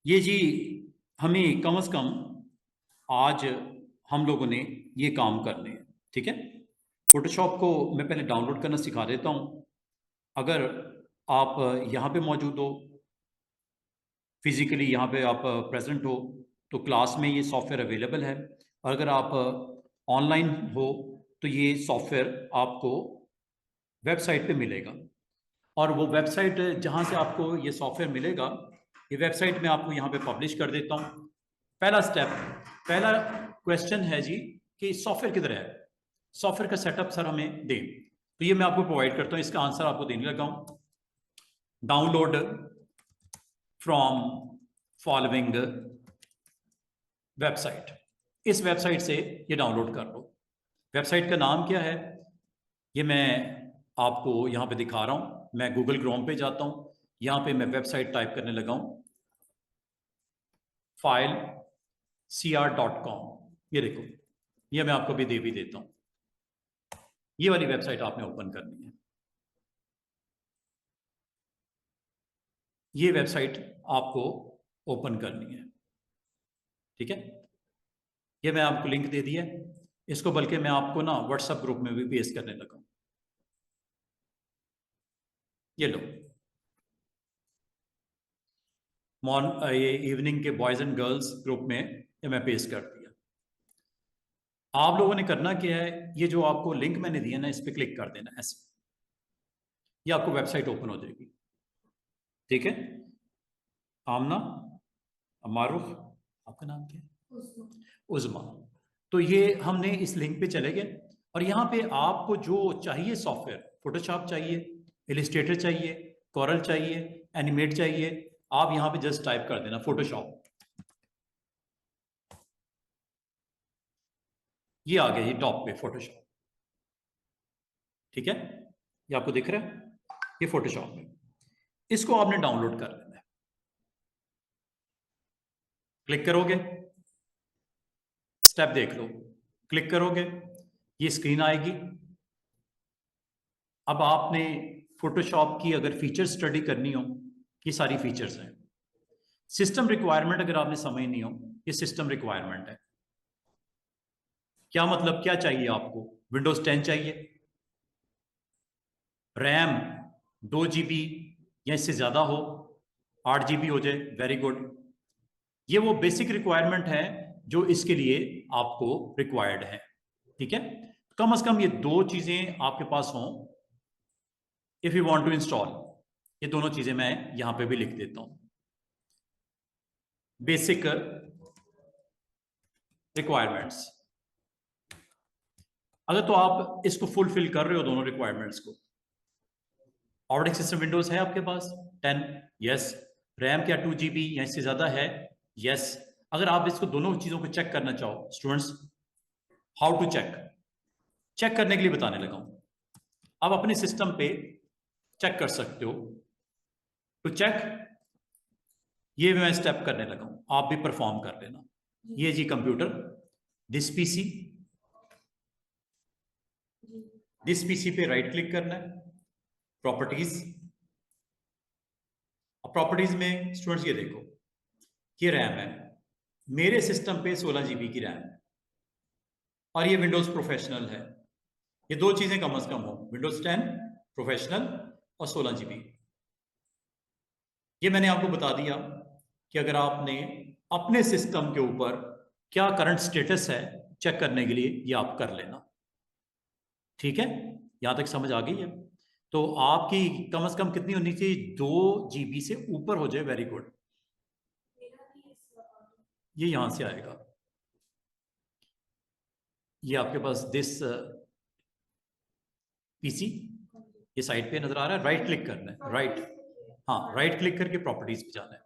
ये जी हमें कम से कम आज हम लोगों ने ये काम करने हैं। ठीक है, फोटोशॉप को मैं पहले डाउनलोड करना सिखा देता हूँ। अगर आप यहाँ पे मौजूद हो, फिजिकली यहाँ पे आप प्रेजेंट हो, तो क्लास में ये सॉफ्टवेयर अवेलेबल है। और अगर आप ऑनलाइन हो तो ये सॉफ्टवेयर आपको वेबसाइट पे मिलेगा। और वो वेबसाइट जहाँ से आपको ये सॉफ्टवेयर मिलेगा, ये वेबसाइट मैं आपको यहाँ पे पब्लिश कर देता हूँ। पहला स्टेप, पहला क्वेश्चन है जी कि सॉफ्टवेयर किधर है, सॉफ्टवेयर का सेटअप सर हमें दें। तो ये मैं आपको प्रोवाइड करता हूँ, इसका आंसर आपको देने लगा हूँ। डाउनलोड फ्रॉम फॉलोइंग वेबसाइट, इस वेबसाइट से ये डाउनलोड कर लो। वेबसाइट का नाम क्या है ये मैं आपको यहाँ पे दिखा रहा हूँ। मैं गूगल क्रोम पे जाता हूँ, यहाँ पे मैं वेबसाइट टाइप करने लगा हूँ, फाइल cr.com। ये देखो, ये मैं आपको भी देता हूँ। ये वाली वेबसाइट आपने ओपन करनी है। ये वेबसाइट आपको ओपन करनी है। ठीक है, ये मैं आपको लिंक दे दिया। इसको बल्कि मैं आपको ना व्हाट्सएप ग्रुप में भी पेस्ट करने लगा हूँ। ये लो, ये इवनिंग के बॉयज एंड गर्ल्स ग्रुप में ये मैं पेस्ट कर दिया। आप लोगों ने करना क्या है, ये जो आपको लिंक मैंने दिया ना, इस पर क्लिक कर देना ऐसे, ये आपको वेबसाइट ओपन हो जाएगी। ठीक है, आमना, मारूफ, आपका नाम क्या है? उज़मा। तो ये हमने इस लिंक पे चले गए और यहाँ पे आपको जो चाहिए सॉफ्टवेयर, फोटोशॉप चाहिए, इलिस्ट्रेटर चाहिए, कोरल चाहिए, एनिमेट चाहिए, आप यहाँ पे जस्ट टाइप कर देना फोटोशॉप। ये आ गया ये टॉप पे फोटोशॉप। ठीक है, ये आपको दिख रहा है, ये फोटोशॉप में। इसको आपने डाउनलोड कर लेना है। क्लिक करोगे, स्टेप देख लो, क्लिक करोगे ये स्क्रीन आएगी। अब आपने फोटोशॉप की अगर फीचर स्टडी करनी हो, ये सारी फीचर्स हैं। सिस्टम रिक्वायरमेंट अगर आपने समझनी हो, ये सिस्टम रिक्वायरमेंट है। क्या मतलब, क्या चाहिए आपको? विंडोज 10 चाहिए, रैम 2 GB या इससे ज्यादा हो, 8 GB हो जाए, वेरी गुड। ये वो बेसिक रिक्वायरमेंट है जो इसके लिए आपको रिक्वायर्ड है। ठीक है, कम से कम ये दो चीजें आपके पास हों if you want to install. ये दोनों चीजें मैं यहां पे भी लिख देता हूं, बेसिक रिक्वायरमेंट्स। अगर तो आप इसको फुलफिल कर रहे हो दोनों रिक्वायरमेंट्स को, ऑपरेटिंग सिस्टम विंडोज है आपके पास 10, यस। रैम क्या 2 GB या इससे ज्यादा है, यस। अगर आप इसको दोनों चीजों को चेक करना चाहो students, how to check, check करने के लिए बताने लगा हूं। आप अपने सिस्टम पे चेक कर सकते हो। टू चेक, ये मैं स्टेप करने लगा हूं, आप भी परफॉर्म कर लेना। ये जी computer, this PC, this PC पे राइट क्लिक करना है, प्रॉपर्टीज। अब प्रॉपर्टीज में स्टूडेंट्स ये देखो, ये रैम है, मेरे सिस्टम पे 16 GB की रैम है और ये विंडोज प्रोफेशनल है। ये दो चीजें कम से कम हो, विंडोज 10 प्रोफेशनल और 16 GB। ये मैंने आपको बता दिया कि अगर आपने अपने सिस्टम के ऊपर क्या करंट स्टेटस है चेक करने के लिए, ये आप कर लेना। ठीक है, यहां तक समझ आ गई है? तो आपकी कम से कम कितनी होनी चाहिए, 2 GB से ऊपर हो जाए, वेरी गुड। ये यहां से आएगा, ये आपके पास दिस पीसी, ये साइड पे नजर आ रहा है, राइट क्लिक करना है, राइट, हाँ राइट क्लिक करके प्रॉपर्टीज पे जाना है,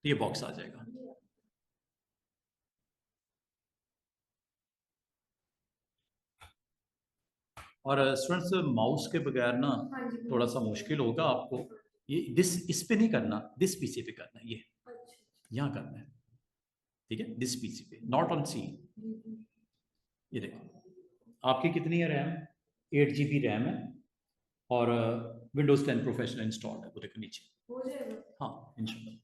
तो ये बॉक्स आ जाएगा। और स्टूडेंट्स माउस के बगैर ना थोड़ा सा मुश्किल होगा आपको। ये दिस इस पे नहीं करना, दिस पीसी पे करना है, ये यहाँ करना है। ठीक है, दिस पीसी पे, नॉट ऑन सी। ये देखो आपकी कितनी है रैम, 8 GB रैम है और विंडोज 10 प्रोफेशनल इंस्टॉल्ड है, वो देखो नीचे। हाँ इंशाल्लाह।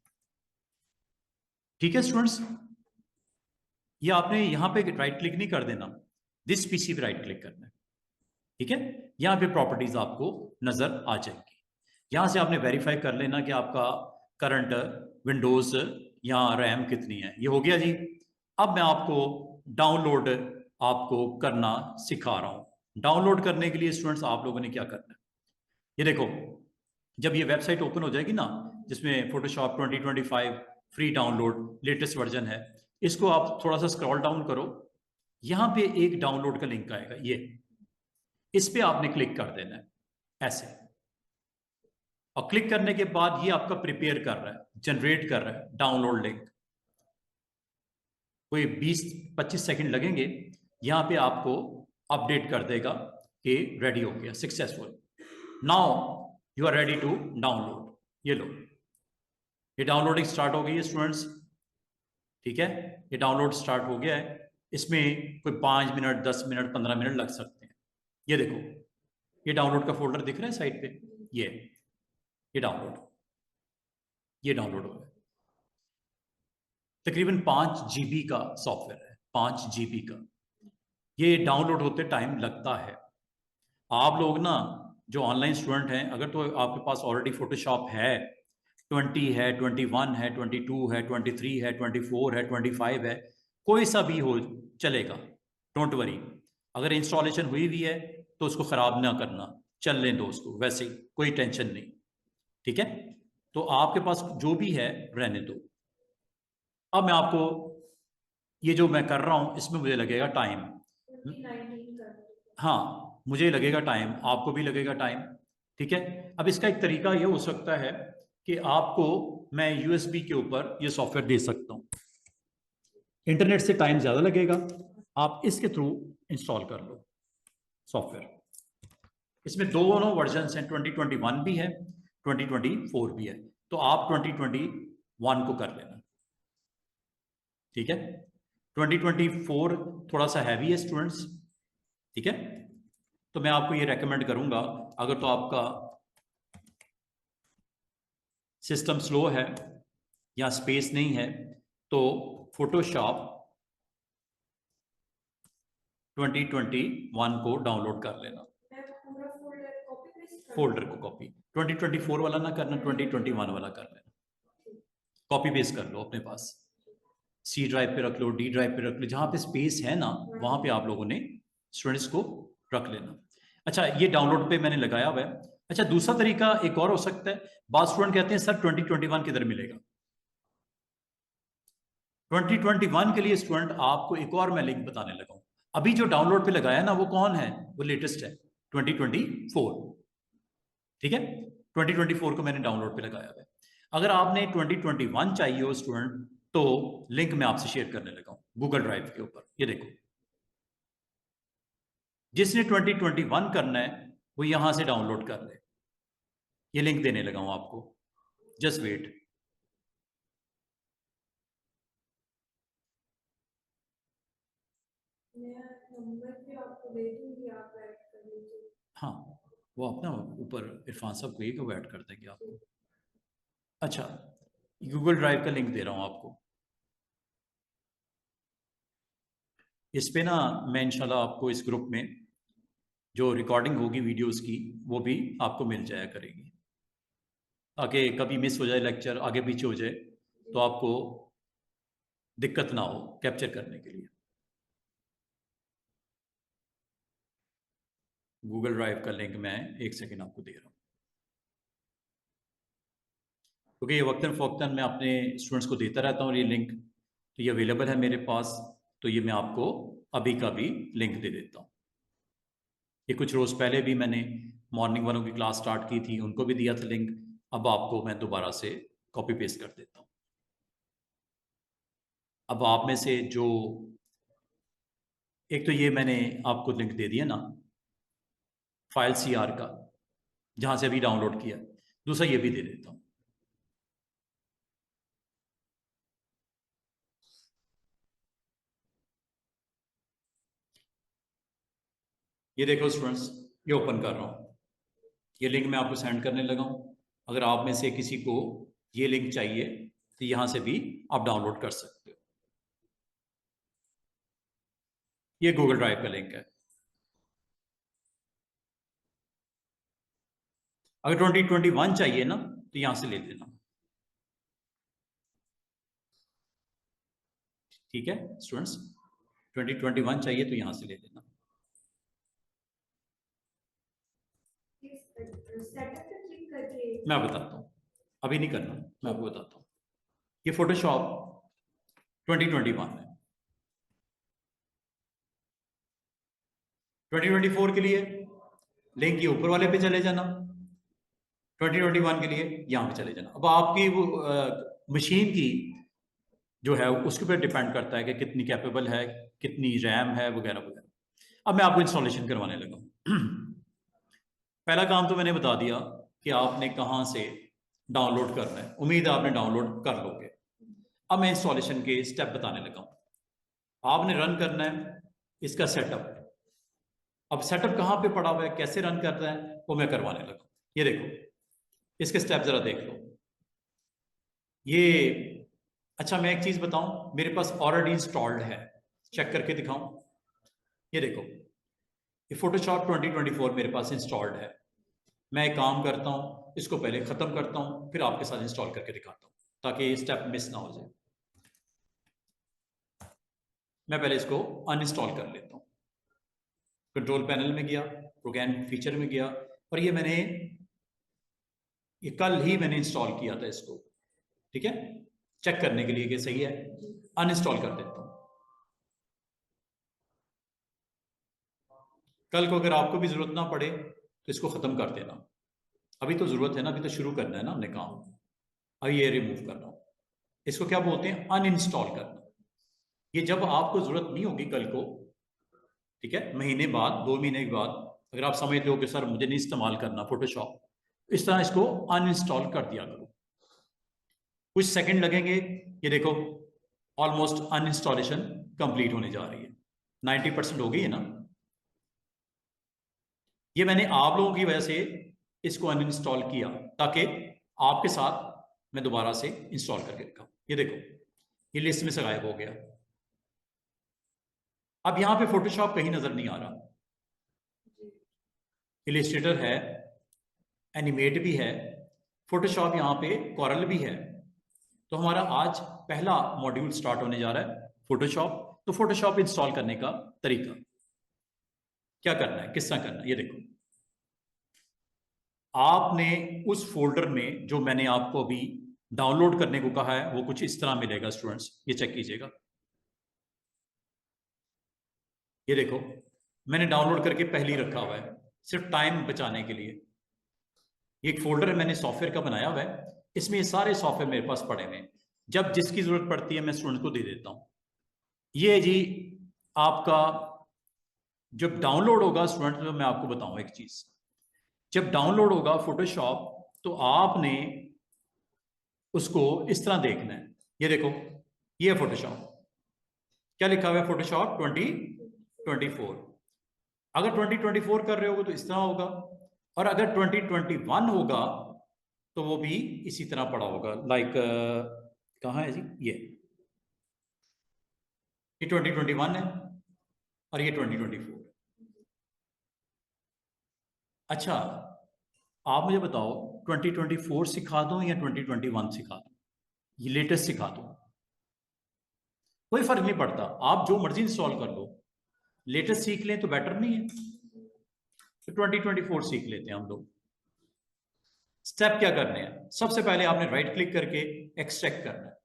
ठीक है स्टूडेंट्स, ये आपने यहाँ पे राइट क्लिक नहीं कर देना, दिस पीसी पे राइट क्लिक करना है। ठीक है, यहाँ पे प्रॉपर्टीज आपको नजर आ जाएंगी। यहां से आपने वेरीफाई कर लेना कि आपका करंट विंडोज या रैम कितनी है। ये हो गया जी। अब मैं आपको डाउनलोड आपको करना सिखा रहा हूं। डाउनलोड करने के लिए स्टूडेंट्स आप लोगों ने क्या करना है, ये देखो, जब ये वेबसाइट ओपन हो जाएगी ना, जिसमें Photoshop 2025 free download latest version है, इसको आप थोड़ा सा स्क्रॉल डाउन करो, यहां पे एक डाउनलोड का लिंक आएगा, ये इस पे आपने क्लिक कर देना है ऐसे, और क्लिक करने के बाद ये आपका प्रिपेयर कर रहा है, जनरेट कर रहा है डाउनलोड लिंक। कोई 20-25 सेकंड लगेंगे, यहां पे आपको अपडेट कर देगा कि रेडी हो गया, successful, now you are ready to download. ये लो, ये डाउनलोडिंग स्टार्ट हो गई है स्टूडेंट्स। ठीक है, ये डाउनलोड स्टार्ट हो गया है। इसमें कोई 5 मिनट, 10 मिनट, 15 मिनट लग सकते हैं। ये देखो, ये डाउनलोड का फोल्डर दिख रहा है साइड पे, ये डाउनलोड हो गया। तकरीबन 5 GB का सॉफ्टवेयर है, 5 GB का। ये डाउनलोड होते टाइम लगता है। आप लोग ना जो ऑनलाइन स्टूडेंट हैं, अगर तो आपके पास ऑलरेडी फोटोशॉप है, 20 है, 21 है, 22 है, 23 है, 24 है, 25 है, कोई सा भी हो चलेगा, डोंट वरी। अगर इंस्टॉलेशन हुई हुई है तो उसको ख़राब ना करना, चल लें दो उसको वैसे ही, कोई टेंशन नहीं। ठीक है, तो आपके पास जो भी है रहने दो। अब मैं आपको ये जो मैं कर रहा हूं, इसमें मुझे लगेगा टाइम। हाँ, मुझे लगेगा टाइम, आपको भी लगेगा टाइम। ठीक है, अब इसका एक तरीका ये हो सकता है कि आपको मैं यूएसबी के ऊपर ये सॉफ्टवेयर दे सकता हूं, इंटरनेट से टाइम ज्यादा लगेगा, आप इसके थ्रू इंस्टॉल कर लो सॉफ्टवेयर। इसमें दोनों वर्जन हैं, 2021 भी है, 2024 भी है, तो आप 2021 को कर लेना। ठीक है, 2024 थोड़ा सा हैवी है स्टूडेंट्स। ठीक है, तो मैं आपको ये रेकमेंड करूंगा, अगर तो आपका सिस्टम स्लो है या स्पेस नहीं है, तो फोटोशॉप 2021 को डाउनलोड कर लेना। फोल्डर को कॉपी, 2024 वाला ना करना, 2021 वाला कर लेना, कॉपी पेस्ट कर लो अपने पास, सी ड्राइव पे रख लो, डी ड्राइव पे रख लो, जहां पे स्पेस है ना वहां पे आप लोगों ने स्टूडेंट्स को रख लेना। अच्छा, ये डाउनलोड पे मैंने लगाया हुआ है। अच्छा, दूसरा तरीका एक और हो सकता है, बाद स्टूडेंट कहते हैं सर 2021 किधर मिलेगा। 2021 के लिए स्टूडेंट आपको एक और मैं लिंक बताने लगा हूं। अभी जो डाउनलोड पे लगाया ना वो कौन है, वो लेटेस्ट है, 2024। ठीक है, 2024 को मैंने डाउनलोड पे लगाया हुआ है। अगर आपने 2021 चाहिए हो स्टूडेंट, तो लिंक मैं आपसे शेयर करने लगा हूं गूगल ड्राइव के ऊपर। ये देखो, जिसने 2021 करना है वो यहां से डाउनलोड कर ले, ये लिंक देने लगा हूं आपको, जस्ट वेट। नंबर पे आपको दे दूंगी, आप ऐड कर लीजिए। हाँ, वो अपना ऊपर इरफान साहब को ही ऐड कर देंगे आपको। अच्छा, गूगल ड्राइव का लिंक दे रहा हूं आपको। इस पे ना मैं इंशाल्लाह आपको इस ग्रुप में जो रिकॉर्डिंग होगी वीडियोस की, वो भी आपको मिल जाया करेगी, ताकि कभी मिस हो जाए लेक्चर, आगे पीछे हो जाए, तो आपको दिक्कत ना हो कैप्चर करने के लिए। गूगल ड्राइव का लिंक मैं एक सेकेंड आपको दे रहा हूँ, क्योंकि ये वक्तन फ़वक्तन मैं अपने स्टूडेंट्स को देता रहता हूँ ये लिंक, तो ये अवेलेबल है मेरे पास, तो ये मैं आपको अभी का भी लिंक दे देता हूँ। ये कुछ रोज़ पहले भी मैंने मॉर्निंग वालों की क्लास स्टार्ट की थी, उनको भी दिया था लिंक, अब आपको मैं दोबारा से कॉपी पेस्ट कर देता हूँ। अब आप में से जो, एक तो ये मैंने आपको लिंक दे दिया ना फाइल CR का, जहां से अभी डाउनलोड किया, दूसरा ये भी दे देता हूँ। ये देखो स्टूडेंट्स, ये ओपन कर रहा हूँ, ये लिंक मैं आपको सेंड करने लगा हूँ। अगर आप में से किसी को ये लिंक चाहिए तो यहां से भी आप डाउनलोड कर सकते हो। ये गूगल ड्राइव का लिंक है। अगर 2021 चाहिए ना तो यहां से ले लेना, ठीक है स्टूडेंट्स। 2021 चाहिए तो यहां से ले लेना। मैं बताता हूँ, अभी नहीं करना, मैं आपको बताता हूँ। ये फोटोशॉप 2021 है। 2024 के लिए लिंक के ऊपर वाले पे चले जाना, 2021 के लिए यहाँ पे चले जाना। अब आपकी वो मशीन की जो है उसके ऊपर डिपेंड करता है कि कितनी कैपेबल है, कितनी रैम है, वगैरह वगैरह। अब मैं आपको इंस्टॉलेशन करवाने लगा। पहला काम तो मैंने बता दिया कि आपने कहाँ से डाउनलोड करना है, उम्मीद है आपने डाउनलोड कर लोगे। अब मैं इंस्टॉलेशन के स्टेप बताने लगा हूँ। आपने रन करना है इसका सेटअप। अब सेटअप कहाँ पे पड़ा हुआ है, कैसे रन करना है, वो मैं करवाने लगा। ये देखो, इसके स्टेप जरा देख लो। ये अच्छा, मैं एक चीज बताऊं, मेरे पास ऑलरेडी इंस्टॉल्ड है, चेक करके दिखाऊं। ये देखो, ये फोटोशॉप 2024 मेरे पास इंस्टॉल्ड है। मैं एक काम करता हूं, इसको पहले खत्म करता हूं, फिर आपके साथ इंस्टॉल करके दिखाता हूं ताकि ये स्टेप मिस ना हो जाए। मैं पहले इसको अनइंस्टॉल कर लेता हूं। कंट्रोल पैनल में गया, प्रोग्राम फीचर में गया, और ये कल ही मैंने इंस्टॉल किया था इसको, ठीक है, चेक करने के लिए कि सही है। अनइंस्टॉल कर देता हूं। कल को अगर आपको भी जरूरत ना पड़े तो इसको खत्म कर देना। अभी तो जरूरत है ना, अभी तो शुरू करना है ना हमने काम। अभी ये रिमूव कर रहा हूं। इसको क्या बोलते हैं, अनइंस्टॉल करना। ये जब आपको जरूरत नहीं होगी कल को, ठीक है, महीने बाद, 2 महीने के बाद, अगर आप समझते हो कि सर मुझे नहीं इस्तेमाल करना फोटोशॉप, इस तरह इसको अनइंस्टॉल कर दिया करो। कुछ सेकंड लगेंगे। ये देखो, ऑलमोस्ट अनइंस्टॉलेशन कंप्लीट होने जा रही है, 90% हो गई है ना। ये मैंने आप लोगों की वजह से इसको अनइंस्टॉल किया ताकि आपके साथ मैं दोबारा से इंस्टॉल करके दिखाऊं। ये देखो, ये लिस्ट में से गायब हो गया। अब यहां पे फोटोशॉप कहीं नजर नहीं आ रहा। इलिस्ट्रेटर है, एनिमेट भी है, फोटोशॉप यहां पे कॉरल भी है। तो हमारा आज पहला मॉड्यूल स्टार्ट होने जा रहा है, फोटोशॉप। तो फोटोशॉप इंस्टॉल करने का तरीका क्या करना है, किस तरह करना है, ये देखो। आपने उस फोल्डर में जो मैंने आपको अभी डाउनलोड करने को कहा है वो कुछ इस तरह मिलेगा स्टूडेंट्स, ये चेक कीजिएगा। ये देखो, मैंने डाउनलोड करके पहले ही रखा हुआ है सिर्फ टाइम बचाने के लिए। ये एक फोल्डर है मैंने सॉफ्टवेयर का बनाया हुआ है, इसमें ये सारे सॉफ्टवेयर मेरे पास पड़े हुए हैं। जब जिसकी जरूरत पड़ती है मैं स्टूडेंट को दे देता हूं। ये जी आपका जब डाउनलोड होगा स्टूडेंट, तो मैं आपको बताऊं एक चीज। जब डाउनलोड होगा फोटोशॉप तो आपने उसको इस तरह देखना है। ये देखो, ये फोटोशॉप, क्या लिखा हुआ है, फोटोशॉप 2024। अगर 2024 कर रहे होगे तो इस तरह होगा, और अगर 2021 होगा तो वो भी इसी तरह पड़ा होगा। लाइक कहाँ है जी, ये 2021 है और ये 2024। अच्छा, आप मुझे बताओ 2024 सिखा दूं या 2021 सिखा दूं, ये लेटेस्ट सिखा दूं? कोई फर्क नहीं पड़ता, आप जो मर्जी इंस्टॉल कर लो। लेटेस्ट सीख लें तो बेटर नहीं है? तो 2024 सीख लेते हैं हम लोग। स्टेप क्या करने हैं, सबसे पहले आपने राइट क्लिक करके एक्सट्रैक्ट करना है।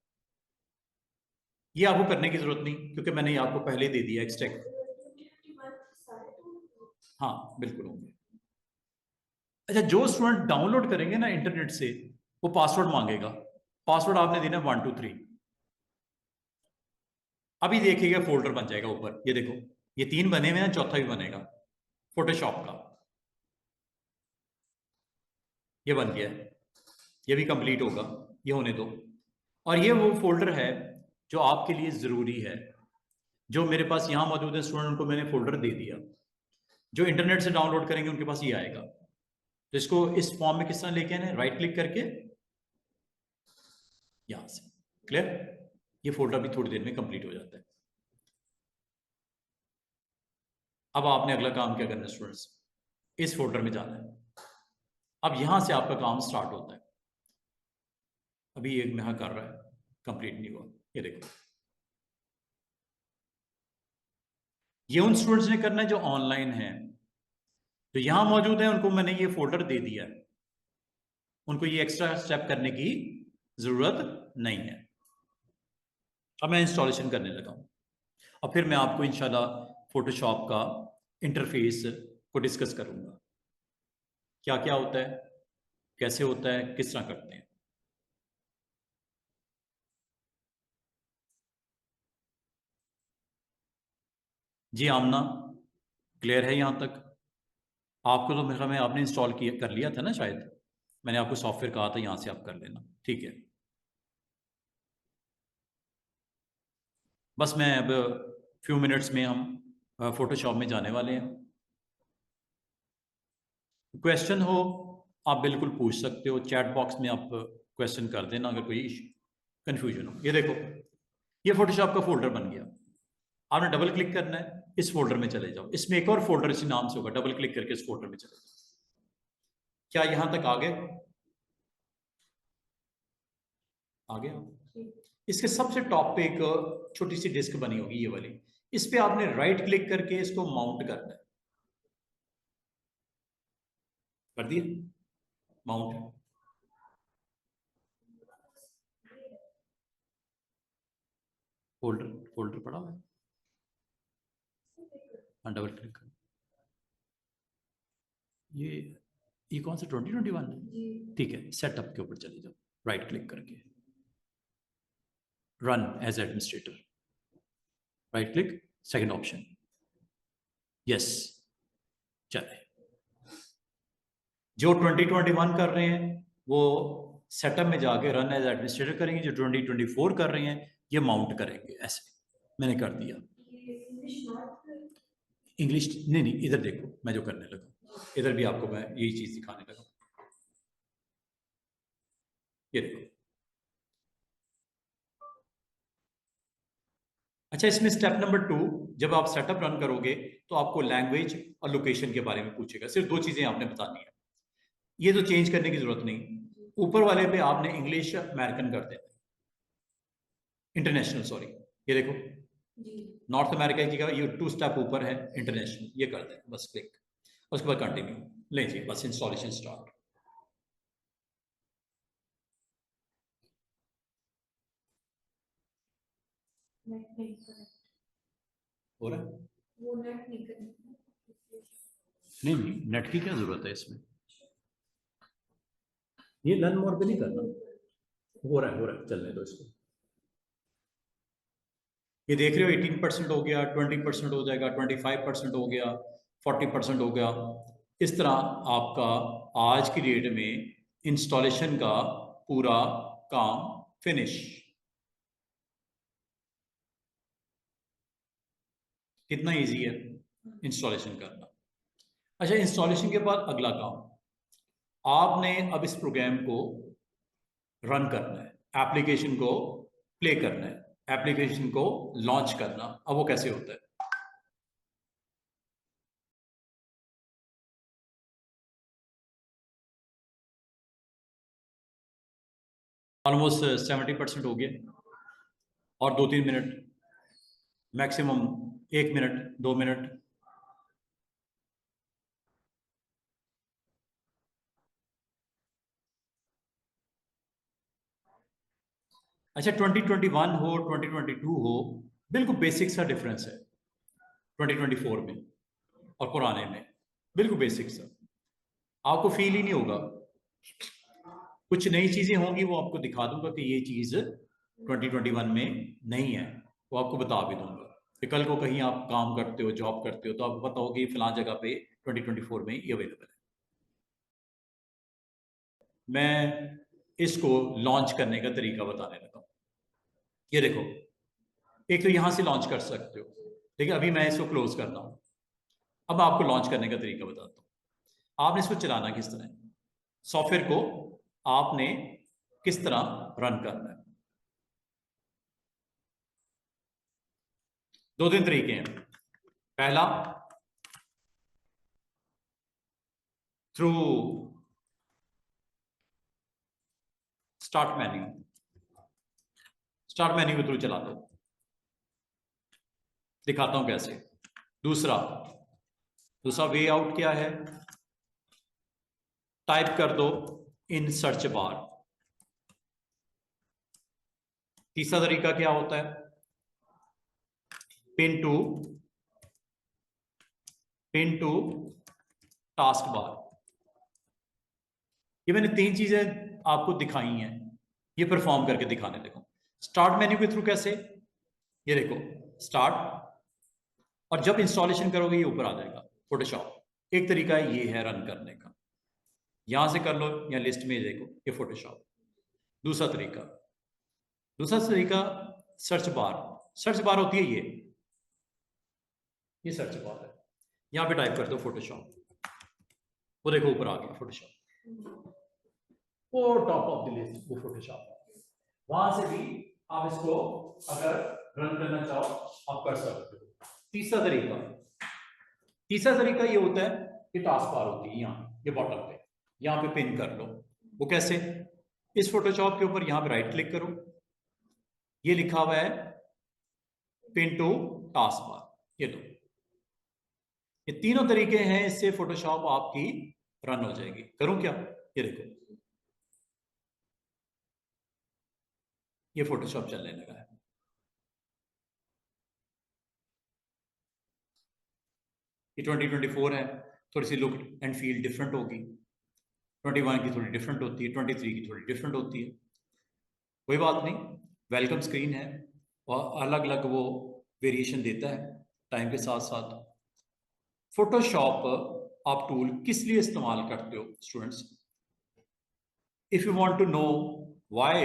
ये आपको करने की जरूरत नहीं क्योंकि मैंने ये आपको पहले दे दिया एक्सट्रैक्ट। हाँ बिल्कुल होंगे। अच्छा, जो स्टूडेंट डाउनलोड करेंगे ना इंटरनेट से, वो पासवर्ड मांगेगा। पासवर्ड आपने देना 123। अभी देखिएगा फोल्डर बन जाएगा ऊपर, ये देखो, ये 3 बने हुए हैं, चौथा भी बनेगा फोटोशॉप का। ये बन गया है, ये भी कंप्लीट होगा, ये होने दो। और ये वो फोल्डर है जो आपके लिए जरूरी है, जो मेरे पास यहां मौजूद है स्टूडेंट को मैंने फोल्डर दे दिया। जो इंटरनेट से डाउनलोड करेंगे उनके पास ये आएगा। तो इसको इस फॉर्म में किस तरह लेके आना है, राइट क्लिक करके यहां से क्लियर? ये फोल्डर भी थोड़ी देर में कंप्लीट हो जाता है। अब आपने अगला काम क्या करना है स्टूडेंट्स, इस फोल्डर में जाना है। अब यहां से आपका काम स्टार्ट होता है। अभी एक यहाँ कर रहा है, कंप्लीट नहीं हुआ। ये देखो, ये उन स्टूडेंट्स ने करना है जो ऑनलाइन है, जो यहां मौजूद है, उनको मैंने ये फोल्डर दे दिया है, उनको ये एक्स्ट्रा स्टेप करने की जरूरत नहीं है। अब मैं इंस्टॉलेशन करने लगा हूं, और फिर मैं आपको इंशाल्लाह फोटोशॉप का इंटरफेस को डिस्कस करूंगा, क्या क्या होता है, कैसे होता है, किस तरह करते हैं। जी आमना, क्लियर है यहां तक? आपको तो मेरे ख्याल में आपने इंस्टॉल किया कर लिया था ना शायद, मैंने आपको सॉफ्टवेयर कहा था यहां से आप कर लेना, ठीक है। बस मैं अब फ्यू मिनट्स में हम फोटोशॉप में जाने वाले हैं। क्वेश्चन हो आप बिल्कुल पूछ सकते हो, चैट बॉक्स में आप क्वेश्चन कर देना अगर कोई कंफ्यूजन हो। ये देखो, ये फोटोशॉप का फोल्डर बन गया। आपने डबल क्लिक करना है, इस फोल्डर में चले जाओ। इसमें एक और फोल्डर इसी नाम से होगा, डबल क्लिक करके इस फोल्डर में चले जाओ। क्या यहां तक आ गए? आ गया? इसके सबसे टॉप पे एक छोटी सी डिस्क बनी होगी, ये वाली, इस पे आपने राइट क्लिक करके इसको माउंट करना है। कर दिया माउंट? फोल्डर फोल्डर पड़ा हुआ है, हाँ डबल क्लिक कर। ये कौन सा 2021 है? ठीक है, सेटअप के ऊपर चले जाओ, राइट क्लिक करके run as administrator, right click, second option, yes. चले, जो 2021 कर रहे हैं वो सेटअप में जाके रन एज एडमिनिस्ट्रेटर करेंगे, जो 2024 कर रहे हैं ये माउंट करेंगे। ऐसे मैंने कर दिया। इंग्लिश नहीं, नहीं, इधर देखो मैं जो करने लगा, इधर भी आपको मैं यही चीज दिखाने लगा। ये देखो, अच्छा, इसमें स्टेप नंबर 2, जब आप सेटअप रन करोगे तो आपको लैंग्वेज और लोकेशन के बारे में पूछेगा। सिर्फ दो चीजें आपने बतानी है, ये तो चेंज करने की जरूरत नहीं। ऊपर वाले पे आपने इंग्लिश अमेरिकन कर देना, इंटरनेशनल सॉरी, ये देखो नॉर्थ अमेरिका की जगह ये 2 स्टेप ऊपर है इंटरनेशनल, ये कर दें बस क्लिक, उसके बाद कंटिन्यू। ले जी, बस इंस्टॉलेशन स्टार्ट हो रहा है। वो नेट नहीं, नहीं, नेट की क्या जरूरत है इसमें, ये लर्न मोड पे नहीं करना। हो रहा है, चलने दो इसको। ये देख रहे हो 18% हो गया, 20% हो जाएगा, 25% हो गया, 40% हो गया। इस तरह आपका आज की डेट में इंस्टॉलेशन का पूरा काम फिनिश। कितना इजी है इंस्टॉलेशन करना। अच्छा, इंस्टॉलेशन के बाद अगला काम, आपने अब इस प्रोग्राम को रन करना है, एप्लीकेशन को प्ले करना है, एप्लीकेशन को लॉन्च करना। अब वो कैसे होता है? ऑलमोस्ट 70% हो गया, और 2-3 मिनट मैक्सिमम, 1 मिनट 2 मिनट। अच्छा, 2021 हो 2022 हो, बिल्कुल बेसिक सा डिफरेंस है 2024 में और पुराने में, बिल्कुल बेसिक सा। आपको फील ही नहीं होगा। कुछ नई चीजें होंगी वो आपको दिखा दूंगा कि ये चीज 2021 में नहीं है, वो आपको बता भी दूंगा कि कल को कहीं आप काम करते हो, जॉब करते हो, तो आपको पता हो कि फलां जगह पे 2024 में ये अवेलेबल है। मैं इसको लॉन्च करने का तरीका बताने लगा हूं। ये देखो, एक तो यहां से लॉन्च कर सकते हो, ठीक है। अभी मैं इसको क्लोज कर रहा हूं। अब आपको लॉन्च करने का तरीका बताता हूं। आपने इसको चलाना किस तरह है, सॉफ्टवेयर को आपने किस तरह रन करना है। दो तीन तरीके हैं। पहला, through start menu, start menu के थ्रू चला दो, दिखाता हूं कैसे। दूसरा वे आउट क्या है, टाइप कर दो इन सर्च बार। तीसरा तरीका क्या होता है, पिन टू टास्क बार। ये मैंने तीन चीजें आपको दिखाई हैं, ये परफॉर्म करके दिखाने। देखो स्टार्ट मेन्यू के थ्रू कैसे, ये देखो स्टार्ट, और जब इंस्टॉलेशन करोगे ये ऊपर आ जाएगा फोटोशॉप। एक तरीका ये है रन करने का, यहां से कर लो या लिस्ट में देखो ये फोटोशॉप। दूसरा तरीका सर्च बार। सर्च बार होती है ये सर्च बार है, यहां पे टाइप कर दो फोटोशॉप, वो देखो ऊपर आ गया फोटोशॉप, वो टॉप ऑफ द लिस्ट वो फोटोशॉप। वहां से भी आप इसको अगर रन करना चाहो आप कर सकते हो। तीसरा तरीका ये होता है कि टास्क बार होती है यहाँ, ये बॉटम पे, यहाँ पे पिन कर लो। वो कैसे, इस फोटोशॉप के ऊपर यहाँ पे राइट क्लिक करो, ये लिखा हुआ है पिन टू टास्क बार, ये दो। ये तीनों तरीके हैं, इससे फोटोशॉप आपकी रन हो जाएगी। करूं क्या, ये देखो ये फोटोशॉप चलने लगा है। ये 2024 है, थोड़ी see look and feel different होगी। 21 की थोड़ी डिफरेंट होती है, 23 की थोड़ी डिफरेंट होती है। कोई बात नहीं, वेलकम स्क्रीन है और अलग अलग वो वेरिएशन देता है टाइम के साथ साथ। फोटोशॉप आप टूल किस लिए इस्तेमाल करते हो students? If you want to know why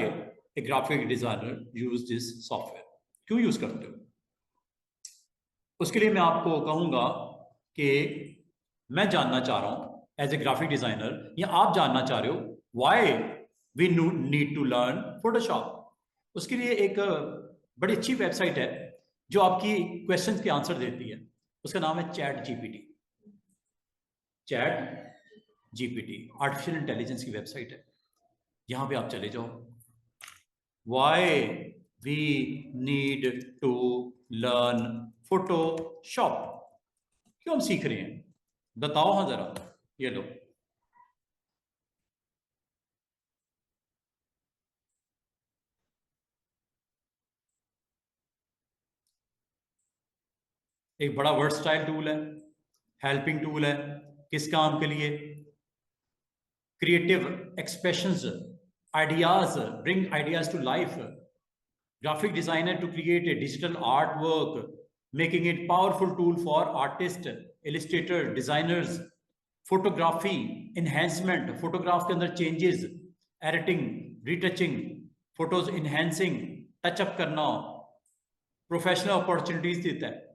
a graphic designer use this software, क्यों यूज करते हो, उसके लिए मैं आपको कहूंगा कि मैं जानना चाह रहा हूं एज ए ग्राफिक डिजाइनर, या आप जानना चाह रहे हो why we need to learn Photoshop. उसके लिए एक बड़ी अच्छी वेबसाइट है जो आपकी क्वेश्चंस के आंसर देती है, उसका नाम है चैट जीपीटी। आर्टिफिशियल इंटेलिजेंस की वेबसाइट है, यहां पे आप चले जाओ। Why we need to learn Photoshop, क्यों हम सीख रहे हैं बताओ हाँ जरा, ये लो। एक बड़ा वर्सटाइल टूल है, हेल्पिंग टूल है, किस काम के लिए, creative expressions, ideas, bring ideas to life, graphic designer to create a digital artwork, making it powerful tool for artists, illustrator, designers, photography enhancement, photograph के अंदर changes, editing, retouching, photos enhancing, touch up करना, professional opportunities देता है।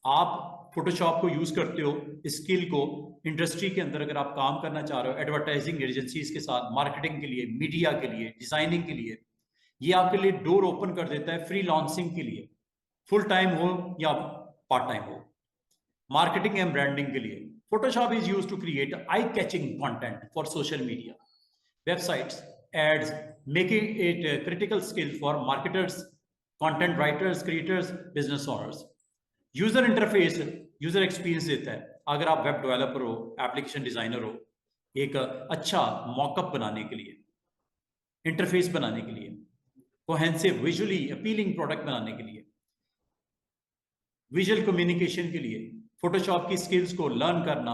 आप Photoshop को use करते हो, skill को इंडस्ट्री के अंदर अगर आप काम करना चाह रहे हो, एडवर्टाइजिंग एजेंसीज के साथ, मार्केटिंग के लिए, मीडिया के लिए, डिजाइनिंग के लिए, ये आपके लिए डोर ओपन कर देता है फ्री लॉन्चिंग के लिए, फुल टाइम हो या पार्ट टाइम हो, मार्केटिंग एंड ब्रांडिंग के लिए। Photoshop is used to create eye catching content for social media, websites, ads, making it critical skill for marketers, content writers, creators, business owners. User interface, user experience देता है। अगर आप web developer हो, application designer हो, एक अच्छा mock-up बनाने के लिए, इंटरफेस बनाने के लिए, कोहेंसिव विजुअली अपीलिंग प्रोडक्ट बनाने के लिए, विजुअल कम्युनिकेशन के लिए, फोटोशॉप की स्किल्स को लर्न करना,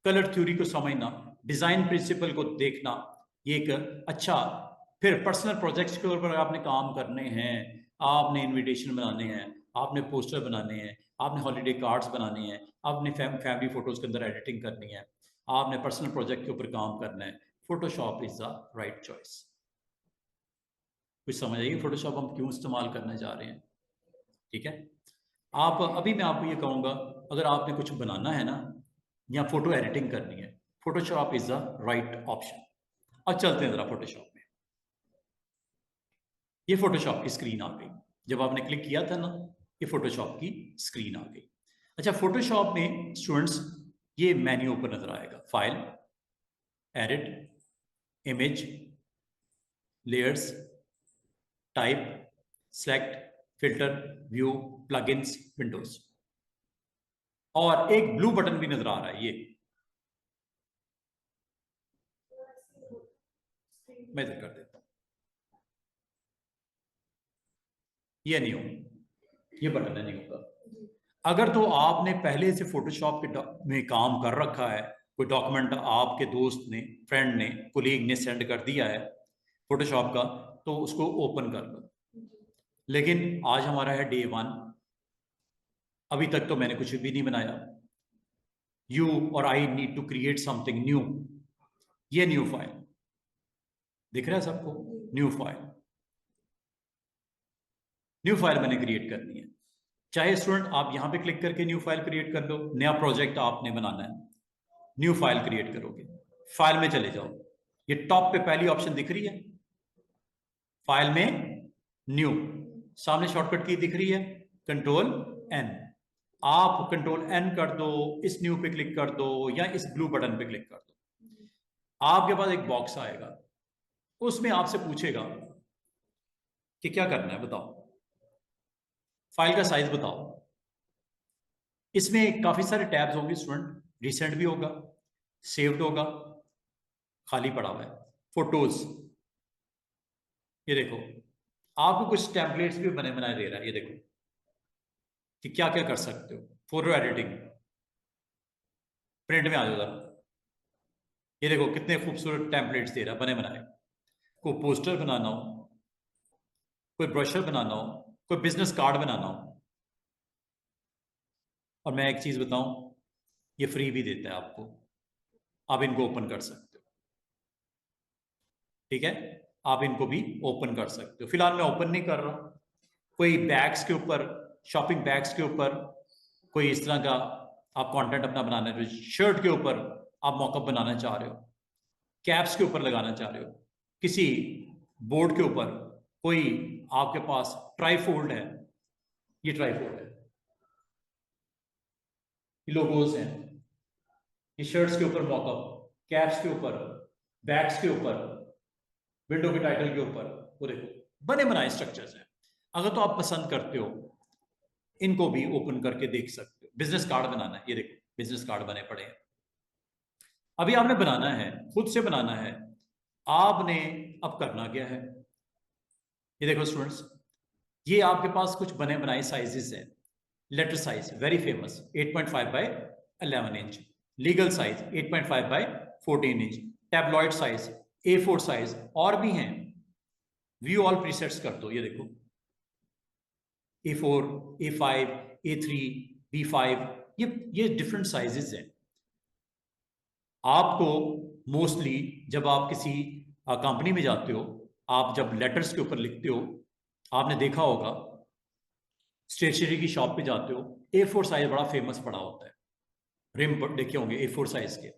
कलर थ्योरी को समझना, डिजाइन प्रिंसिपल को देखना, ये एक अच्छा। फिर पर्सनल प्रोजेक्ट्स के ऊपर आपने काम करने हैं, आपने इनविटेशन बनाने हैं, आपने पोस्टर बनाने हैं, आपने हॉलीडे कार्ड्स बनाने हैं, आपने फैमिली फोटोज के अंदर एडिटिंग करनी है, आपने पर्सनल प्रोजेक्ट के ऊपर काम करना है, Photoshop is the right choice. कुछ समझ आइए फोटोशॉप हम क्यों इस्तेमाल करने जा रहे हैं, ठीक है। आप अभी मैं आपको ये कहूँगा, अगर आपने कुछ बनाना है ना या फोटो एडिटिंग करनी है, Photoshop is the right option. अब चलते हैं जरा फोटोशॉप में। ये फोटोशॉप की स्क्रीन आ गई, जब आपने क्लिक किया था ना ये फोटोशॉप की स्क्रीन आ गई। अच्छा, फोटोशॉप में स्टूडेंट्स ये मेन्यू ऊपर नजर आएगा, file, edit, image, layers, type, select, filter, view, plugins, Windows, और एक ब्लू बटन भी नजर आ रहा है, ये मैं इधर कर देता हूं, ये न्यू, ये बटन है न्यू का। अगर तो आपने पहले से फोटोशॉप के में काम कर रखा है, कोई डॉक्यूमेंट आपके दोस्त ने, फ्रेंड ने, कोलीग ने सेंड कर दिया है फोटोशॉप का, तो उसको ओपन कर लो। लेकिन आज हमारा है डे 1, अभी तक तो मैंने कुछ भी नहीं बनाया। यू और I need to create something new. ये न्यू फाइल दिख रहा है सबको, न्यू फाइल, न्यू फाइल मैंने क्रिएट करनी है। चाहे स्टूडेंट आप यहां पे क्लिक करके न्यू फाइल क्रिएट कर लो, नया प्रोजेक्ट आपने बनाना है, न्यू फाइल क्रिएट करोगे, फाइल में चले जाओ, ये टॉप पे पहली ऑप्शन दिख रही है, फाइल में न्यू, सामने शॉर्टकट की दिख रही है कंट्रोल एन। आप कंट्रोल एन कर दो, इस न्यू पे क्लिक कर दो या इस ब्लू बटन पे क्लिक कर दो, आपके पास एक बॉक्स आएगा, उसमें आपसे पूछेगा कि क्या करना है बताओ, फाइल का साइज बताओ। इसमें काफी सारे टैब्स होंगे स्टूडेंट, रिसेंट भी होगा, सेव्ड होगा, खाली पड़ा हुआ है, फोटोज, ये देखो आपको कुछ टेम्पलेट्स भी बने बनाए दे रहा है, ये देखो कि क्या क्या कर सकते हो, फोटो एडिटिंग, प्रिंट में आ जाओ, ये देखो कितने खूबसूरत टेम्पलेट्स दे रहा है बने बनाए। कोई पोस्टर बनाना हो, कोई ब्रोशर बनाना हो, कोई बिजनेस कार्ड बनाना हो, और मैं एक चीज बताऊं, ये फ्री भी देता है आपको, आप इनको ओपन कर सकते हो, ठीक है, आप इनको भी ओपन कर सकते हो। फिलहाल मैं ओपन नहीं कर रहा। कोई बैग्स के ऊपर, शॉपिंग बैग्स के ऊपर कोई इस तरह का आप कंटेंट अपना बनाना है, शर्ट के ऊपर आप मॉकअप बनाना चाह रहे हो, कैप्स के ऊपर लगाना चाह रहे हो, किसी बोर्ड के ऊपर कोई आपके पास ट्राईफोल्ड है, ये ट्राईफोल्ड है, ये लोगोस हैं, ये शर्ट्स के ऊपर मॉकअप, कैप्स के ऊपर, बैग्स के ऊपर, विंडो के टाइटल के ऊपर, वो देखो बने बनाए स्ट्रक्चर्स हैं। अगर तो आप पसंद करते हो, इनको भी ओपन करके देख सकते हो। बिजनेस कार्ड बनाना है, ये देखो बिजनेस कार्ड बने पड़े हैं। अभी आपने बनाना है, खुद से बनाना है, आपने अब करना क्या है, ये देखो स्टूडेंट्स, ये आपके पास कुछ बने बनाए साइजेस हैं। Letter size very famous 8.5 by 11 inch, legal size 8.5 by 14 inch, tabloid size, A4 size, और भी हैं। व्यू ऑल प्रीसेट्स कर दो, ये देखो A4, A5, A3, B5, ये डिफरेंट साइजेस हैं। आपको मोस्टली जब आप किसी कंपनी में जाते हो, आप जब लेटर्स के ऊपर लिखते हो, आपने देखा होगा स्टेशनरी की शॉप पे जाते हो, A4 साइज बड़ा फेमस पड़ा होता है, रिम देखे होंगे A4 साइज के,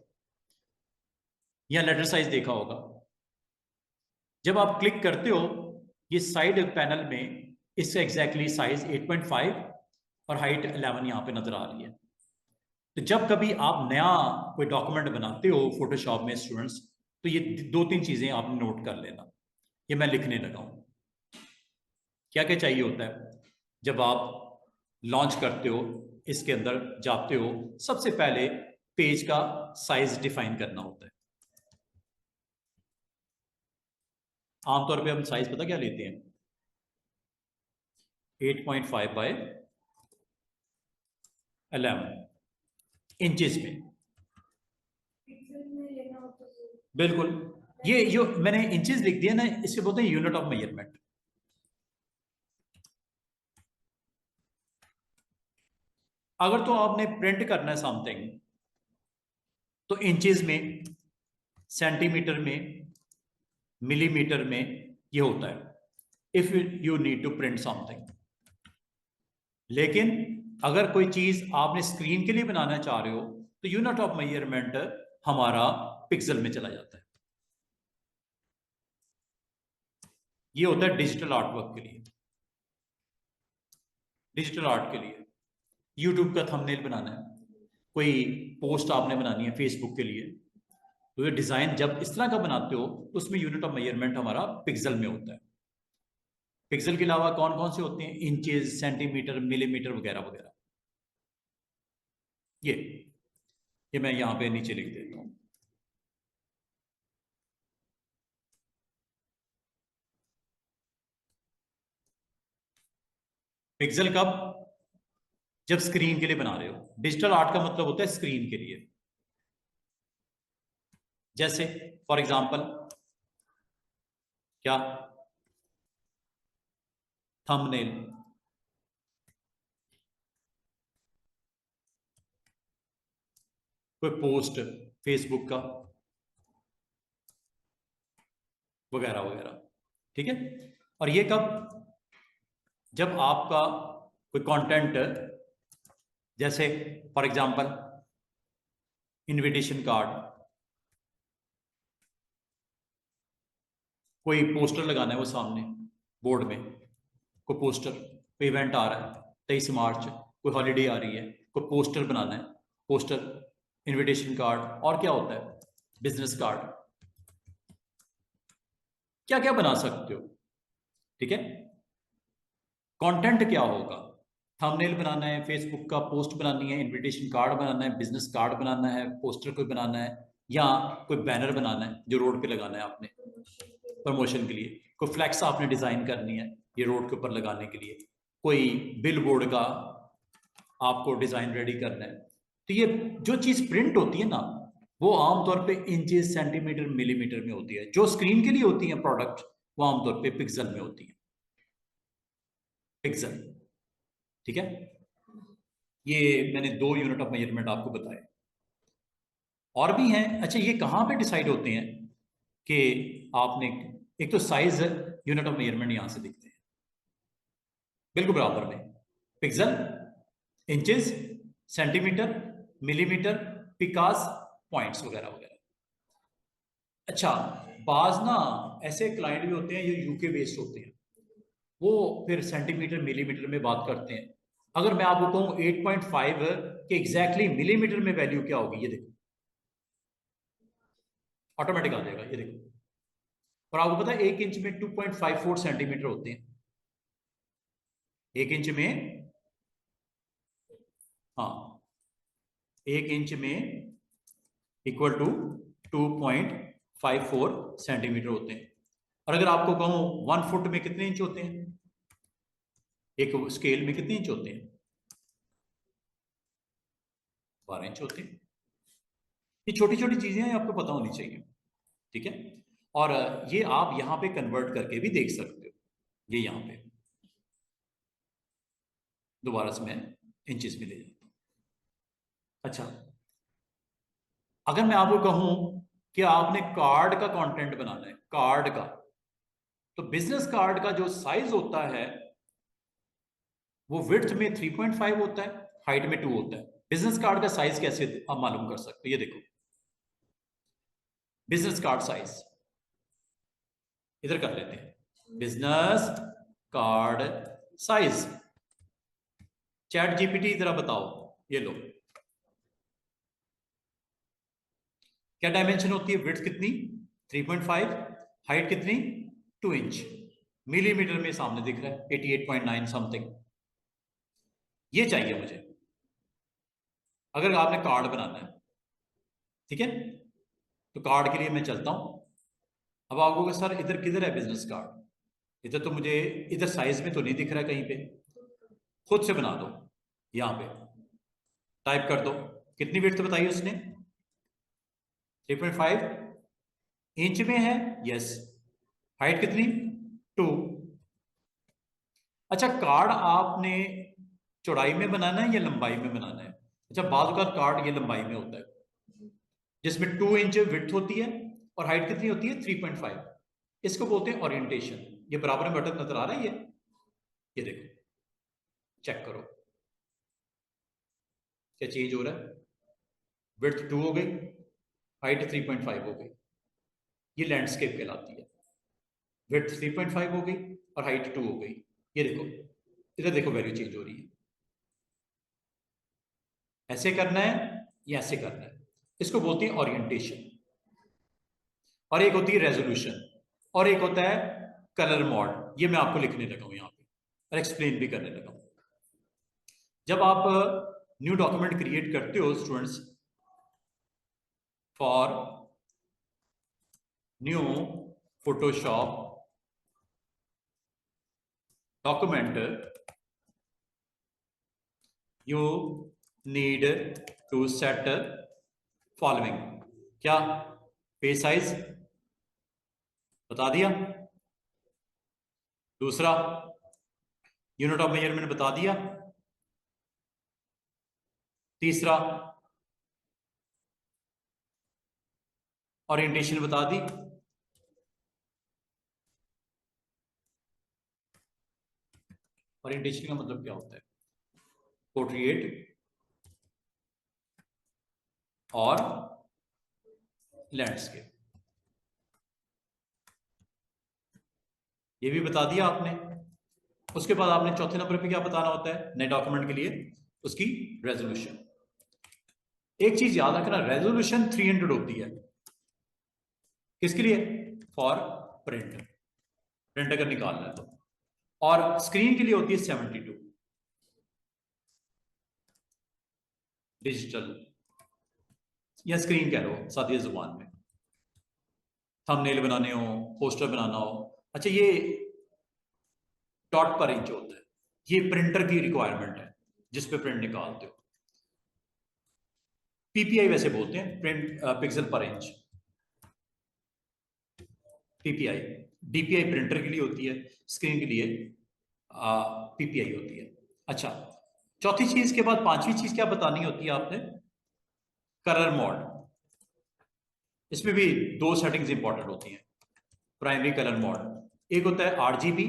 या लेटर साइज देखा होगा। जब आप क्लिक करते हो, ये साइड पैनल में इससे एग्जैक्टली साइज 8.5 और हाइट 11 यहां पे नजर आ रही है। तो जब कभी आप नया कोई डॉक्यूमेंट बनाते हो फोटोशॉप में स्टूडेंट्स, तो ये 2-3 चीजें आपने नोट कर लेना। ये मैं लिखने लगा हूं, क्या क्या चाहिए होता है जब आप लॉन्च करते हो, इसके अंदर जाते हो, सबसे पहले पेज का साइज डिफाइन करना होता है। आमतौर पे हम साइज पता क्या लेते हैं, 8.5 बाय 11 इंचेस में, बिल्कुल। ये जो मैंने इंचेस लिख दिया ना, इसे बोलते हैं यूनिट ऑफ मेजरमेंट। अगर तो आपने प्रिंट करना है समथिंग, तो इंचेस में, सेंटीमीटर में, मिलीमीटर में ये होता है if you need to print something. लेकिन अगर कोई चीज आपने स्क्रीन के लिए बनाना चाह रहे हो, तो यूनिट ऑफ मेजरमेंट हमारा पिक्सल में चला जाता है। ये होता है डिजिटल आर्टवर्क के लिए। डिजिटल आर्ट के लिए। यूट्यूब का थंबनेल बनाना है, कोई पोस्ट आपने बनानी है फेसबुक के लिए, तो ये डिजाइन जब इस तरह का बनाते हो तो उसमें यूनिट ऑफ मेजरमेंट हमारा पिक्सल में होता है। पिक्सल के अलावा कौन कौन से होते हैं? इंचेस, सेंटीमीटर, मिलीमीटर वगैरह वगैरह। ये मैं यहां पे नीचे लिख देता हूं। पिक्सल कब? जब स्क्रीन के लिए बना रहे हो। डिजिटल आर्ट का मतलब होता है स्क्रीन के लिए। जैसे फॉर एग्जांपल क्या? थंबनेल, कोई पोस्ट फेसबुक का वगैरह वगैरह। ठीक है। और ये कब? जब आपका कोई कंटेंट, जैसे फॉर एग्जांपल इनविटेशन कार्ड, कोई पोस्टर लगाना है वो सामने बोर्ड में, कोई पोस्टर, कोई इवेंट आ रहा है 23 मार्च, कोई हॉलीडे आ रही है, कोई पोस्टर बनाना है, पोस्टर, इनविटेशन कार्ड, और क्या होता है? Business card. क्या क्या बना सकते हो। ठीक है। कंटेंट क्या होगा? थंबनेल बनाना है, फेसबुक का पोस्ट बनानी है, इनविटेशन कार्ड बनाना है, बिजनेस कार्ड बनाना है, पोस्टर कोई बनाना है, या कोई बैनर बनाना है जो रोड पे लगाना है आपने प्रमोशन के लिए, कोई फ्लैक्स आपने डिजाइन करनी है ये रोड के ऊपर लगाने के लिए, कोई बिल बोर्ड का आपको डिजाइन रेडी करना है। तो ये जो चीज प्रिंट होती है ना, वो आमतौर पे इंचेस, सेंटीमीटर, मिलीमीटर में होती है। जो स्क्रीन के लिए होती है प्रोडक्ट, वो आमतौर पे पिक्सल में होती है। पिक्सल। ठीक है। ये मैंने 2 यूनिट ऑफ मेजरमेंट आपको बताए। और भी हैं। अच्छा, ये कहाँ पे डिसाइड होते हैं कि आपने, एक तो साइज यूनिट ऑफ मेजरमेंट यहां से दिखते हैं बिल्कुल बराबर में, पिक्सल, इंचेस, सेंटीमीटर, मिलीमीटर, पिकास, पॉइंट्स वगैरह वगैरह। अच्छा, बाज ना ऐसे क्लाइंट भी होते हैं जो यूके बेस्ड होते हैं, वो फिर सेंटीमीटर मिलीमीटर में बात करते हैं। अगर मैं आपको कहूं 8.5 कि एग्जैक्टली मिलीमीटर में वैल्यू क्या होगी, ये देखो ऑटोमेटिक आ जाएगा, ये देखो। और आपको पता है 1 इंच में 2.54 सेंटीमीटर होते हैं। 1 इंच में, हाँ, 1 इंच में इक्वल टू 2.54 सेंटीमीटर होते हैं। और अगर आपको कहूं 1 फुट में कितने इंच होते हैं, एक स्केल में कितने इंच होते हैं? 12 इंच होते हैं। ये छोटी छोटी चीजें हैं, आपको पता होनी चाहिए। ठीक है। और ये आप यहां पे कन्वर्ट करके भी देख सकते हो। ये यहां पे दोबारा से मैं इंचेस में ले जाता हूं। अच्छा, अगर मैं आपको कहूं कि आपने कार्ड का कंटेंट बनाना है, कार्ड का, तो बिजनेस कार्ड का जो साइज होता है वो विड्थ में 3.5 होता है, हाइट में 2 होता है। बिजनेस कार्ड का साइज कैसे आप मालूम कर सकते हो? ये देखो, बिजनेस कार्ड साइज इधर कर लेते हैं, business card size. Chat GPT जरा बताओ, ये लो, क्या डायमेंशन होती है? विड्थ कितनी? 3.5, हाइट कितनी? 2 इंच। मिलीमीटर में सामने दिख रहा है 88.9 समथिंग। ये चाहिए मुझे अगर आपने कार्ड बनाना है। ठीक है। तो कार्ड के लिए मैं चलता हूं। अब आपको कि सर इधर किधर है बिजनेस कार्ड? इधर तो मुझे, इधर साइज में तो नहीं दिख रहा है कहीं पे। खुद से बना दो, यहां पे टाइप कर दो। कितनी विड्थ बताई उसने? 3.5 इंच में है, यस। हाइट कितनी? 2। अच्छा, कार्ड आपने चौड़ाई में बनाना है या लंबाई में बनाना है? अच्छा, बाजू का कार्ड ये लंबाई में होता है, जिसमें 2 इंच विड्थ होती है और हाइट कितनी होती है? 3.5। इसको बोलते हैं ओरिएंटेशन। ये बराबर में बटन नजर आ रहा है, ये देखो, चेक करो क्या चेंज हो रहा है। विड्थ 2 हो गई, हाइट 3.5 हो गई। ये लैंडस्केप कहलाती है। विड्थ 3.5 हो गई और हाइट 2 हो गई। ये देखो, इधर देखो वैल्यू चेंज हो रही है, ऐसे करना है या ऐसे करना है, इसको बोलते हैं ओरिएंटेशन। और एक होती है रेजोल्यूशन, और एक होता है कलर मॉड। ये मैं आपको लिखने लगा हूं यहां पे और एक्सप्लेन भी करने लगा हूं। जब आप न्यू डॉक्यूमेंट क्रिएट करते हो students, for new Photoshop document, you need to set following। क्या? पेज साइज बता दिया, दूसरा यूनिट ऑफ मेजरमेंट बता दिया, तीसरा ओरिएंटेशन बता दी। ओरिएंटेशन का मतलब क्या होता है? पोर्ट्रेट और लैंडस्केप, ये भी बता दिया आपने। उसके बाद आपने चौथे नंबर पे क्या बताना होता है नए डॉक्यूमेंट के लिए? उसकी रेजोल्यूशन। एक चीज याद रखना, रेजोल्यूशन 300 होती है। किसके लिए? फॉर प्रिंट, प्रिंट अगर निकालना है तो। और स्क्रीन के लिए होती है 72 डिजिटल, या स्क्रीन कह लो सादी जुबान में। थंबनेल बनाने हो, पोस्टर बनाना हो। अच्छा, ये डॉट पर इंच होता है, ये प्रिंटर की रिक्वायरमेंट है जिस पे प्रिंट निकालते हो। पीपीआई वैसे बोलते हैं, प्रिंट पिक्सल पर इंच, पीपीआई। डीपीआई प्रिंटर के लिए होती है, स्क्रीन के लिए पीपीआई होती है। अच्छा, चौथी चीज के बाद पांचवी चीज क्या बतानी होती है आपने? Colour mode. इसमें भी दो सेटिंग्स इंपॉर्टेंट होती हैं। प्राइमरी कलर मोड एक होता है आरजीबी,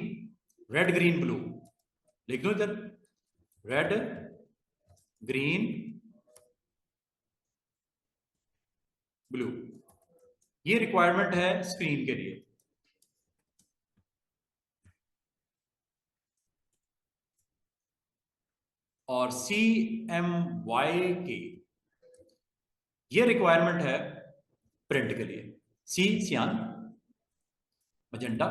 रेड ग्रीन ब्लू। लिख दो इधर, रेड ग्रीन ब्लू। ये रिक्वायरमेंट है स्क्रीन के लिए। और CMYK ये रिक्वायरमेंट है प्रिंट के लिए। सी सियान, magenta,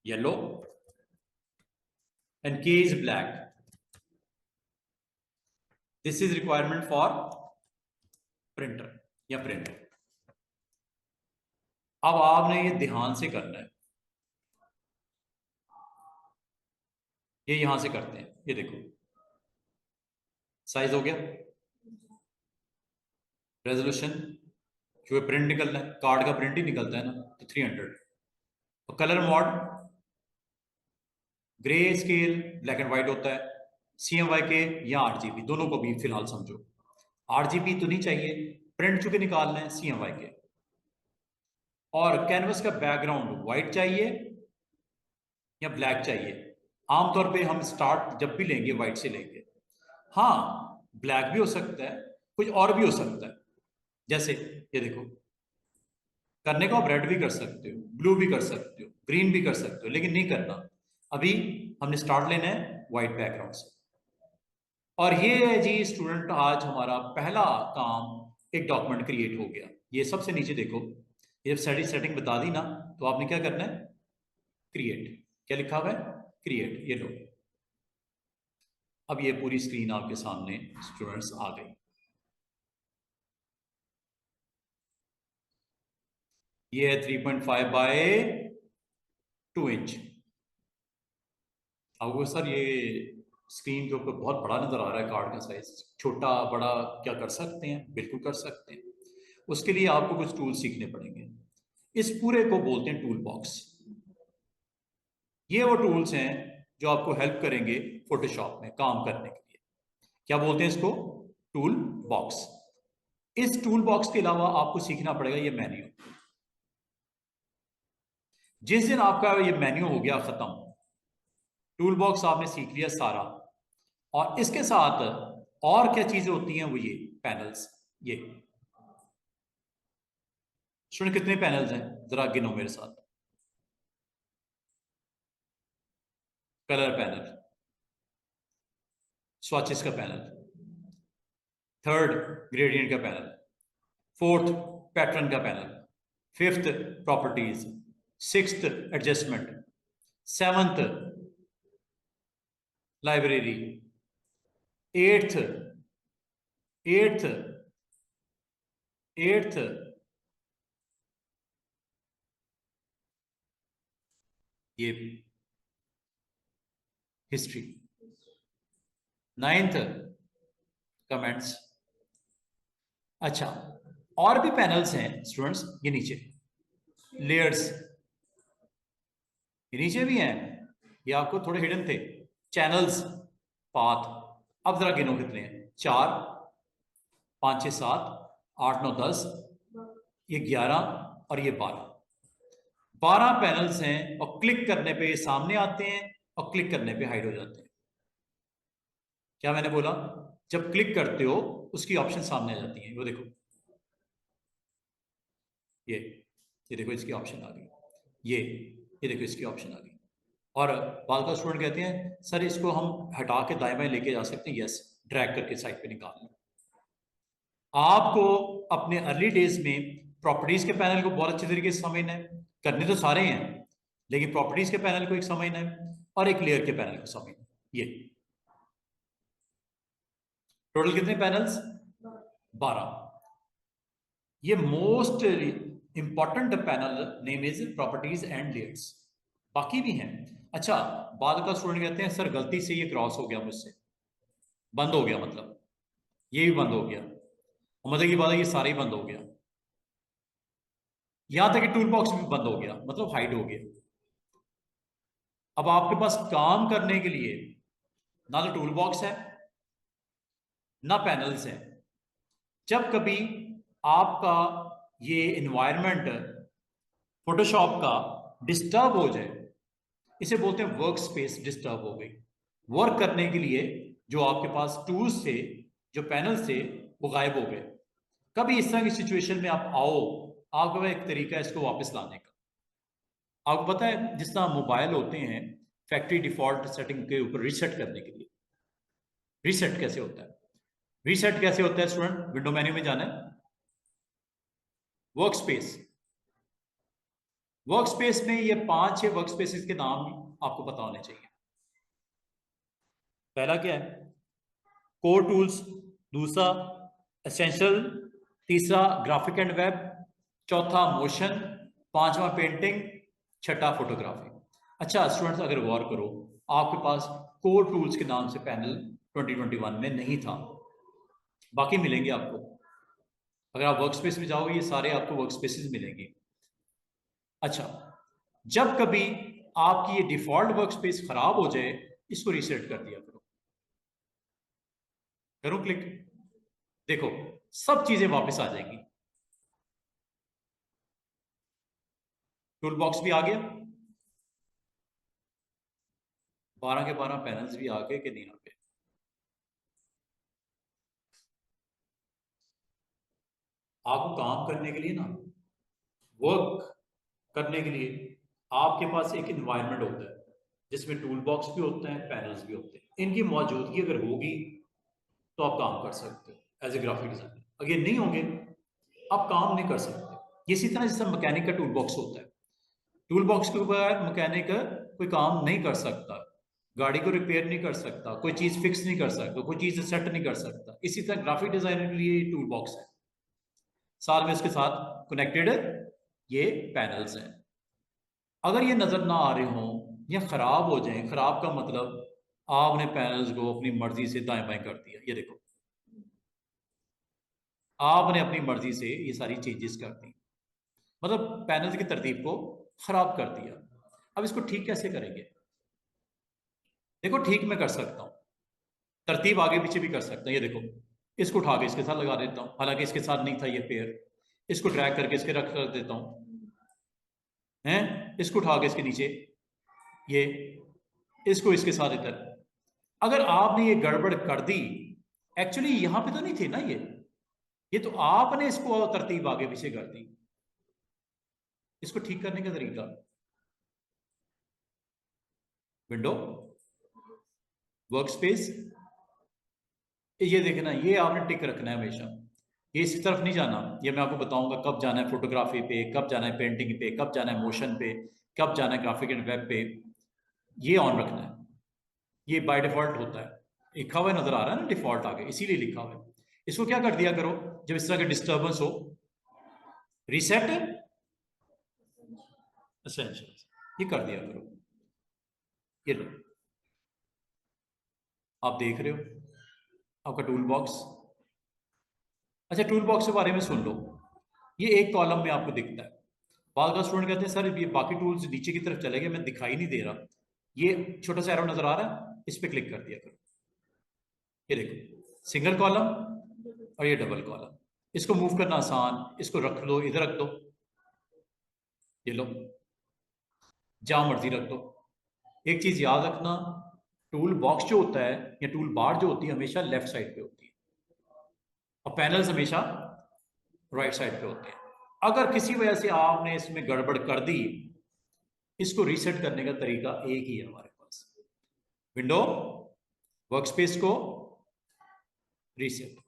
yellow, and K is black. This is requirement for printer या प्रिंटर। अब आपने ये ध्यान से करना है। ये यहां से करते हैं, ये देखो साइज हो गया, रेजोल्यूशन, क्योंकि प्रिंट निकलना है, कार्ड का प्रिंट ही निकलता है ना, तो 300। और colour mod grey scale black and white होता है, CMYK या RGB, दोनों को भी फिलहाल समझो। RGB तो नहीं चाहिए, प्रिंट चूंकि निकालना है, CMYK। और कैनवस का बैकग्राउंड व्हाइट चाहिए या ब्लैक चाहिए? आमतौर पे हम स्टार्ट जब भी लेंगे व्हाइट से लेंगे। हाँ, ब्लैक भी हो सकता है, कुछ और भी हो सकता है। जैसे ये देखो, करने को आप रेड भी कर सकते हो, ब्लू भी कर सकते हो, ग्रीन भी कर सकते हो, लेकिन नहीं करना। अभी हमने स्टार्ट लेना है व्हाइट बैकग्राउंड से। और ये है जी स्टूडेंट, आज हमारा पहला काम, एक डॉक्यूमेंट क्रिएट हो गया। ये सबसे नीचे देखो, ये जब सेटिंग बता दी ना, तो आपने क्या करना है? क्रिएट। क्या लिखा हुआ है? क्रिएट। ये लो, अब ये पूरी स्क्रीन आपके सामने स्टूडेंट्स आ गई। ये है 3.5 बाय 2 इंच। आपको सर ये स्क्रीन के ऊपर बहुत बड़ा नजर आ रहा है, कार्ड का साइज छोटा बड़ा क्या कर सकते हैं? बिल्कुल कर सकते हैं। उसके लिए आपको कुछ टूल सीखने पड़ेंगे। इस पूरे को बोलते हैं टूल बॉक्स। ये वो टूल्स हैं जो आपको हेल्प करेंगे फोटोशॉप में काम करने के लिए। क्या बोलते हैं इसको? Tool box. इस टूल बॉक्स के अलावा आपको सीखना पड़ेगा ये मेन्यू। जिस दिन आपका ये मेन्यू हो गया खत्म, टूल बॉक्स आपने सीख लिया सारा, और इसके साथ और क्या चीजें होती हैं? वो ये पैनल्स। ये सुन, कितने पैनल्स हैं जरा गिनो मेरे साथ। कलर पैनल, स्वॉचेस का पैनल, थर्ड ग्रेडियंट का पैनल, फोर्थ पैटर्न का panel, fifth properties, sixth adjustment, seventh library, eighth eighth eighth ये हिस्ट्री, नाइन्थ कमेंट्स। अच्छा, और भी पैनल्स हैं स्टूडेंट्स, ये नीचे लेयर्स, ये नीचे भी हैं, ये आपको थोड़े हिडन थे। चैनल्स, पाथ, अब जरा गिनो कितने हैं, 4, 5, 6, 7, 8, 9, 10, ये 11 और ये 12 पैनल्स हैं, और क्लिक करने पे ये सामने आते हैं और क्लिक करने पे हाइड हो जाते हैं। क्या मैंने बोला? जब क्लिक करते हो उसकी ऑप्शन सामने आ जाती है, वो देखो, ये देखो इसकी ऑप्शन आ गई, ये देखो इसकी ऑप्शन आ गई। और बाद का स्टूडेंट कहते हैं सर इसको हम हटा के दाएं बाएं लेके जा सकते हैं, यस, ड्रैग करके साइड पे निकाल लो। आपको अपने अर्ली डेज में प्रॉपर्टीज के पैनल को बहुत अच्छे तरीके से समझना है, करने तो सारे हैं, लेकिन प्रॉपर्टीज के पैनल को एक समझना है और एक लेयर के पैनल को समझना है। ये टोटल कितने पैनल्स? 12। ये most important panel name is properties and layers, बाकी भी हैं। अच्छा, बाद का स्टूडेंट कहते हैं सर गलती से ये क्रॉस हो गया मुझसे, बंद हो गया, मतलब ये भी बंद हो गया, मतलब की बात है ये सारे ही बंद हो गया, यहां तक कि टूल बॉक्स भी बंद हो गया, मतलब हाइड हो गया। अब आपके पास काम करने के लिए ना तो टूल बॉक्स है ना पैनल्स है। जब कभी आपका ये एनवायरनमेंट फोटोशॉप का डिस्टर्ब हो जाए, इसे बोलते हैं वर्क स्पेस डिस्टर्ब हो गई, वर्क करने के लिए जो आपके पास टूल्स थे, जो पैनल्स थे, वो गायब हो गए। कभी इस तरह की सिचुएशन में आप आओ, आपके पास एक तरीका है इसको वापस लाने का। आपको पता है जिस तरह मोबाइल होते हैं फैक्ट्री डिफॉल्ट सेटिंग के ऊपर रीसेट करने के लिए, रीसेट कैसे होता है? रीसेट कैसे होता है स्टूडेंट? विंडो मेन्यू में जाना है, वर्क स्पेस, वर्क स्पेस में ये 5-6 वर्क स्पेसिस के नाम आपको पता होने चाहिए। पहला क्या है? कोर टूल्स, दूसरा एसेंशियल, तीसरा ग्राफिक एंड वेब, चौथा मोशन, पांचवा पेंटिंग, छठा फोटोग्राफी। अच्छा स्टूडेंट्स, अगर गौर करो, आपके पास कोर टूल्स के नाम से पैनल 2021 में नहीं था, बाकी मिलेंगे आपको। अगर आप वर्क स्पेस में जाओगे ये सारे आपको वर्क स्पेसिस मिलेंगे। अच्छा, जब कभी आपकी ये डिफॉल्ट वर्क स्पेस खराब हो जाए, इसको रीसेट कर दिया करो। करूं क्लिक, देखो सब चीजें वापस आ जाएंगी, टूल बॉक्स भी आ गया, 12 के 12 पैनल्स भी आ गए कि नहीं आ गए? आपको काम करने के लिए ना, वर्क करने के लिए आपके पास एक एनवायरनमेंट होता है जिसमें टूल बॉक्स भी होता है, पैनल्स भी होते हैं। इनकी मौजूदगी अगर होगी तो आप काम कर सकते हो एज ए ग्राफिक डिजाइनर, अगर नहीं होंगे आप काम नहीं कर सकते। इसी तरह जैसे मैकेनिक का टूल बॉक्स होता है, टूल बॉक्स के ऊपर मैकेनिक कोई काम नहीं कर सकता, गाड़ी को रिपेयर नहीं कर सकता, कोई चीज फिक्स नहीं कर सकता, कोई चीज सेट नहीं कर सकता। इसी तरह ग्राफिक डिजाइनर के लिए टूल बॉक्स है, साथ में उसके साथ कनेक्टेड ये पैनल्स हैं। अगर ये नजर ना आ रहे हों या खराब हो जाएं, खराब का मतलब आपने पैनल्स को अपनी मर्जी से दाएं बाएं कर दिया, ये देखो आपने अपनी मर्जी से ये सारी चेंजेस कर दी, मतलब पैनल्स की तरतीब को खराब कर दिया। अब इसको ठीक कैसे करेंगे? देखो ठीक मैं कर सकता हूं, तरतीब आगे पीछे भी कर सकता हूं। ये देखो, इसको उठा के इसके साथ लगा देता हूं, हालांकि इसके साथ नहीं था ये पेयर, इसको ड्रैग करके इसके रख कर देता हूं, हैं, इसको उठा के इसके नीचे, ये इसको इसके साथ इधर। अगर आपने ये गड़बड़ कर दी, एक्चुअली यहां पे तो नहीं थे ना ये तो आपने इसको तरतीब आगे पीछे कर दी। इसको ठीक करने का तरीका, विंडो, वर्क स्पेस, ये देखना, ये आपने टिक रखना है हमेशा, ये इस तरफ नहीं जाना। ये मैं आपको बताऊंगा कब जाना है फोटोग्राफी पे, कब जाना है पेंटिंग पे, कब जाना है मोशन पे, कब जाना है ग्राफिक एंड वेब पे, ये ऑन रखना है। ये बाय डिफॉल्ट होता है, लिखा हुआ नजर आ रहा है ना, डिफॉल्ट आ गया इसीलिए लिखा हुआ है। इसको क्या कर दिया करो जब इस तरह का डिस्टर्बेंस हो, रीसेट एसेंशियल्स, ये कर दिया करो। ये लो, आप देख रहे हो आपका टूल बॉक्स। अच्छा, टूल बॉक्स के बारे में सुन लो, ये एक कॉलम में आपको दिखता है। बाद का स्टूडेंट कहते हैं सर ये बाकी टूल्स नीचे की तरफ चले गए, मैं दिखाई नहीं दे रहा। ये छोटा सा एरो नजर आ रहा है, इस पे क्लिक कर दिया करो। ये देखो सिंगल कॉलम और ये डबल कॉलम, इसको मूव करना आसान, इसको रख दो, इधर रख दो, ये लो, जहां मर्जी रख दो। एक चीज याद रखना, टूल बॉक्स जो होता है या टूल बार जो होती है हमेशा लेफ्ट साइड पे होती है, और पैनल्स हमेशा राइट साइड पे होते हैं। अगर किसी वजह से आपने इसमें गड़बड़ कर दी, इसको रीसेट करने का तरीका एक ही है हमारे पास, विंडो वर्कस्पेस को रीसेट।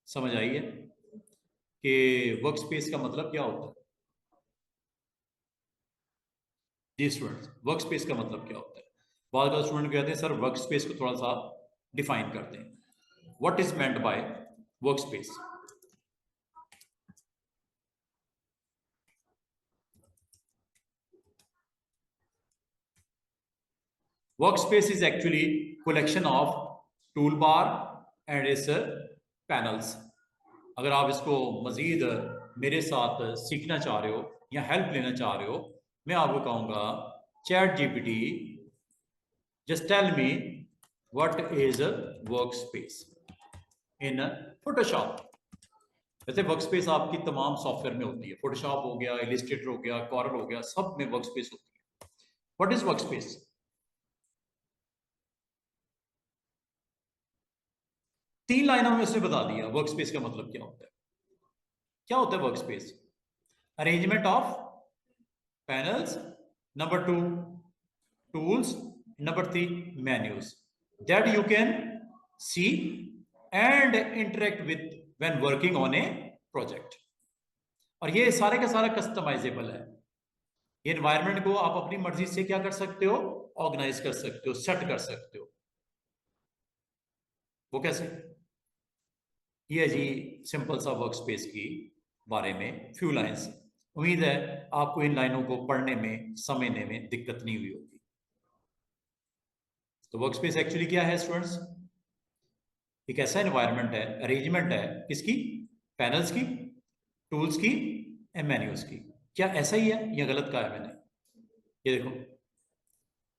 समझ आई है कि वर्कस्पेस का मतलब क्या होता है? जी स्टूडेंट्स, वर्कस्पेस का मतलब क्या होता है? बहुत ज़्यादा स्टूडेंट कहते हैं सर वर्कस्पेस को थोड़ा सा डिफाइन करते हैं, what is meant by workspace. Workspace is actually collection of tool bar and it's panels. अगर आप इसको मजीद मेरे साथ सीखना चाह रहे हो या हेल्प लेना चाह रहे हो, मैं आपको कहूंगा ChatGPT just tell me what is work space in Photoshop. वैसे वर्क स्पेस आपकी तमाम सॉफ्टवेयर में होती है, फोटोशॉप हो गया, इलिस्ट्रेटर हो गया, कॉरल हो गया, सब में वर्क स्पेस होती है। What is work space? 3 लाइनों में उसने बता दिया वर्क स्पेस का मतलब क्या होता है। क्या होता है work space? Arrangement of panels, number 2 tools, number 3 menus that you can see and interact with when working on a project। और ये सारे का सारा कस्टमाइजेबल है। ये एनवायरनमेंट को आप अपनी मर्जी से क्या कर सकते हो, ऑर्गेनाइज कर सकते हो, सेट कर सकते हो। वो कैसे? ये जी सिंपल सा वर्क स्पेस की बारे में फ्यू लाइंस। उम्मीद है आपको इन लाइनों को पढ़ने में समझने में दिक्कत नहीं हुई होगी। तो वर्क स्पेस एक्चुअली क्या है स्टूडेंट्स? एक ऐसा एनवायरनमेंट है, अरेंजमेंट है किसकी? पैनल्स की, टूल्स की एंड मेन्यूज की। क्या ऐसा ही है या गलत कहा है मैंने? ये देखो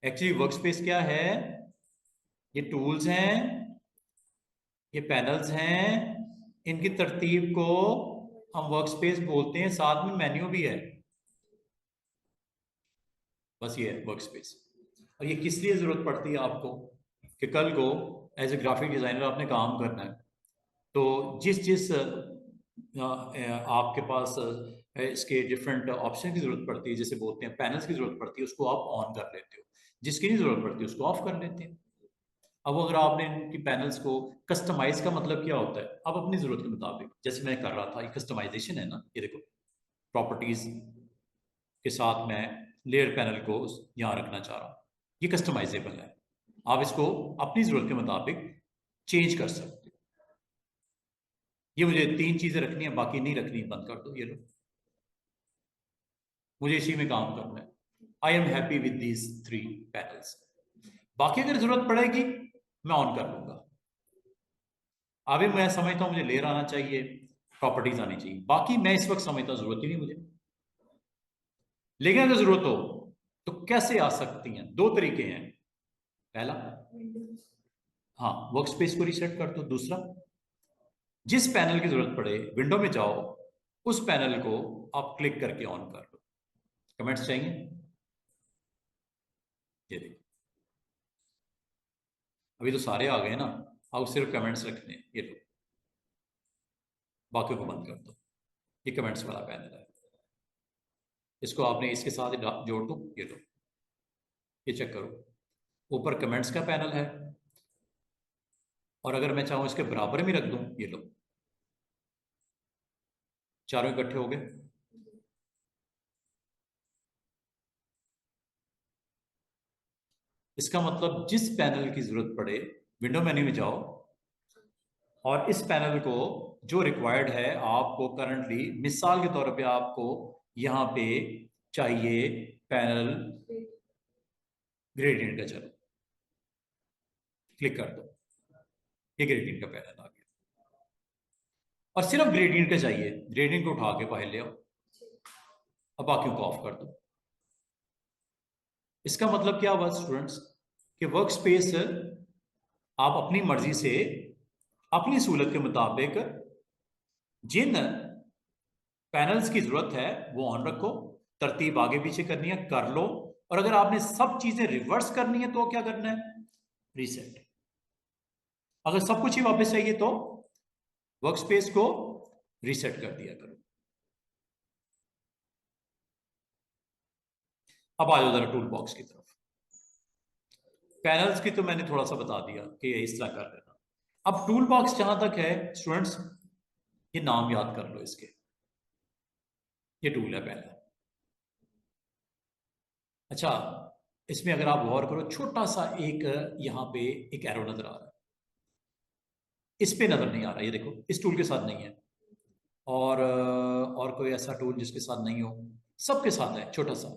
एक्चुअली वर्क स्पेस क्या है, ये टूल्स हैं, ये पैनल्स हैं, इनकी तरतीब को हम वर्क स्पेस बोलते हैं, साथ में मेन्यू भी है। बस ये है वर्क स्पेस। और ये किस लिए जरूरत पड़ती है आपको कि कल को एज ए ग्राफिक डिजाइनर आपने काम करना है, तो जिस जिस आपके पास इसके डिफरेंट ऑप्शन की जरूरत पड़ती है, जैसे बोलते हैं पैनल्स की जरूरत पड़ती है, उसको आप ऑन कर लेते हो, जिसकी नहीं जरूरत पड़ती उसको ऑफ कर लेते हैं। अब अगर आपने इनकी पैनल्स को कस्टमाइज का मतलब क्या होता है, आप अपनी जरूरत के मुताबिक, जैसे मैं कर रहा था, ये कस्टमाइजेशन है ना, ये देखो प्रॉपर्टीज के साथ मैं लेयर पैनल को यहाँ रखना चाह रहा हूँ, ये कस्टमाइजेबल है, आप इसको अपनी जरूरत के मुताबिक चेंज कर सकते हो। ये मुझे 3 चीजें रखनी है, बाकी नहीं रखनी, बंद कर दो, ये लो, मुझे इसी में काम करना है। I am happy with these 3 panels. बाकी अगर जरूरत पड़ेगी मैं ऑन कर लूंगा। अभी मैं समझता हूं मुझे लेयर आना चाहिए, प्रॉपर्टीज आनी चाहिए, बाकी मैं इस वक्त समझता हूं जरूरत ही नहीं मुझे। लेकिन अगर जरूरत हो तो कैसे आ सकती हैं? 2 तरीके हैं। पहला, हाँ वर्क स्पेस को रीसेट कर दो। दूसरा, जिस पैनल की जरूरत पड़े विंडो में जाओ, उस पैनल को आप क्लिक करके ऑन कर लो। कमेंट्स चाहिए? ये देखो अभी तो सारे आ गए ना, अब सिर्फ कमेंट्स रखने हैं, ये लो, बाकी को बंद कर दो। ये कमेंट्स वाला पैनल है, इसको आपने इसके साथ ही जोड़ दो, ये लो, ये चेक करो, ऊपर कमेंट्स का पैनल है, और अगर मैं चाहूं इसके बराबर में रख दूं, ये लो, चारों इकट्ठे हो गए। इसका मतलब जिस पैनल की जरूरत पड़े, विंडो मेन्यू में जाओ, और इस पैनल को जो रिक्वायर्ड है आपको करंटली, मिसाल के तौर पे आपको यहां पे चाहिए पैनल ग्रेडियंट का, चलो क्लिक कर दो, ये ग्रेडियंट का पैनल आ गया। और सिर्फ ग्रेडियंट का चाहिए, ग्रेडियंट को उठा के बाहर ले आओ, अब बाकियों को ऑफ कर दो। इसका मतलब क्या हुआ स्टूडेंट्स, कि वर्क स्पेस आप अपनी मर्जी से, अपनी सहूलत के मुताबिक जिन पैनल्स की जरूरत है वो ऑन रखो, तरतीब आगे पीछे करनी है कर लो, और अगर आपने सब चीजें रिवर्स करनी है तो क्या करना है, रीसेट। अगर सब कुछ ही वापस चाहिए तो वर्क स्पेस को रीसेट कर दिया करो। अब आ जाओ जरा टूल बॉक्स की तरफ। पैनल्स की तो मैंने थोड़ा सा बता दिया कि ये इस तरह कर लेना। अब टूल बॉक्स जहां तक है स्टूडेंट्स, ये नाम याद कर लो इसके, ये टूल है पहला। अच्छा, इसमें अगर आप गौर करो, छोटा सा एक यहां पे एक एरो नजर आ रहा है, इस पे नजर नहीं आ रहा, ये देखो इस टूल के साथ नहीं है, और कोई ऐसा टूल जिसके साथ नहीं हो, सबके साथ है छोटा सा।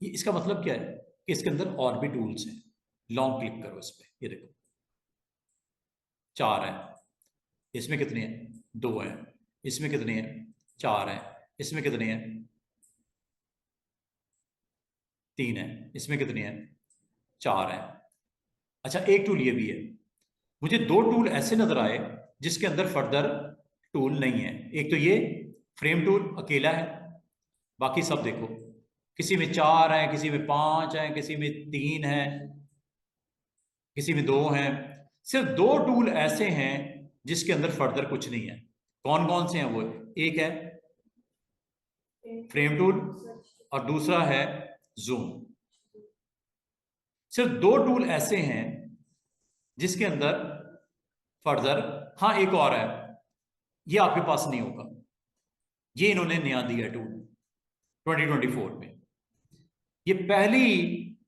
ये इसका मतलब क्या है कि इसके अंदर और भी टूल्स हैं। लॉन्ग क्लिक करो इस पे, ये देखो 4 हैं, इसमें कितने हैं, 2 हैं, इसमें कितने हैं, 4 हैं, इसमें कितने हैं, 3 हैं, इसमें कितने हैं, 4 हैं। अच्छा, एक टूल ये भी है, मुझे 2 टूल ऐसे नजर आए जिसके अंदर फर्दर टूल नहीं है। एक तो ये फ्रेम टूल अकेला है, बाकी सब देखो, किसी में 4 हैं, किसी में 5 हैं, किसी में 3 हैं, किसी में 2 हैं। सिर्फ 2 टूल ऐसे हैं जिसके अंदर फर्दर कुछ नहीं है। कौन कौन से हैं वो, एक है फ्रेम टूल और दूसरा है जूम। सिर्फ 2 टूल ऐसे हैं जिसके अंदर फर्दर, हाँ एक और है, ये आपके पास नहीं होगा, ये इन्होंने नया दिया टूल 2024 में। ये पहली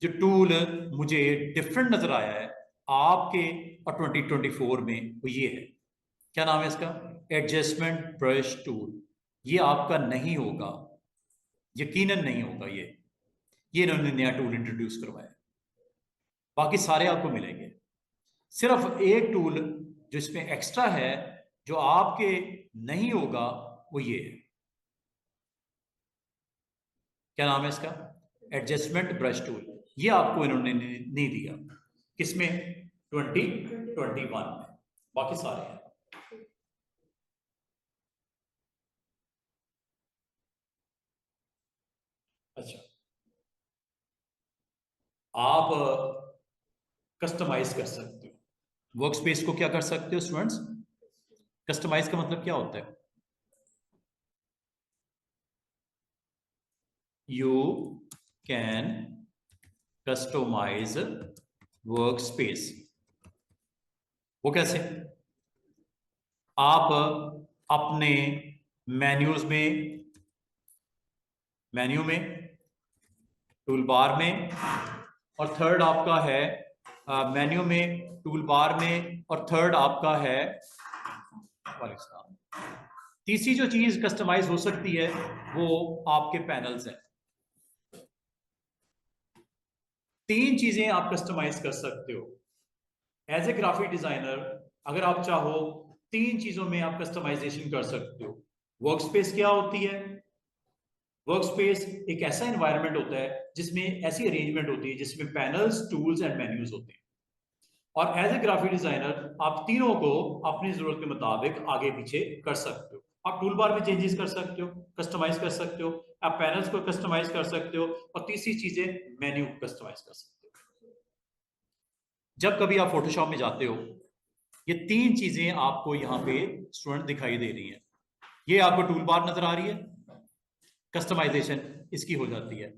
जो टूल मुझे डिफरेंट नजर आया है आपके और 2024 में, वो ये है। क्या नाम है इसका, एडजस्टमेंट ब्रश टूल। ये आपका नहीं होगा, यकीनन नहीं होगा, ये इन्होंने नया टूल इंट्रोड्यूस करवाया। बाकी सारे आपको मिलेंगे, सिर्फ एक टूल जो इसमें एक्स्ट्रा है जो आपके नहीं होगा, वो ये है। क्या नाम है इसका, एडजस्टमेंट ब्रश टूल। ये आपको इन्होंने नहीं दिया, किसमें, 2021 में, बाकी सारे हैं। अच्छा, आप कस्टमाइज कर सकते हो वर्क स्पेस को। क्या कर सकते हो स्टूडेंट्स, कस्टमाइज का मतलब क्या होता है, you can customise work space. वो कैसे, आप अपने मेन्यूज में, मेन्यू में, टूल बार में, और थर्ड आपका है मेन्यू में, टूल बार में, और थर्ड आपका है, तीसरी जो चीज कस्टमाइज हो सकती है वो आपके पैनल्स हैं। 3 चीजें आप कस्टमाइज कर सकते हो एज ए ग्राफिक डिजाइनर। अगर आप चाहो 3 चीजों में आप कस्टमाइजेशन कर सकते हो। वर्क स्पेस क्या होती है, वर्क स्पेस एक ऐसा एनवायरनमेंट होता है जिसमें ऐसी अरेंजमेंट होती है जिसमें पैनल्स, टूल्स एंड मेन्यूज होते हैं। और एज ए ग्राफिक डिजाइनर आप तीनों को अपनी जरूरत के मुताबिक आगे पीछे कर सकते हो। आप टूल बार में चेंजेस कर सकते हो, कस्टमाइज कर सकते हो, आप पैनल्स को कस्टमाइज कर सकते हो, और तीसरी चीजें मेन्यू को कस्टमाइज कर सकते हो। जब कभी आप फोटोशॉप में जाते हो, ये 3 चीजें आपको यहाँ पे स्टूडेंट दिखाई दे रही हैं। ये आपको टूल बार नजर आ रही है, कस्टमाइजेशन इसकी हो जाती है।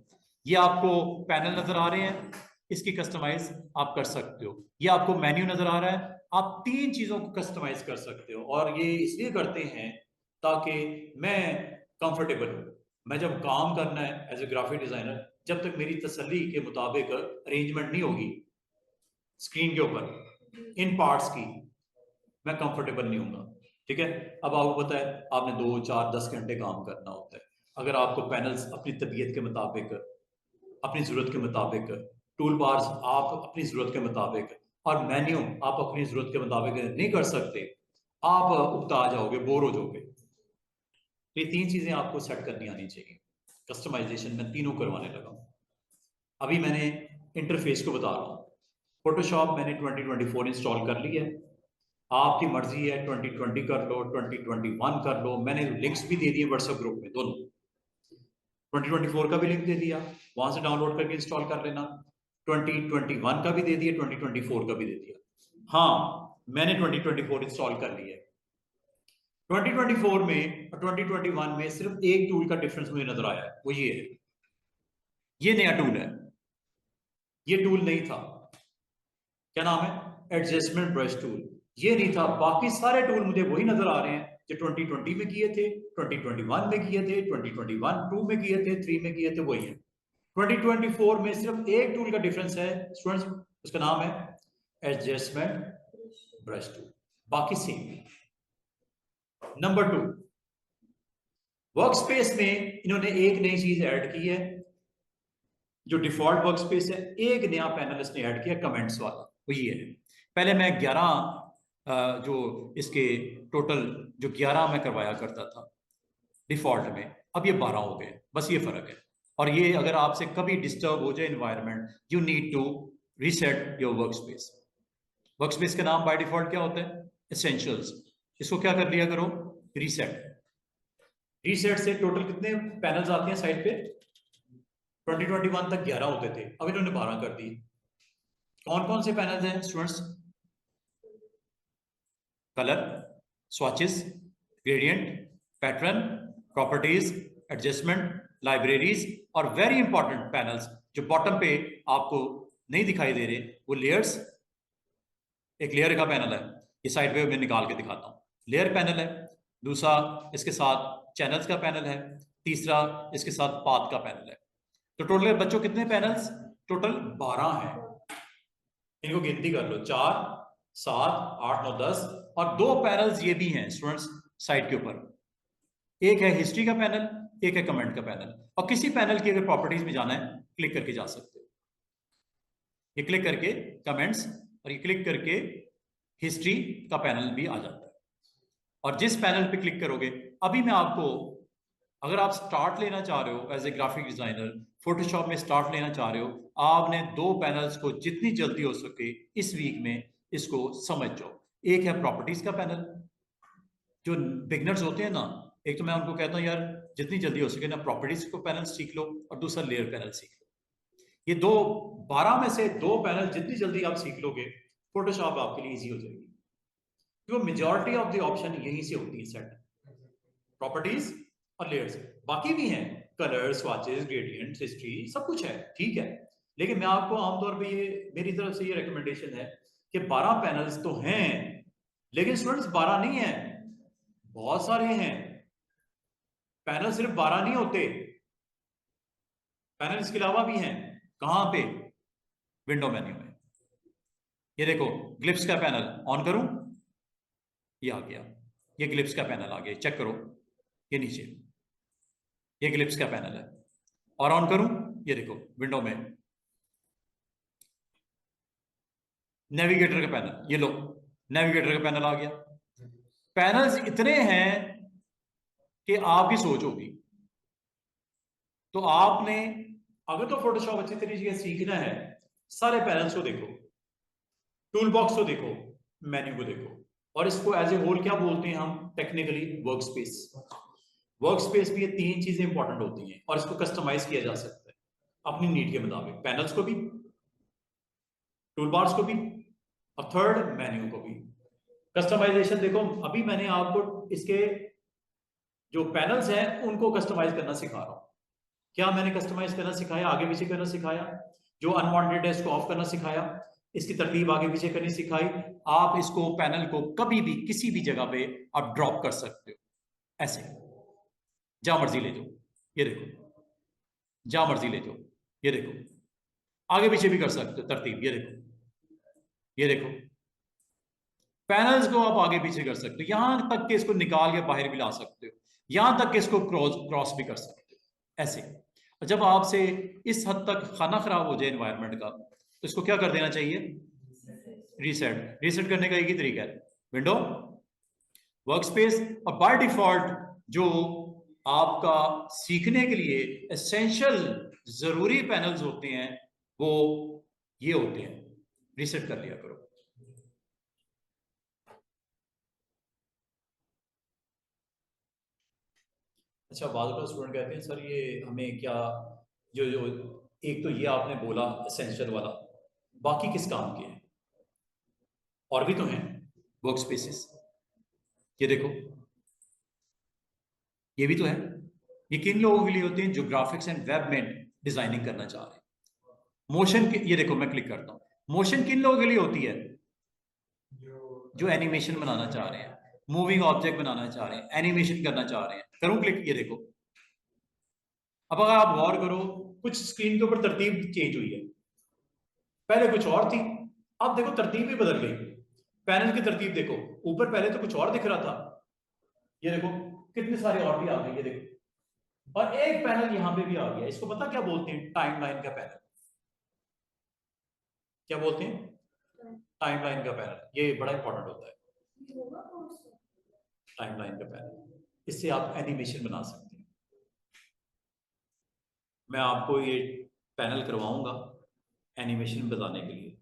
ये आपको पैनल नजर आ रहे हैं, इसकी कस्टमाइज आप कर सकते हो। ये आपको मेन्यू नजर आ रहा है, आप 3 चीजों को कस्टमाइज कर सकते हो और ये इसलिए करते हैं ताकि मैं कंफर्टेबल हूं। मैं जब काम करना है एज ए ग्राफिक डिजाइनर, जब तक मेरी तसल्ली के मुताबिक अरेंजमेंट नहीं होगी स्क्रीन के ऊपर इन पार्ट्स की, मैं कंफर्टेबल नहीं हूँ। ठीक है, अब आपको पता है आपने 2 4 10 घंटे काम करना होता है। अगर आपको पैनल्स अपनी तबीयत के मुताबिक, अपनी जरूरत के मुताबिक, टूल बार्स आप अपनी जरूरत के मुताबिक और मेन्यू आप अपनी जरूरत के मुताबिक नहीं कर सकते, आप उकता जाओगे, बोर हो जाओगे। ये 3 चीजें आपको सेट करनी आनी चाहिए। कस्टमाइजेशन में तीनों करवाने लगा। अभी मैंने इंटरफेस को बता रहा हूँ। फोटोशॉप मैंने 2024 इंस्टॉल कर लिया है, आपकी मर्जी है 2020 कर लो, 2021 कर लो। मैंने लिंक्स भी दे दिए व्हाट्सएप ग्रुप में, दोनों 2024 का भी लिंक दे दिया, वहां से डाउनलोड करके इंस्टॉल कर लेना। 2021 का भी दे दिया, 2024 का भी दे दिया। हाँ, मैंने 2024 इंस्टॉल कर लिया है। 2024 में और 2021 में सिर्फ एक टूल का डिफरेंस मुझे नजर आया है, वो ये है, ये नया टूल है। ये टूल नहीं था, क्या नाम है, एडजस्टमेंट ब्रश टूल। ये नहीं था, बाकी सारे टूल मुझे वही नजर आ रहे हैं जो 2020 में किए थे, 2021 में किए थे, 2021 2 में किए थे, 3 में किए थे, वही है। 2024 में सिर्फ एक टूल का डिफरेंस है स्टूडेंट्स, उसका नाम है एडजस्टमेंट ब्रश टूल, बाकी सेम। नंबर 2, वर्कस्पेस में इन्होंने एक नई चीज ऐड की है। जो डिफॉल्ट वर्कस्पेस है, एक नया पैनल इसने ऐड किया, कमेंट्स वाला, वो ये है। पहले मैं 11 जो इसके टोटल जो 11 में करवाया करता था डिफॉल्ट में, अब ये 12 हो गए, बस ये फर्क है। और ये अगर आपसे कभी डिस्टर्ब हो जाए environment, you need to reset your workspace. Workspace का नाम बाय डिफॉल्ट क्या होता है, एसेंशियल्स। इसको क्या कर लिया करो, रीसेट। रीसेट से टोटल कितने पैनल्स आते हैं साइड पे, 2021 तक 11 होते थे, अब इन्होंने 12 कर दिए। कौन कौन से पैनल्स हैं students, colour, swatches, gradient, pattern, properties, adjustment, libraries और वेरी इंपॉर्टेंट पैनल्स जो बॉटम पे आपको नहीं दिखाई दे रहे, वो लेयर्स। एक लेयर का पैनल है, ये साइड पे मैं निकाल के दिखाता हूँ, लेयर पैनल है। दूसरा इसके साथ चैनल्स का पैनल है। तीसरा इसके साथ पाथ का पैनल है। तो टोटल बच्चों कितने पैनल्स, टोटल 12 हैं। इनको गिनती कर लो, 4 7 8 9 10, और 2 पैनल्स ये भी हैं स्टूडेंट्स साइड के ऊपर। एक है हिस्ट्री का पैनल, एक है कमेंट का पैनल। और किसी पैनल की अगर प्रॉपर्टीज में जाना है, क्लिक करके जा सकते हो। ये क्लिक करके कमेंट्स और ये क्लिक करके हिस्ट्री का पैनल भी आ जाता है। और जिस पैनल पे क्लिक करोगे, अभी मैं आपको, अगर आप स्टार्ट लेना चाह रहे हो as a graphic designer, Photoshop में स्टार्ट लेना चाह रहे हो, आपने 2 पैनल्स को जितनी जल्दी हो सके इस वीक में इसको समझ जाओ। एक है प्रॉपर्टीज का पैनल, जो बिगनर्स होते हैं ना, एक तो मैं उनको कहता हूँ यार जितनी जल्दी हो सके ना प्रॉपर्टीज को पैनल सीख लो, और दूसरा लेयर पैनल सीख लो। ये 12 में से 2 पैनल जितनी जल्दी आप सीख लोगे, फोटोशॉप आपके लिए इजी हो जाएगी, क्योंकि मेजॉरिटी ऑफ द ऑप्शन यहीं से होती है सेट, प्रॉपर्टीज और लेयर्स। बाकी भी हैं, कलर, स्वॉचेस, ग्रेडियंट, हिस्ट्री, सब कुछ है, ठीक है। लेकिन मैं आपको आमतौर पे ये मेरी तरफ से ये रिकमेंडेशन है कि 12 पैनल्स तो हैं, लेकिन स्टूडेंट्स 12 नहीं है, बहुत सारे हैं पैनल, सिर्फ 12 नहीं होते, पैनल इसके अलावा भी हैं। कहां पे, विंडो मेन्यू में। ये देखो ग्लिप्स का पैनल ऑन करूं, ये आ गया, ये ग्लिप्स का पैनल आ गया, चेक करो, ये नीचे, ये ग्लिप्स का पैनल है। और ऑन करूं, ये देखो विंडो में नेविगेटर का पैनल, ये लो नेविगेटर का पैनल आ गया। पैनल्स इतने हैं कि आपकी सोच होगी। तो आपने अगर तो फोटोशॉप अच्छी तरीके से सीखना है, सारे पैनल्स को देखो, टूल बॉक्स को देखो, मेन्यू को देखो, और इसको एज ए होल क्या बोलते हैं हम टेक्निकली, वर्कस्पेस। वर्कस्पेस भी ये 3 चीजें इंपॉर्टेंट होती हैं, और इसको कस्टमाइज किया जा सकता है अपनी नीड के मुताबिक, पैनल्स को भी, टूल बार्स को भी, और थर्ड मेन्यू को भी। कस्टमाइजेशन देखो, अभी मैंने आपको इसके जो पैनल्स हैं उनको कस्टमाइज करना सिखा रहा हूं। क्या मैंने कस्टमाइज करना सिखाया, आगे पीछे करना सिखाया? जो अनवांटेड है इसको ऑफ करना सिखाया, इसकी तरतीब आगे पीछे करनी सिखाई। आप इसको पैनल को कभी भी किसी भी जगह पे आप ड्रॉप कर सकते हो, ऐसे जहां मर्जी ले जाओ, ये देखो, जहां मर्जी ले जाओ, ये देखो, आगे पीछे भी कर सकते हो तरतीब, ये देखो, ये देखो, पैनल्स को आप आगे पीछे कर सकते हो, यहां तक कि इसको निकाल के बाहर भी ला सकते हो, यहां तक कि इसको क्रॉस भी कर सकते हो, ऐसे। और जब आपसे इस हद तक खाना खराब हो जाए एनवायरनमेंट का, तो इसको क्या कर देना चाहिए, रीसेट। रीसेट करने का एक ही तरीका है, विंडो, वर्कस्पेस, और बाय डिफॉल्ट जो आपका सीखने के लिए एसेंशियल जरूरी पैनल्स होते हैं वो ये होते हैं, रीसेट कर लिया करो। अच्छा, बाद का स्टूडेंट कहते हैं सर ये हमें क्या, जो जो एक तो ये आपने बोला एसेंशियल वाला, बाकी किस काम के हैं, और भी तो हैं वर्क स्पेसिस, ये देखो, ये भी तो है। ये किन लोगों के लिए होते हैं, जो ग्राफिक्स एंड वेब में डिजाइनिंग करना चाह रहे हैं। मोशन के, ये देखो मैं क्लिक करता हूं, मोशन किन लोगों के लिए होती है, जो एनिमेशन बनाना चाह रहे हैं, मूविंग ऑब्जेक्ट बनाना चाह रहे हैं, एनिमेशन करना चाह रहे हैं। करूं क्लिक, ये देखो। अब अगर आप गौर करो, कुछ स्क्रीन के ऊपर तरतीब चेंज हुई है, पहले कुछ और थी, अब देखो तरतीब ही बदल गई। पैनल की तरतीब देखो, ऊपर पहले तो कुछ और दिख रहा था, ये देखो कितने सारे और भी आ गए, ये देखो, और एक पैनल यहां पे भी आ गया। इसको पता क्या बोलते हैं, टाइमलाइन का पैनल। क्या बोलते हैं, टाइमलाइन का पैनल। ये बड़ा इंपॉर्टेंट होता है, टाइमलाइन का पैनल। इससे आप एनिमेशन बना सकते हैं। मैं आपको ये पैनल करवाऊंगा एनिमेशन बताने के लिए,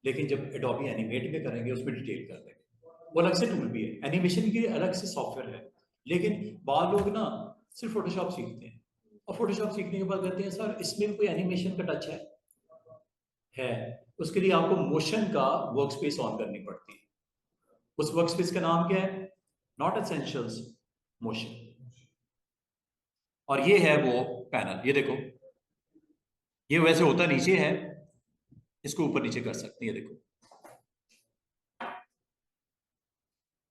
लेकिन जब एडोबी एनिमेट में करेंगे उसमें डिटेल कर देंगे, वो अलग से टूल भी है, एनिमेशन के लिए अलग से सॉफ्टवेयर है। लेकिन बाद लोग ना सिर्फ फोटोशॉप सीखते हैं, और फोटोशॉप सीखने के बाद कहते हैं सर इसमें कोई एनिमेशन का टच है। उसके लिए आपको मोशन का वर्कस्पेस ऑन करनी पड़ती है। उस वर्कस्पेस का नाम क्या है, नॉट एसेंशियल्स, मोशन। और ये है वो पैनल, ये देखो, ये वैसे होता नीचे है, इसको ऊपर नीचे कर सकते हैं, ये देखो।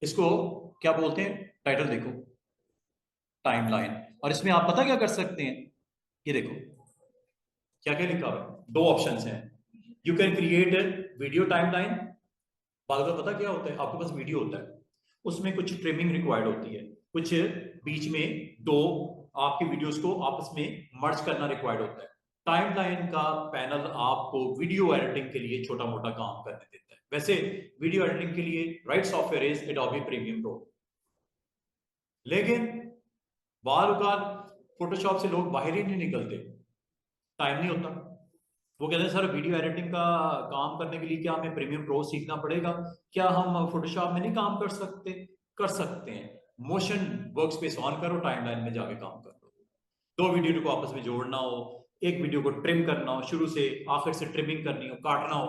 इसको क्या बोलते हैं, टाइटल देखो, टाइमलाइन। और इसमें आप पता क्या कर सकते हैं, ये देखो क्या क्या लिखा हुआ है, दो ऑप्शंस हैं। You can create video timeline. बाद में पता क्या होता है, आपके पास वीडियो होता है, उसमें कुछ ट्रिमिंग रिक्वायर्ड होती है, कुछ बीच में दो आपकी वीडियोस को आपस में मर्ज करना रिक्वायर्ड होता है। टाइमलाइन का पैनल आपको वीडियो एडिटिंग के लिए छोटा मोटा काम करने देता है। वैसे वीडियो एडिटिंग के लिए right software is Adobe premium pro, लेकिन बार बार फोटोशॉप से लोग बाहर ही नहीं निकलते, टाइम नहीं होता। वो कहते हैं सर वीडियो एडिटिंग का काम करने के लिए क्या हमें प्रीमियम प्रो सीखना पड़ेगा, क्या हम फोटोशॉप में नहीं काम कर सकते? कर सकते हैं। मोशन वर्कस्पेस ऑन करो, टाइमलाइन में जाके काम कर लो। दो वीडियो को आपस में जोड़ना हो, एक वीडियो को ट्रिम करना हो, शुरू से आखिर से ट्रिमिंग करनी हो, काटना हो,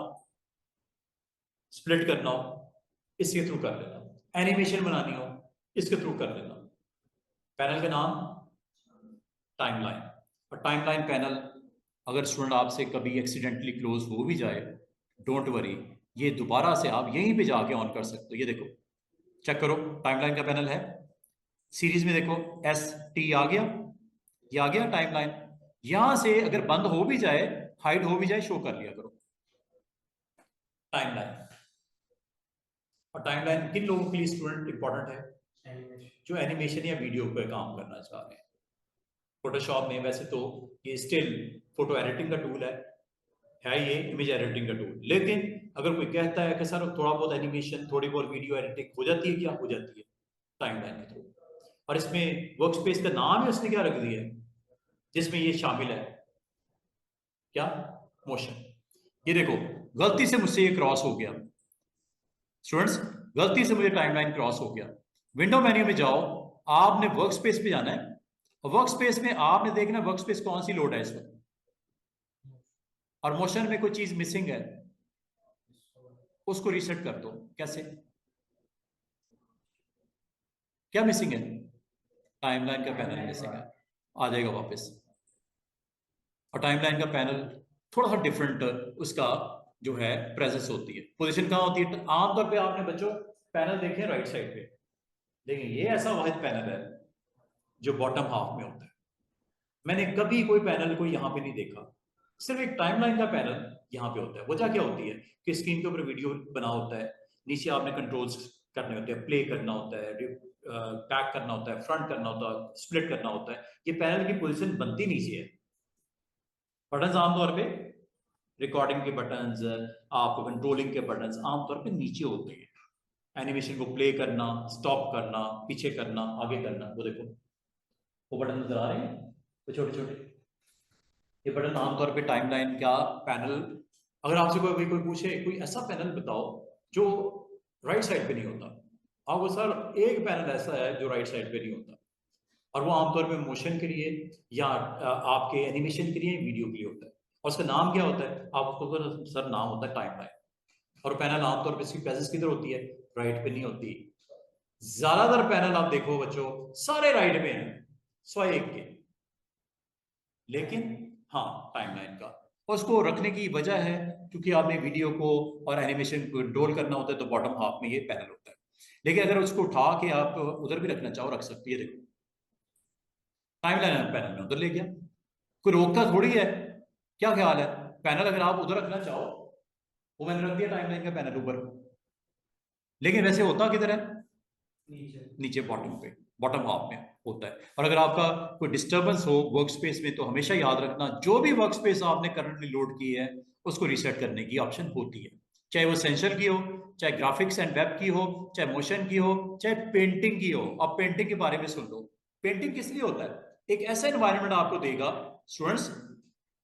स्प्लिट करना हो, इसके थ्रू कर लेना। एनिमेशन बनानी हो, इसके थ्रू कर लेना। पैनल का नाम टाइमलाइन। और टाइमलाइन पैनल अगर स्टूडेंट आपसे कभी एक्सीडेंटली क्लोज हो भी जाए, डोंट वरी, ये दोबारा से आप यहीं पे जाके ऑन कर सकते हो। ये देखो, चेक करो, टाइमलाइन का पैनल है, सीरीज में देखो एस टी आ गया, ये आ गया टाइमलाइन। यहां से अगर बंद हो भी जाए, हाइड हो भी जाए, शो कर लिया करो टाइमलाइन। और टाइमलाइन किन लोगों के लिए स्टूडेंट इंपॉर्टेंट है, जो एनिमेशन या वीडियो पे काम करना चाह रहे हैं। फोटोशॉप में वैसे तो ये स्टिल फोटो एडिटिंग का टूल है ये इमेज एडिटिंग का टूल, लेकिन अगर कोई कहता है कि सर थोड़ा बहुत एनिमेशन, थोड़ी बहुत वीडियो एडिटिंग हो जाती है, क्या हो जाती है टाइमलाइन के थ्रू। और इसमें वर्कस्पेस का नाम है उसने क्या रख दिया है, जिसमें ये शामिल है, क्या, मोशन। ये देखो, गलती से मुझसे ये क्रॉस हो गया स्टूडेंट्स, गलती से मुझे टाइमलाइन क्रॉस हो गया। विंडो मेन्यू में जाओ, आपने वर्क स्पेस पे जाना है, और वर्क स्पेस में आपने देखना वर्क स्पेस कौन सी लोड है इस वक्त, और मोशन में कोई चीज मिसिंग है, उसको रीसेट कर दो। कैसे, क्या मिसिंग है, टाइमलाइन का पैनल मिसिंग है, आ जाएगा वापस। और टाइमलाइन का पैनल थोड़ा सा डिफरेंट उसका जो है प्रेजेंस होती है। पोजीशन कहाँ होती है? आमतौर पे आपने बच्चों पैनल देखे राइट साइड पे, देखिए ये ऐसा वाहिद पैनल है जो बॉटम हाफ में होता है। मैंने कभी कोई पैनल को यहाँ पे नहीं देखा, सिर्फ एक टाइमलाइन का पैनल यहाँ पे होता है। वजह क्या होती है कि स्क्रीन के ऊपर वीडियो बना होता है, नीचे आपने कंट्रोल्स करने होते हैं, प्ले करना होता है, बैक करना होता है, फ्रंट करना होता है, स्प्लिट करना होता है। ये पैनल की पोजीशन बनती नीचे है। बटन आमतौर पे रिकॉर्डिंग के बटन्स, आपको कंट्रोलिंग के बटन्स आमतौर पे नीचे होते हैं। एनिमेशन को प्ले करना, स्टॉप करना, पीछे करना, आगे करना, वो देखो वो बटन नजर आ रहे हैं, वो छोटे छोटे ये बटन आमतौर पे टाइमलाइन का पैनल। अगर आपसे कोई पूछे कोई ऐसा पैनल बताओ जो राइट साइड पे नहीं होता, आपको सर एक पैनल ऐसा है जो राइट साइड पे नहीं होता, और वो आमतौर पे मोशन के लिए या आपके एनिमेशन के लिए, वीडियो के लिए होता है, और उसका नाम क्या होता है? आपको सर नाम होता है टाइमलाइन। और पैनल आमतौर पे इसकी प्रेजेंस किधर होती है? राइट पे नहीं होती। ज्यादातर पैनल आप देखो बच्चों सारे राइट पे हैं, स्वाय एक के, लेकिन हाँ टाइमलाइन का। और उसको रखने की वजह है क्योंकि आपने वीडियो को और एनिमेशन को कंट्रोल करना होता है, तो बॉटम हाफ में ये पैनल होता है। लेकिन अगर उसको उठा के आप उधर भी रखना चाहो रख सकती है। देखो टाइमलाइन पैनल में उधर ले गया, कोई रोकता थोड़ी है। क्या ख्याल है? पैनल अगर आप उधर रखना चाहो, वो मैंने रख दिया टाइमलाइन का पैनल ऊपर, लेकिन वैसे होता किधर है? नीचे बॉटम पे, बॉटम हाफ में होता है। और अगर आपका कोई डिस्टर्बेंस हो वर्क स्पेस में, तो हमेशा याद रखना जो भी वर्क स्पेस आपने करंटली लोड की है उसको रीसेट करने की ऑप्शन होती है, चाहे वो सेंसर की हो, चाहे ग्राफिक्स एंड वेब की हो, चाहे मोशन की हो, चाहे पेंटिंग की हो। अब पेंटिंग के बारे में सुन लो। पेंटिंग किस लिए होता है? एक ऐसा एनवायरनमेंट आपको देगा स्टूडेंट्स,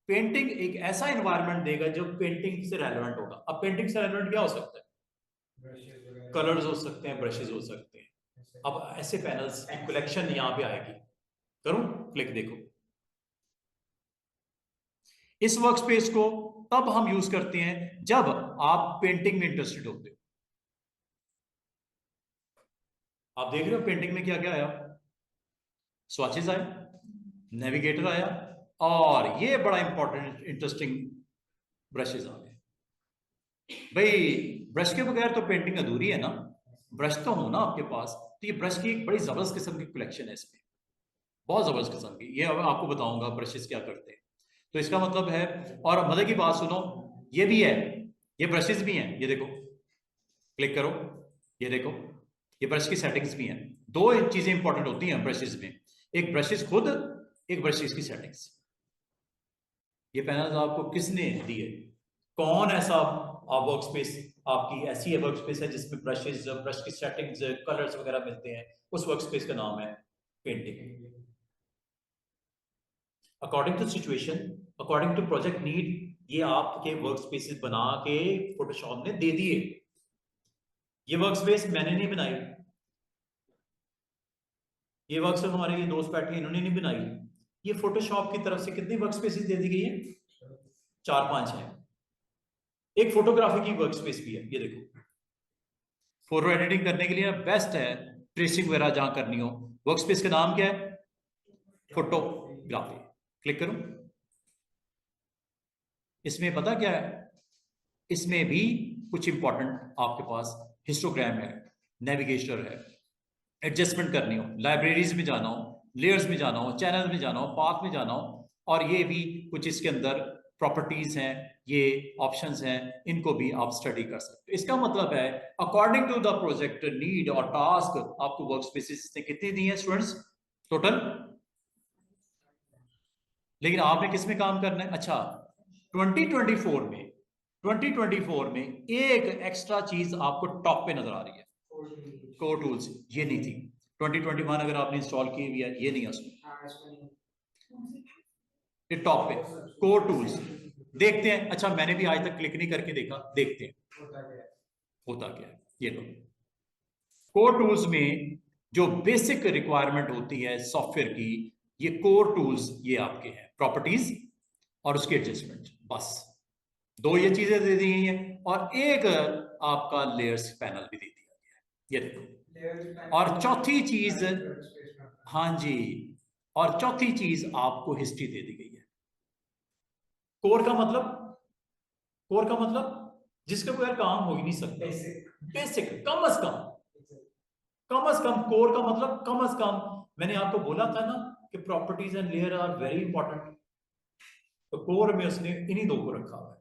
पेंटिंग एक ऐसा एनवायरनमेंट देगा जो पेंटिंग से रेलेवेंट होगा। अब पेंटिंग से रेलेवेंट क्या हो सकता है? कलर्स हो सकते हैं, ब्रशेज हो सकते हैं। अब ऐसे पैनल्स की कलेक्शन यहां पे आएगी। करूं क्लिक? देखो इस वर्क स्पेस को तब हम यूज करते हैं जब आप पेंटिंग में इंटरेस्टेड होते हो। आप देख रहे हो पेंटिंग में क्या क्या आया? स्वॉचेस आए, नेविगेटर आया, और ये बड़ा इंपॉर्टेंट इंटरेस्टिंग ब्रशेज आ गए। भाई ब्रश के बगैर तो पेंटिंग अधूरी है ना, ब्रश तो हो ना आपके पास। तो ये ब्रश की एक बड़ी जबरदस्त किस्म की कलेक्शन है इसमें, बहुत जबरदस्त किस्म की। ये अब आपको बताऊंगा ब्रशेस क्या करते हैं। तो इसका मतलब है, और मजे की बात सुनो, ये भी है, ये ब्रशेस भी हैं, ये देखो क्लिक करो, ये देखो ये ब्रश की सेटिंग्स भी हैं। दो चीजें इंपॉर्टेंट होती हैं ब्रशेस में, एक ब्रशेस खुद, एक ब्रशेस की सेटिंग्स। ये पैनल आपको किसने दिए? कौन ऐसा वर्क स्पेस आपकी ऐसी है वर्क स्पेस है जिसमें ब्रशेस, ब्रश की सेटिंग्स, कलर्स वगैरह मिलते हैं? उस वर्क स्पेस का नाम है painting. According to situation, according to project need, ये आपके वर्क स्पेसेस बना के फोटोशॉप ने दे दिए। ये वर्क स्पेस मैंने नहीं बनाई, ये वर्क स्पेस हमारे ये दोस्त बैठे इन्होंने नहीं बनाई। ये फोटोशॉप की तरफ से कितनी वर्क स्पेसेस दे दी गई है? 4-5 है। एक फोटोग्राफी की वर्क स्पेस भी है, ये देखो फोटो एडिटिंग करने के लिए बेस्ट है, ट्रेसिंग वगैरह जहां करनी हो। वर्क स्पेस का नाम क्या है? फोटोग्राफी। क्लिक करूं? इसमें पता क्या है, इसमें भी कुछ इंपॉर्टेंट आपके पास हिस्टोग्राम है, नेविगेटर है, एडजस्टमेंट करनी हो, लाइब्रेरीज में जाना हो, लेयर्स में जाना हो, चैनल में जाना हो, पाथ में जाना हो, और ये भी कुछ इसके अंदर प्रॉपर्टीज हैं, ये ऑप्शंस हैं, इनको भी आप स्टडी कर सकते हो। इसका मतलब है according to the project need और टास्क आपको वर्क स्पेसिस ने कितनी दी है स्टूडेंट्स टोटल? लेकिन आपने किस में काम करना है? अच्छा 2024 में एक एक्स्ट्रा चीज आपको टॉप पे नजर आ रही है, कोर टूल्स। ये नहीं थी 2021 अगर आपने इंस्टॉल की हुई है, ये नहीं है उसमें, ये टॉप पे कोर टूल्स। देखते हैं, अच्छा मैंने भी आज तक क्लिक नहीं करके देखा, देखते हैं होता क्या है। ये लो कोर टूल्स में जो बेसिक रिक्वायरमेंट होती है सॉफ्टवेयर की, ये कोर टूल्स ये आपके हैं, प्रॉपर्टीज और उसके एडजस्टमेंट, बस दो ये चीजें दे दी गई हैं, और एक आपका लेयर्स पैनल भी दे दिया गया है, ये देखो। और चौथी चीज, हाँ जी, और चौथी चीज आपको हिस्ट्री दे दी गई है। कोर का मतलब कोर का मतलब जिसका कोई काम हो ही नहीं सकता, बेसिक, कम अज कम कोर का मतलब कम अज कम। मैंने आपको बोला था ना कि properties and layer are very important, तो कोर में उसने इन्हीं दो को रखा हुआ है।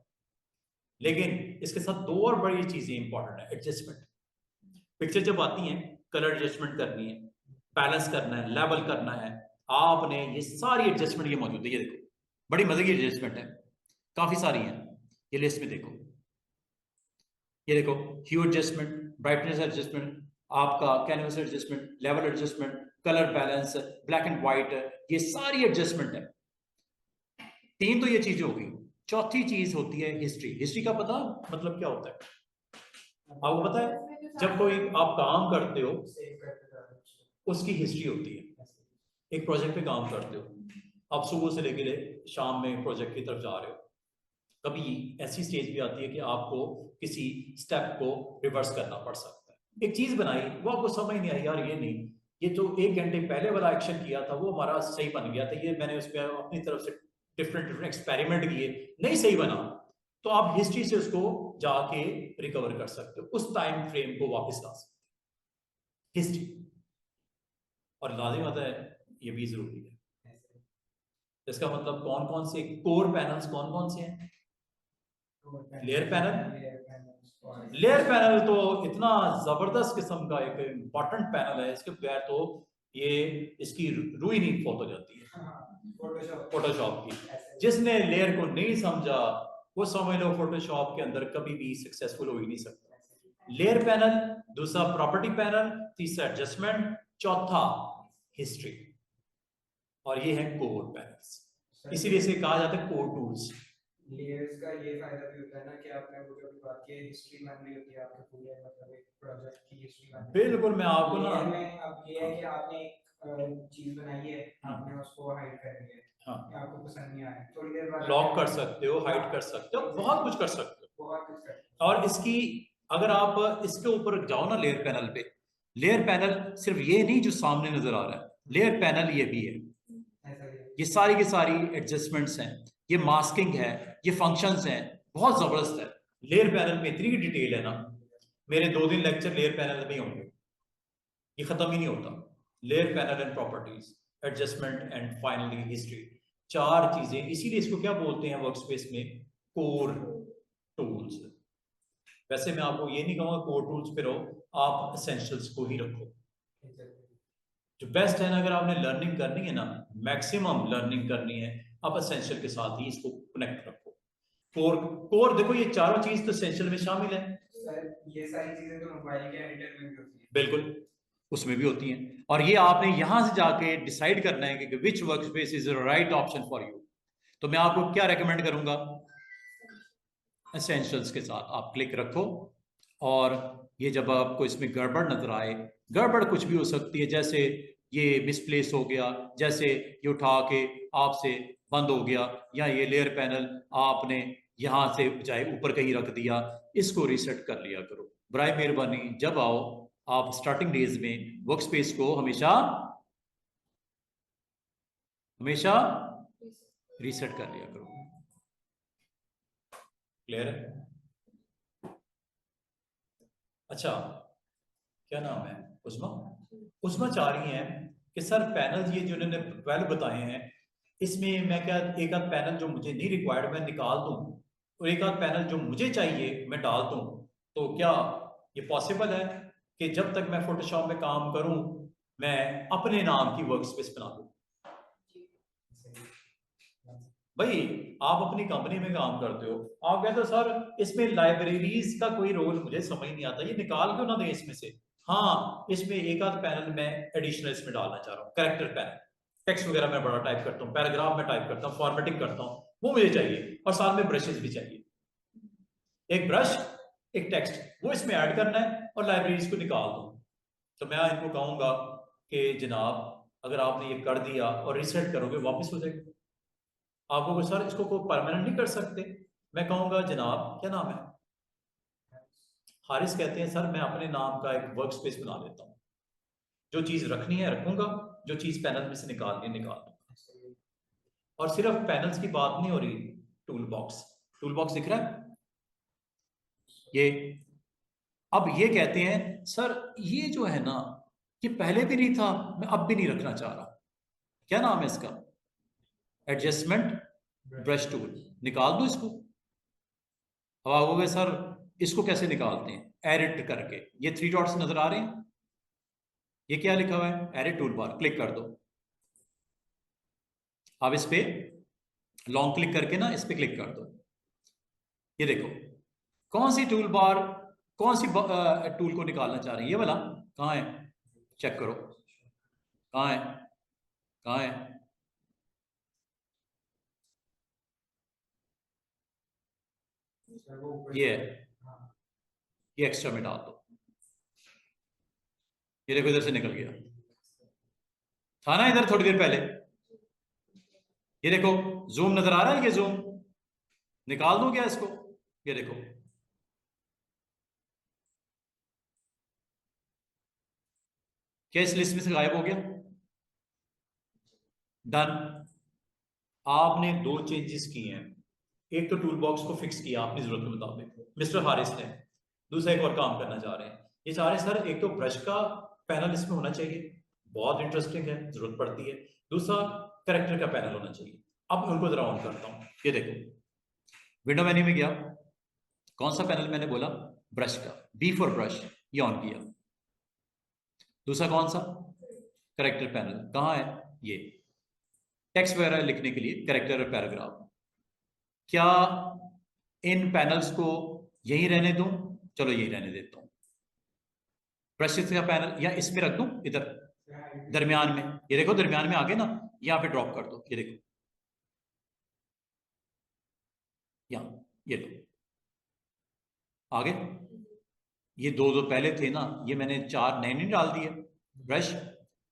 लेकिन इसके साथ दो और बड़ी चीजें इंपॉर्टेंट है, एडजस्टमेंट। पिक्चर जब आती है, कलर एडजस्टमेंट करनी है, बैलेंस करना है, लेवल करना है, आपने ये सारी एडजस्टमेंट ये मौजूद है। ये देखो बड़ी मजे की एडजस्टमेंट है, काफी सारी है, ये लिस्ट में देखो। ये देखो ह्यू एडजस्टमेंट, ब्राइटनेस एडजस्टमेंट, आपका canvas adjustment, level adjustment, colour balance, black and white, ये सारी एडजस्टमेंट है। तीन तो ये चीजें होगी। चौथी चीज होती है हिस्ट्री। हिस्ट्री का पता मतलब क्या होता है आपको पता है? जब कोई आप काम करते हो उसकी हिस्ट्री होती है। एक प्रोजेक्ट पे काम करते हो, आप सुबह से लेकर शाम में प्रोजेक्ट की तरफ जा रहे हो, कभी ऐसी स्टेज भी आती है कि आपको किसी स्टेप को रिवर्स करना पड़ सकता है। एक चीज बनाई, वो आपको समझ नहीं आई, यार ये नहीं, ये जो 1 घंटे पहले वाला एक्शन किया था वो हमारा सही बन गया था, ये मैंने उस पर अपनी तरफ से डिफरेंट एक्सपेरिमेंट किए, नहीं सही बना, तो आप हिस्ट्री से उसको जाके रिकवर कर सकते हो, उस टाइम फ्रेम को वापस ला सकते हो, हिस्ट्री। और लाजिम आता है ये भी जरूरी है। इसका मतलब कौन कौन से कोर पैनल्स कौन कौन से हैं? लेयर पैनल, लेयर पैनल तो इतना जबरदस्त किस्म का एक इंपॉर्टेंट पैनल है, इसके बगैर तो ये इसकी रूह ही नहीं फोट हो जाती है फोटोशॉप की। जिसने लेयर को नहीं समझा वो समझ लो फोटोशॉप के अंदर कभी भी सक्सेसफुल हो ही नहीं सकता। लेयर पैनल, दूसरा प्रॉपर्टी पैनल, तीसरा एडजस्टमेंट, चौथा हिस्ट्री, और ये है कोर पैनल्स। इसीलिए इसे कहा जाता है कोर टूल्स। लेयर्स का ये फायदा भी होता है ना कि आपने वो जो भी बात की है, हिस्ट्री मेमोरी होती है आपके पूरे मतलब एक प्रोजेक्ट की हिस्ट्री मेमोरी। बिल्कुल, मैं आपको ना अब ये है कि आपने एक चीज बनाई है, आपने उसको हाइड कर दिया है, हाँ, आपको पसंद नहीं आया, थोड़ी देर बाद लॉक कर सकते हो, हाइड कर सकते हो, बहुत कुछ कर सकते हो, बहुत कुछ कर सकते हो। और इसकी अगर आप इसके ऊपर जाओ ना लेयर पैनल पे, लेयर पैनल सिर्फ ये नहीं जो सामने नजर आ रहा है, लेयर पैनल ये भी है, ये सारी की सारी एडजस्टमेंट्स हैं, ये मास्किंग है, ये फंक्शंस हैं, बहुत जबरदस्त है। लेयर पैनल में इतनी डिटेल है ना, मेरे 2 दिन लेक्चर लेयर पैनल में होंगे, ये खत्म ही नहीं होता। Layer panel and properties, adjustment and finally history, 4 चीजें। इसीलिए इसको क्या बोलते हैं वर्कस्पेस में? Core tools. वैसे मैं आपको ये नहीं कहूंगा कोर टूल्स पे रहो, आप एसेंशियल्स को ही रखो। जो बेस्ट है ना, अगर आपने लर्निंग करनी है ना, मैक्सिमम लर्निंग करनी है, आप एसेंशियल के साथ ही इसको कनेक्ट रखो। कोर, कोर देखो ये चारों चीज तो एसेंशियल में शामिल है। ये सारी चीजें तो मोबाइल के एडिटर में भी होती है। बिल्कुल, उसमें भी होती हैं। और ये आपने यहां से जाके डिसाइड करना है कि which workspace is the right option for you. तो मैं आपको क्या रेकमेंड करूंगा? एसेंशियल्स के साथ आप क्लिक रखो, और ये जब आपको इसमें गड़बड़ नजर आए, गड़बड़ कुछ भी हो सकती है, जैसे ये मिसप्लेस हो गया, जैसे ये उठा के आपसे बंद हो गया, या ये लेयर पैनल आपने यहां से बजाय ऊपर कहीं रख दिया, इसको रीसेट कर लिया करो बराए मेहरबानी। जब आओ आप स्टार्टिंग डेज में वर्कस्पेस को हमेशा हमेशा रीसेट कर लिया करो। क्लियर है? अच्छा, क्या नाम है? उस्मा। उस्मा चाह रही हैं कि सर पैनल ये जो इन्होंने 12 बताए हैं, इसमें मैं क्या एक आध पैनल जो मुझे नहीं रिक्वायर्ड मैं निकाल दूं, और एक आध पैनल जो मुझे चाहिए मैं डाल दूं, तो क्या ये पॉसिबल है कि जब तक मैं फोटोशॉप में काम करूं मैं अपने नाम की वर्कस्पेस बना दूं? भाई आप अपनी कंपनी में काम करते हो, आप कहते हो सर इसमें लाइब्रेरीज का कोई रोल मुझे समझ नहीं आता, ये निकाल क्यों ना दें इसमें से? हाँ, इसमें एक आध पैनल मैं एडिशनल इसमें डालना चाह रहा हूँ, कैरेक्टर पैनल, टेक्स्ट वगैरह मैं बड़ा टाइप करता हूँ, पैराग्राफ में टाइप करता हूँ, फॉर्मेटिंग करता हूँ, वो मुझे चाहिए, और साथ में ब्रशेस भी चाहिए, एक ब्रश एक टेक्स्ट, वो इसमें ऐड करना है, और लाइब्रेरीज को निकाल दो। तो मैं इनको कहूंगा कि जनाब अगर आपने ये कर दिया और रिसेट करोगे वापस हो जाएगा। आप लोग सर इसको कोई परमानेंट नहीं कर सकते? मैं कहूंगा जनाब क्या नाम है? हारिस कहते हैं सर मैं अपने नाम का एक वर्क स्पेस बना लेता हूँ, जो चीज रखनी है रखूंगा, जो चीज पैनल में से निकालनी है निकाल दूंगा। और सिर्फ पैनल्स की बात नहीं हो रही, टूल बॉक्स दिख रहा है? ये अब ये कहते हैं सर ये जो है ना ये पहले भी नहीं था, मैं अब भी नहीं रखना चाह रहा। क्या नाम है इसका? Adjustment brush tool. निकाल दो इसको। अब आप कहोगे सर इसको कैसे निकालते हैं? एडिट करके, ये 3 डॉट्स नजर आ रहे हैं, ये क्या लिखा हुआ है? एडिट टूल बार, क्लिक कर दो। अब इस पे लॉन्ग क्लिक करके ना इस पे क्लिक कर दो। ये देखो कौन सी टूल बार, कौन सी टूल को निकालना चाह रहे हैं? ये वाला कहाँ है? चेक करो कहाँ है, कहाँ है? ये है, ये एक्स्ट्रा में डाल दो। ये देखो इधर से निकल गया, था ना इधर थोड़ी देर पहले। ये देखो जूम नजर आ रहा है, ये जूम निकाल दो क्या इसको? ये देखो क्या इस लिस्ट में से गायब हो गया? डन। आपने 2 चेंजेस किए हैं, एक तो टूल बॉक्स को फिक्स किया अपनी जरूरत के मुताबिक मिस्टर हारिस ने, दूसरा एक और काम करना चाह रहे हैं। ये चाह रहे हैं सर एक तो ब्रश का पैनल इसमें होना चाहिए, बहुत इंटरेस्टिंग है, जरूरत पड़ती है। दूसरा कैरेक्टर का पैनल होना चाहिए। अब उनको जरा ऑन करता हूं। ये देखो विंडो मेन्यू में गया, कौन सा पैनल मैंने बोला? ब्रश का, बी फॉर ब्रश, ये ऑन किया। दूसरा कौन सा? Character panel. कहाँ है? ये टेक्स्ट वगैरह लिखने के लिए कैरेक्टर और पैराग्राफ। क्या इन पैनल्स को यहीं रहने दूं? चलो यहीं रहने देता हूं। ब्रश का पैनल या इसमें रख दूं, इधर दरमियान में। ये देखो दरमियान में आ गए ना, यहां पे ड्रॉप कर दो। ये देखो यहां, ये लो आगे। ये दो पहले थे ना, ये मैंने 4 नए नहीं डाल दिए। Brush,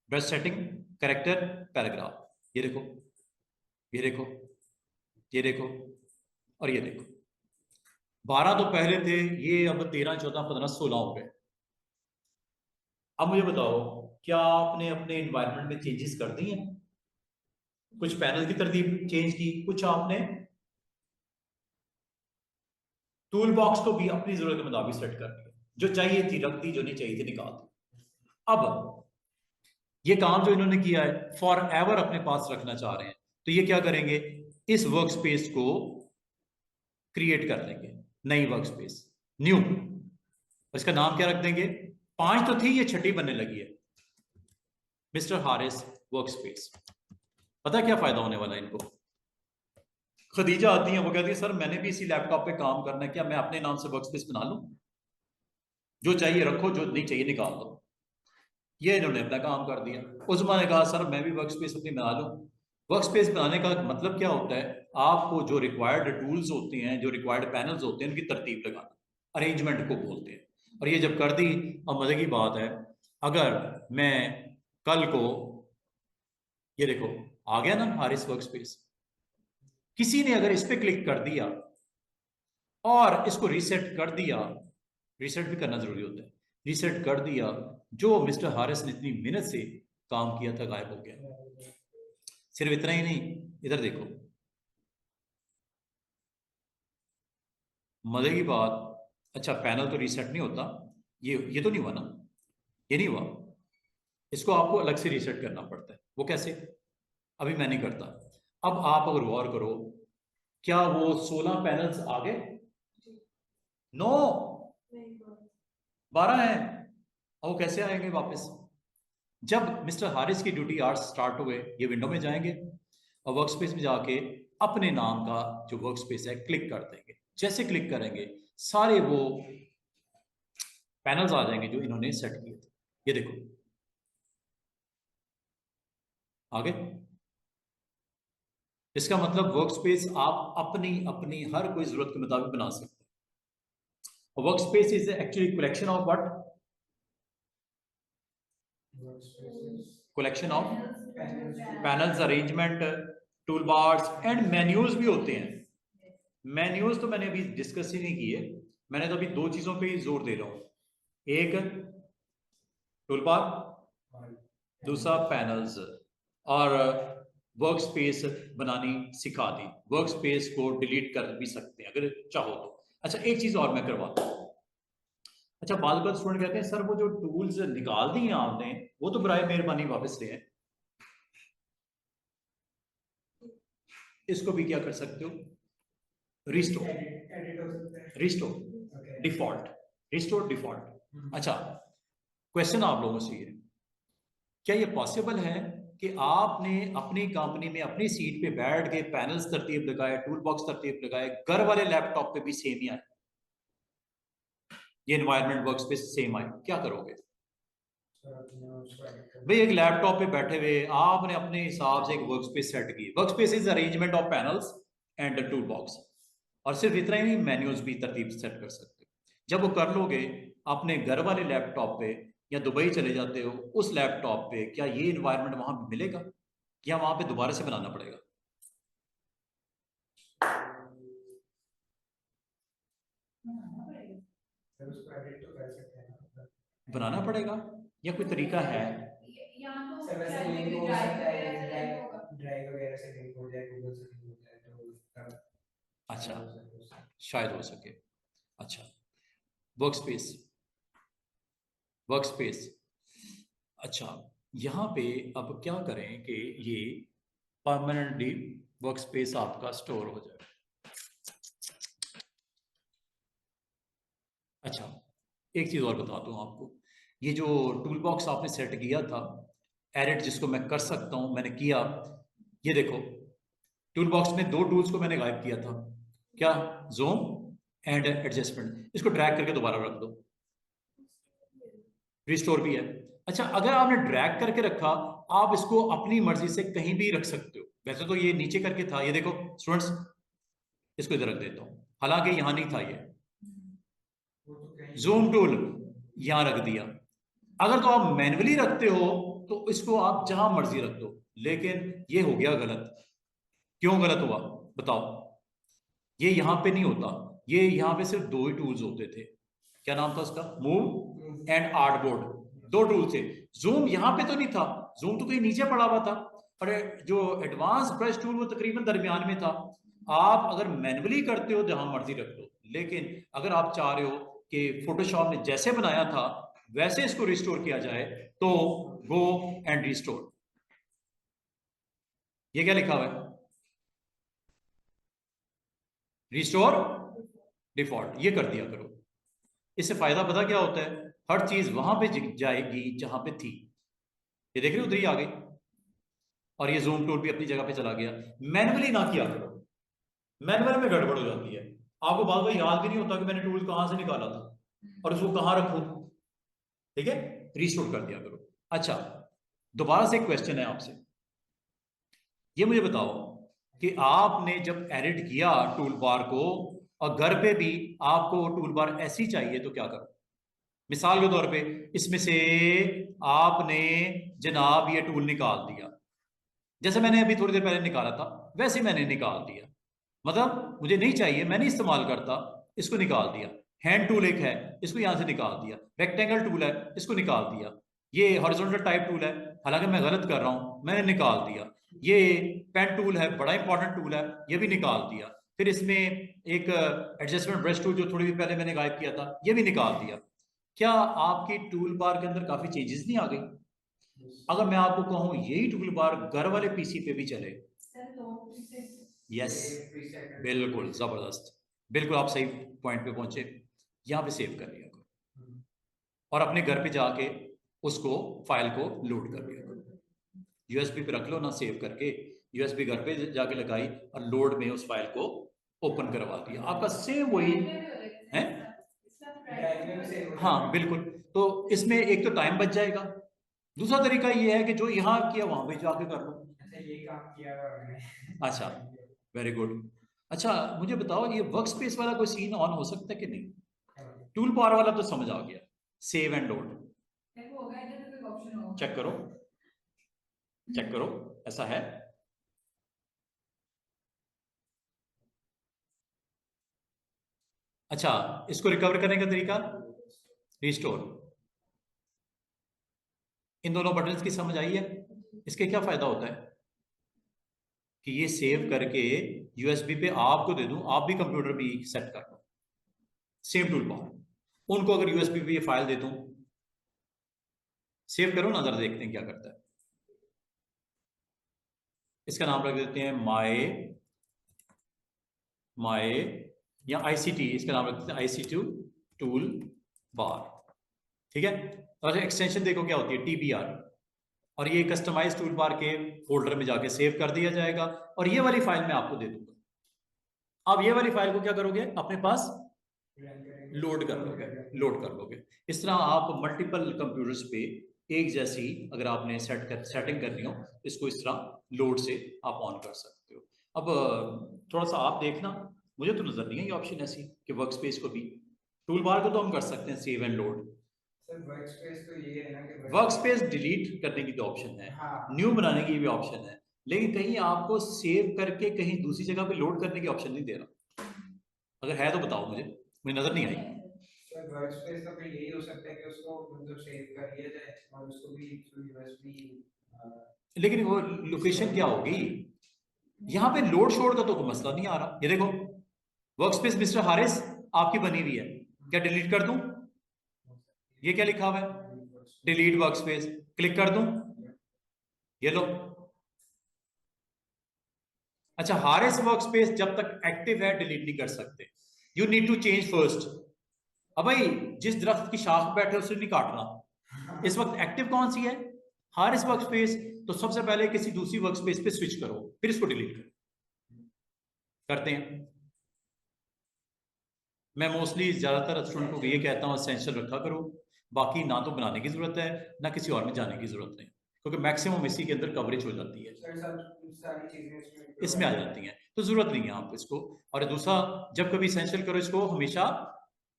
brush setting, character, paragraph. ये देखो, ये देखो, ये देखो और ये देखो। 12 तो पहले थे, ये अब 13, 14, 15, 16 हो गए। अब मुझे बताओ क्या आपने अपने एनवायरनमेंट में चेंजेस कर दी हैं? कुछ पैनल की तरतीब चेंज की, कुछ आपने टूल बॉक्स को भी अपनी जरूरत के मुताबिक सेट कर दिया। जो चाहिए थी रख दी, जो नहीं चाहिए थी निकाल दी। अब ये काम जो इन्होंने किया है फॉर एवर अपने पास रखना चाह रहे हैं, तो ये क्या करेंगे? इस वर्क स्पेस को क्रिएट कर लेंगे, नई वर्क स्पेस, न्यू। इसका नाम क्या रख देंगे? 5 तो थी, ये 6ठी बनने लगी है, मिस्टर हारिस वर्क स्पेस। पता क्या फायदा होने वाला है इनको? खदीजा आती है, वो कहती है सर मैंने भी इसी लैपटॉप पे काम करना है, क्या मैं अपने नाम से वर्क स्पेस बना लूं? जो चाहिए रखो, जो नहीं चाहिए निकाल दो। ये इन्होंने अपना काम कर दिया। उस्मा ने कहा सर मैं भी वर्क स्पेस अपनी बना लूं। वर्क स्पेस बनाने का मतलब क्या होता है? आपको जो रिक्वायर्ड टूल्स होते हैं, जो रिक्वायर्ड पैनल्स होते हैं, उनकी तरतीब लगाना, अरेंजमेंट को बोलते हैं। और ये जब कर दी, अब मजे की बात है, अगर मैं कल को, ये देखो आ गया ना हारिस वर्क स्पेस, किसी ने अगर इस पे क्लिक कर दिया और इसको रीसेट कर दिया, रीसेट भी करना जरूरी होता है, रीसेट कर दिया, जो मिस्टर हारिस ने इतनी मेहनत से काम किया था गायब हो गया। सिर्फ इतना ही नहीं, इधर देखो मजे की बात। अच्छा पैनल तो रीसेट नहीं होता, ये तो नहीं हुआ ना, ये नहीं हुआ, इसको आपको अलग से रीसेट करना पड़ता है। वो कैसे? अभी मैं नहीं करता। अब आप अगर गौर करो, क्या वो 16 पैनल्स आ गए? 9, 12 हैं। अब वो कैसे आएंगे वापस? जब मिस्टर हारिस की ड्यूटी आवर्स स्टार्ट हुए, ये विंडो में जाएंगे और वर्क स्पेस में जाके अपने नाम का जो वर्क स्पेस है क्लिक कर देंगे। जैसे क्लिक करेंगे सारे वो पैनल्स आ जाएंगे जो इन्होंने सेट किए थे। ये देखो आगे। इसका मतलब वर्क स्पेस आप अपनी अपनी हर कोई जरूरत के मुताबिक बना सकते हैं। Work space is actually collection of what? Collection of panels, arrangement, tool bars and menus भी होते हैं। मेन्यूज तो मैंने अभी डिस्कस ही नहीं किए, मैंने तो अभी 2 चीजों पे ही जोर दे रहा हूं, एक टूल बार, दूसरा पैनल्स। और वर्क स्पेस बनानी सिखा दी, वर्क स्पेस को डिलीट कर भी सकते हैं अगर चाहो तो। अच्छा एक चीज और मैं करवाता हूं, अच्छा, बाद में स्टूडेंट कहते हैं सर वो जो टूल्स निकाल दिए आपने वो तो बराए मेहरबानी वापस ले आए। इसको भी क्या कर सकते हो, रिस्टोर, एडिट हो सकता है। Restore default, restore default. अच्छा, क्वेश्चन आप लोगों से ये, क्या ये पॉसिबल है कि आपने अपनी कंपनी में अपनी सीट पे बैठ के पैनल्स तरतीब लगाए, टूल बॉक्स तरतीब लगाए, घर वाले लैपटॉप पे भी सेम ही आए, ये एनवायरनमेंट वर्क स्पेस सेम आए, क्या करोगे भाई? एक लैपटॉप पे बैठे हुए आपने अपने हिसाब से एक वर्क स्पेस सेट की, work space is arrangement of panels and tool box, और सिर्फ इतना ही नहीं, मेन्यूज भी तरतीब सेट कर सकते हो। जब वो कर लोगे अपने घर वाले लैपटॉप पे या दुबई चले जाते हो उस लैपटॉप पे, क्या ये इन्वायरमेंट वहां मिलेगा या वहां पे दोबारा से बनाना पड़ेगा? बनाना पड़ेगा या कोई तरीका है? सर वैसे लिंक हो सकता है, ड्राइव वगैरह से लिंक हो जाए, गूगल से लिंक हो जाए तो अच्छा, शायद हो सके। अच्छा, वर्क स्पेस, वर्क स्पेस। अच्छा, यहाँ पे अब क्या करें कि ये परमानेंटली वर्क स्पेस आपका स्टोर हो जाए। अच्छा, एक चीज और बताता हूँ आपको, ये जो टूल बॉक्स आपने सेट किया था, एडिट जिसको मैं कर सकता हूँ, मैंने किया, ये देखो टूल बॉक्स में दो टूल्स को मैंने गायब किया था, क्या, ज़ूम एंड एडजस्टमेंट, इसको ड्रैग करके दोबारा रख दो, रिस्टोर भी है। अच्छा, अगर आपने ड्रैग करके रखा, आप इसको अपनी मर्जी से कहीं भी रख सकते हो, वैसे तो ये नीचे करके था, ये देखो स्टूडेंट्स, इसको इधर रख देता हूं, हालांकि यहां नहीं था ये, जूम टूल यहां रख दिया। अगर तो आप मैन्युअली रखते हो तो इसको आप जहां मर्जी रख दो, लेकिन ये हो गया गलत। क्यों गलत हुआ बताओ? ये यहां पे नहीं होता, ये यहां पे सिर्फ दो ही टूल्स होते थे, क्या नाम था उसका, मूव एंड आर्टबोर्ड, दो टूल थे। जूम यहां पे तो नहीं था, जूम तो कहीं नीचे पड़ा हुआ था, और जो एडवांस ब्रश टूल वो तकरीबन दरमियान में था। आप अगर मैन्युअली करते हो जहां मर्जी रख दो, लेकिन अगर आप चाह रहे हो कि फोटोशॉप ने जैसे बनाया था वैसे इसको रिस्टोर किया जाए तो गो एंड रिस्टोर, ये क्या लिखा हुआ है, रिस्टोर डिफॉल्ट, ये कर दिया करो। इससे फायदा पता क्या होता है, हर चीज वहां पे जाएगी जहां पे थी, ये देख रहे हो उधर ही आ गई, और ये जूम टूल भी अपनी जगह पे चला गया। मैनुअली ना किया करो, मैनुअल में गड़बड़ हो जाती है, आपको बाद में याद भी नहीं होता कि मैंने टूल कहां से निकाला था और उसको कहां रखूं, ठीक है, रिस्टोर कर दिया करो। अच्छा, दोबारा से एक क्वेश्चन है आपसे, ये मुझे बताओ कि आपने जब एडिट किया टूल बार को और घर पे भी आपको टूल बार ऐसी चाहिए तो क्या करो? मिसाल के तौर पे इसमें से आपने जनाब ये टूल निकाल दिया, जैसे मैंने अभी थोड़ी देर पहले निकाला था वैसे मैंने निकाल दिया, मतलब मुझे नहीं चाहिए, मैं नहीं इस्तेमाल करता, इसको निकाल दिया। हैंड टूल एक है, इसको यहां से निकाल दिया। रेक्टेंगल टूल है, इसको निकाल दिया। ये हॉरिजॉन्टल टाइप टूल है, हालांकि मैं गलत कर रहा हूं, मैंने निकाल दिया। ये पेन टूल है, बड़ा इंपॉर्टेंट टूल है, ये भी निकाल दिया। फिर इसमें एक एडजस्टमेंट ब्रश टूल जो थोड़ी देर पहले मैंने गायब किया था, ये भी निकाल दिया। क्या आपकी टूल बार के अंदर काफी चेंजेस नहीं आ गई? अगर मैं आपको कहूं यही टूल बार घर वाले पीसी पे भी चले, यस, बिल्कुल जबरदस्त, बिल्कुल आप सही पॉइंट पे पहुंचे, यहां पे सेव कर लिया करो और अपने घर पे जाके उसको फाइल को लोड कर लिया करो, यूएसबी पे रख लो ना सेव करके, यूएसबी घर पे जाके लगाई और लोड में उस फाइल को ओपन करवा दिया, आपका सेम वही है। हाँ बिल्कुल, तो इसमें एक तो टाइम बच जाएगा, दूसरा तरीका ये है कि जो यहाँ किया वहां पे जाके कर लो। अच्छा, ये काम किया हुआ मैंने। अच्छा, वेरी गुड। अच्छा, मुझे बताओ ये वर्क स्पेस वाला कोई सीन ऑन हो सकता है कि नहीं? टूल बार वाला तो समझ आ गया, सेव एंड लोड, चेक करो, चेक करो, ऐसा है। अच्छा, इसको रिकवर करने का तरीका, रिस्टोर, इन दोनों बटन्स की समझ आई है? इसके क्या फायदा होता है कि ये सेव करके यूएसबी पे आपको दे दूं, आप भी कंप्यूटर भी सेट कर लो, सेम टूल बार, उनको अगर यूएसबी पे ये फाइल दे दूं, सेव करो ना, जरा देखते हैं क्या करता है। इसका नाम रख देते हैं माय या आईसीटी, इसका नाम रख देते हैं आईसीटी टूल बार, ठीक है। और एक्सटेंशन देखो क्या होती है, टीबीआर, और ये कस्टमाइज टूल बार के फोल्डर में जाके सेव कर दिया जाएगा, और ये वाली फाइल मैं आपको दे दूंगा। अब ये वाली फाइल को क्या करोगे, अपने पास लोड कर लोगे। इस तरह आप मल्टीपल कंप्यूटर्स पे एक जैसी अगर आपने सेटिंग करनी हो, इसको इस तरह लोड से आप ऑन कर सकते हो। अब थोड़ा सा आप देखना, मुझे तो नजर नहीं है ये ऑप्शन ऐसी कि वर्क स्पेस को भी, टूल बार को तो हम कर सकते हैं save and load. Sir work space तो ये है ना कि वर्क स्पेस डिलीट करने की भी ऑप्शन है, न्यू बनाने की भी ऑप्शन है, लेकिन कहीं आपको सेव करके कहीं दूसरी जगह पे लोड करने की ऑप्शन नहीं दे रहा। अगर है तो बताओ मुझे नजर नहीं आई। सर वर्क स्पेस तो फिर यही हो सकता है कि उसको मतलब सेव कर लिया जाए और उसको भी यूएसबी, लेकिन वो लोकेशन क्या होगी, यहाँ पे लोड शोड का तो कोई मसला नहीं आ रहा। ये देखो वर्क स्पेस मिस्टर हारिस आपकी बनी हुई है, क्या डिलीट कर दूं? ये क्या लिखा हुआ है, डिलीट वर्क स्पेस, क्लिक कर दूं, ये लो। अच्छा, हारिस वर्क स्पेस जब तक एक्टिव है डिलीट नहीं कर सकते, you need to change first. अब भाई जिस दरख्त की शाख बैठे उसे नहीं काटना, इस वक्त एक्टिव कौन सी है, हारिस वर्क स्पेस, तो सबसे पहले किसी दूसरी वर्क स्पेस पे स्विच करो, फिर इसको डिलीट करो। करते हैं। मैं मोस्टली ज्यादातर स्टूडेंट को ये कहता हूँ एसेंशियल रखा करो, बाकी ना तो बनाने की जरूरत है ना किसी और में जाने की जरूरत नहीं, क्योंकि मैक्सिमम इसी के अंदर कवरेज हो जाती है, सारी चीजें इसमें आ जाती हैं, तो जरूरत नहीं है आप इसको। और दूसरा, जब कभी एसेंशियल करो इसको हमेशा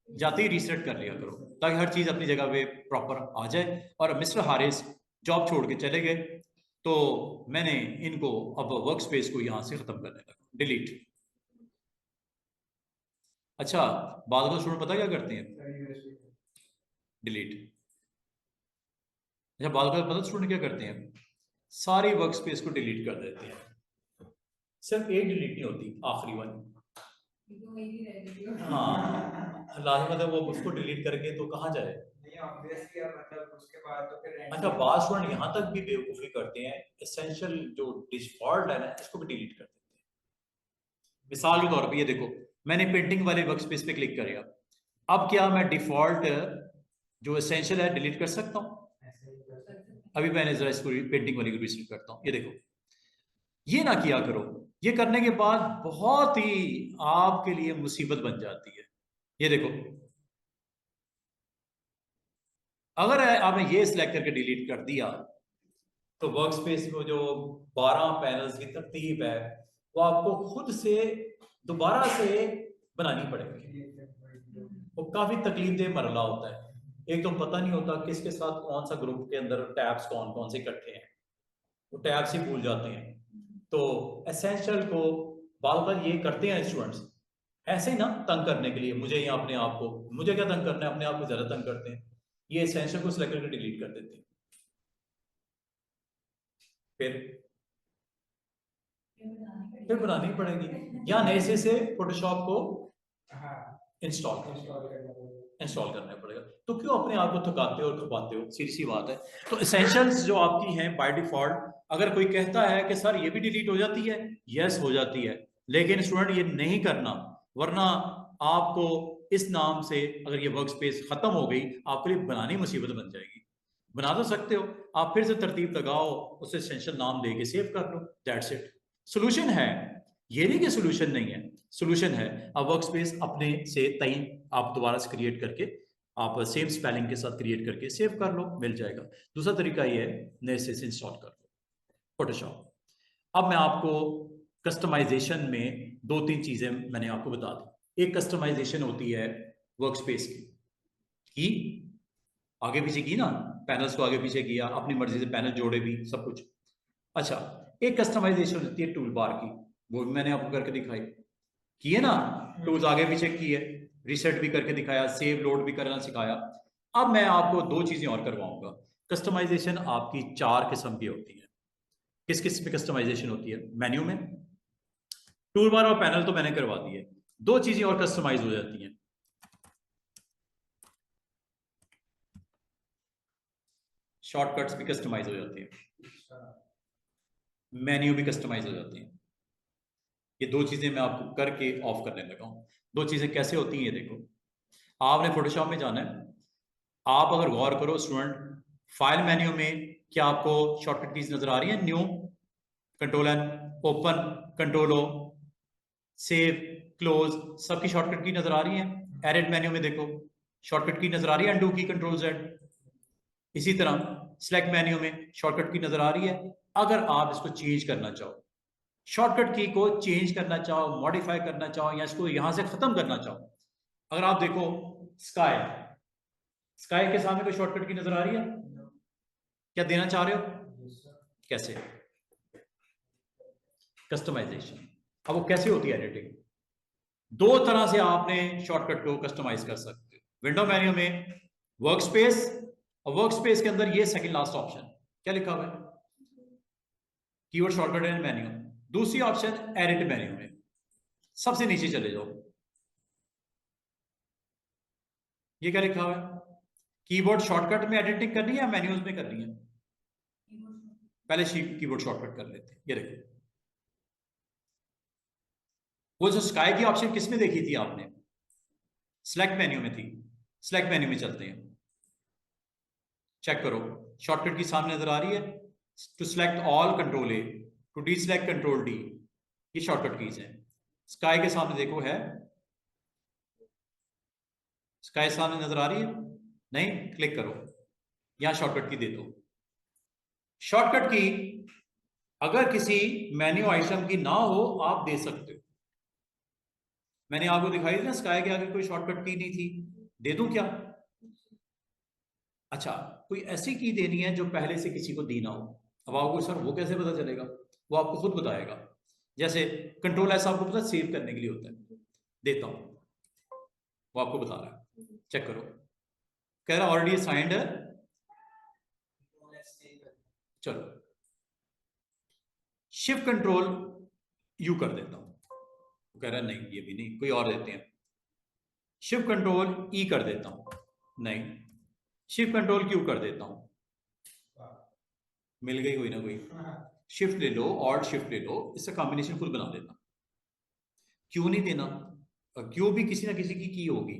जाते ही रीसेट कर लिया करो, ताकि हर चीज अपनी जगह पे प्रॉपर आ जाए। और मिस्टर हारिस जॉब छोड़ के चले गए, तो मैंने इनको अब वर्क स्पेस को यहां से खत्म करने लगा, डिलीट। अच्छा, बाद का स्टूडेंट पता क्या करते हैं, डिलीट। अच्छा, बाद का पता स्टूडेंट क्या करते हैं, सारी वर्क स्पेस को डिलीट कर देते हैं, सिर्फ एक डिलीट नहीं होती, आखिरी वाली। हाँ, लाजमत है वो उसको डिलीट करके तो कहाँ जाए। मतलब उसके बाद तो फिर अच्छा, बाद स्टूडेंट यहाँ तक भी बेवकूफी करते हैं, एसेंशियल जो डिफॉल्ट है ना इसको भी डिलीट कर देते हैं। मिसाल के तौर पे ये देखो, मैंने पेंटिंग वाले वर्क स्पेस पे क्लिक किया, अब क्या मैं डिफॉल्ट जो एसेंशियल है डिलीट कर सकता हूँ? अभी मैंने जरा इसको पेंटिंग वाली को रीसेट करता हूँ, ये देखो, ये ना किया करो, ये करने के बाद बहुत ही आपके लिए मुसीबत बन जाती है। ये देखो, अगर आपने ये सिलेक्ट करके डिलीट कर दिया तो वर्क स्पेस में जो 12 पैनल्स की तरतीब है वो आपको खुद से दोबारा से बनानी पड़ेगी। वो काफी तकलीफदेह मरला होता है, एक तो पता नहीं होता किसके साथ कौन सा ग्रुप के अंदर टैब्स कौन कौन से इकट्ठे हैं, वो टैब्स ही भूल जाते हैं। तो एसेंशियल को बार बार ये करते हैं स्टूडेंट्स ऐसे ही ना, तंग करने के लिए, मुझे या अपने आप को, मुझे क्या तंग करना है, अपने आप को ज्यादा तंग करते हैं, ये एसेंशियल को सिलेक्ट करके डिलीट कर देते हैं। फिर बनानी पड़ेगी या नए से फोटोशॉप को इंस्टॉल करना पड़ेगा। तो क्यों अपने आप को थकाते हो और खपाते हो, सीधी सी बात है। तो एसेंशियल्स जो आपकी हैं बाय डिफॉल्ट, अगर कोई कहता है कि सर ये भी डिलीट हो जाती है, यस हो जाती है, लेकिन स्टूडेंट ये नहीं करना, वरना आपको इस नाम से अगर ये वर्क स्पेस खत्म हो गई, आपके लिए बनानी मुसीबत बन जाएगी। बना तो सकते हो, आप फिर से तरतीब लगाओ, उसे एसेंशियल नाम दे के सेव कर लो, दैट्स इट। सोल्यूशन है, ये नहीं कि सोल्यूशन नहीं है, सोल्यूशन है। अब वर्क स्पेस अपने से तय आप दोबारा से क्रिएट करके, आप सेम स्पेलिंग के साथ क्रिएट करके सेव कर लो, मिल जाएगा। दूसरा तरीका ये है, नए से इंस्टॉल कर लो फोटोशॉप। अब मैं आपको कस्टमाइजेशन में दो तीन चीजें मैंने आपको बता दी। एक कस्टमाइजेशन होती है वर्क स्पेस की आगे पीछे की ना, पैनल्स को आगे पीछे किया, अपनी मर्जी से पैनल जोड़े भी, सब कुछ। अच्छा, एक कस्टमाइजेशन होती है टूल बार की, वो भी मैंने आपको करके दिखाई, की है ना, टूल्स आगे पीछे किए, रिसेट भी करके दिखाया, सेव लोड भी करना सिखाया। अब मैं आपको दो चीजें और करवाऊंगा। कस्टमाइजेशन आपकी 4 किस्म की होती है। किस किस में कस्टमाइजेशन होती है? मेन्यू में, टूल बार और पैनल तो मैंने करवा दी है। दो चीजें और कस्टमाइज हो जाती हैं। शॉर्टकट्स भी कस्टमाइज हो जाते हैं, अच्छा, मेन्यू भी कस्टमाइज हो जाते हैं। ये दो चीजें मैं आपको करके ऑफ करने लगा हूँ। दो चीजें कैसे होती हैं ये देखो। आपने फोटोशॉप में जाना है, आप अगर गौर करो स्टूडेंट, फाइल मेन्यू में क्या आपको शॉर्टकट कीज नजर आ रही है? New, control N, open, control O, save, close, सबकी शॉर्टकट की नजर आ रही है। एडिट मेन्यू में देखो शॉर्टकट की नजर आ रही है, अंडू की, कंट्रोल जेड। इसी तरह सिलेक्ट मेन्यू में शॉर्टकट की नजर आ रही है। अगर आप इसको चेंज करना चाहो, शॉर्टकट की को चेंज करना चाहो, मॉडिफाई करना चाहो, या इसको यहां से खत्म करना चाहो, अगर आप देखो स्काई, स्काई के सामने कोई शॉर्टकट की नजर आ रही है? क्या देना चाह रहे हो? कैसे? कस्टमाइजेशन। अब वो कैसे होती है एडिटिंग? दो तरह से आपने शॉर्टकट को कस्टमाइज कर सकते हो। विंडो मेन्यू में वर्क स्पेस, और वर्क स्पेस के अंदर ये सेकंड लास्ट ऑप्शन क्या लिखा हुआ है? Keyword shortcut and menu. दूसरी ऑप्शन एडिट मेन्यू में, सबसे नीचे चले जाओ, ये क्या लिखा हुआ है? कीबोर्ड शॉर्टकट में एडिटिंग करनी है या मेन्यूज में करनी है? पहले कीबोर्ड शॉर्टकट कर लेते हैं। ये देखो, वो जो स्काई की ऑप्शन किस में देखी थी आपने? सिलेक्ट मेन्यू में थी। सिलेक्ट मेन्यू में चलते हैं, चेक करो शॉर्टकट की सामने नजर आ रही है। To select all control A, to deselect control D, ये शॉर्टकट कीज हैं। स्काई के सामने देखो है, स्काई सामने नजर आ रही है? नहीं, क्लिक करो, यहां शॉर्टकट की दे दो। शॉर्टकट की अगर किसी मेन्यू आइटम की ना हो आप दे सकते हो। मैंने आपको दिखाई थी ना स्काई के आगे कोई शॉर्टकट की नहीं थी, दे दूं क्या? अच्छा, कोई ऐसी की देनी है जो पहले से किसी को दी ना हो। अब आपको सर वो कैसे पता चलेगा? वो आपको खुद बताएगा। जैसे कंट्रोल ऐसा आपको पता सेव करने के लिए होता है, देता हूं, वो आपको बता रहा है, चेक करो। कह रहा ऑलरेडी असाइंड है, चलो शिफ्ट कंट्रोल यू कर देता हूं। वो कह रहा है नहीं, ये भी नहीं, कोई और देते हैं। शिफ्ट कंट्रोल ई कर देता हूं, नहीं, शिफ्ट कंट्रोल क्यू कर देता हूं, मिल गई कोई ना कोई। शिफ्ट ले लो, ऑल्ट शिफ्ट ले लो, इससे कॉम्बिनेशन खुद बना देना। क्यों नहीं देना? क्यों भी किसी ना किसी की होगी।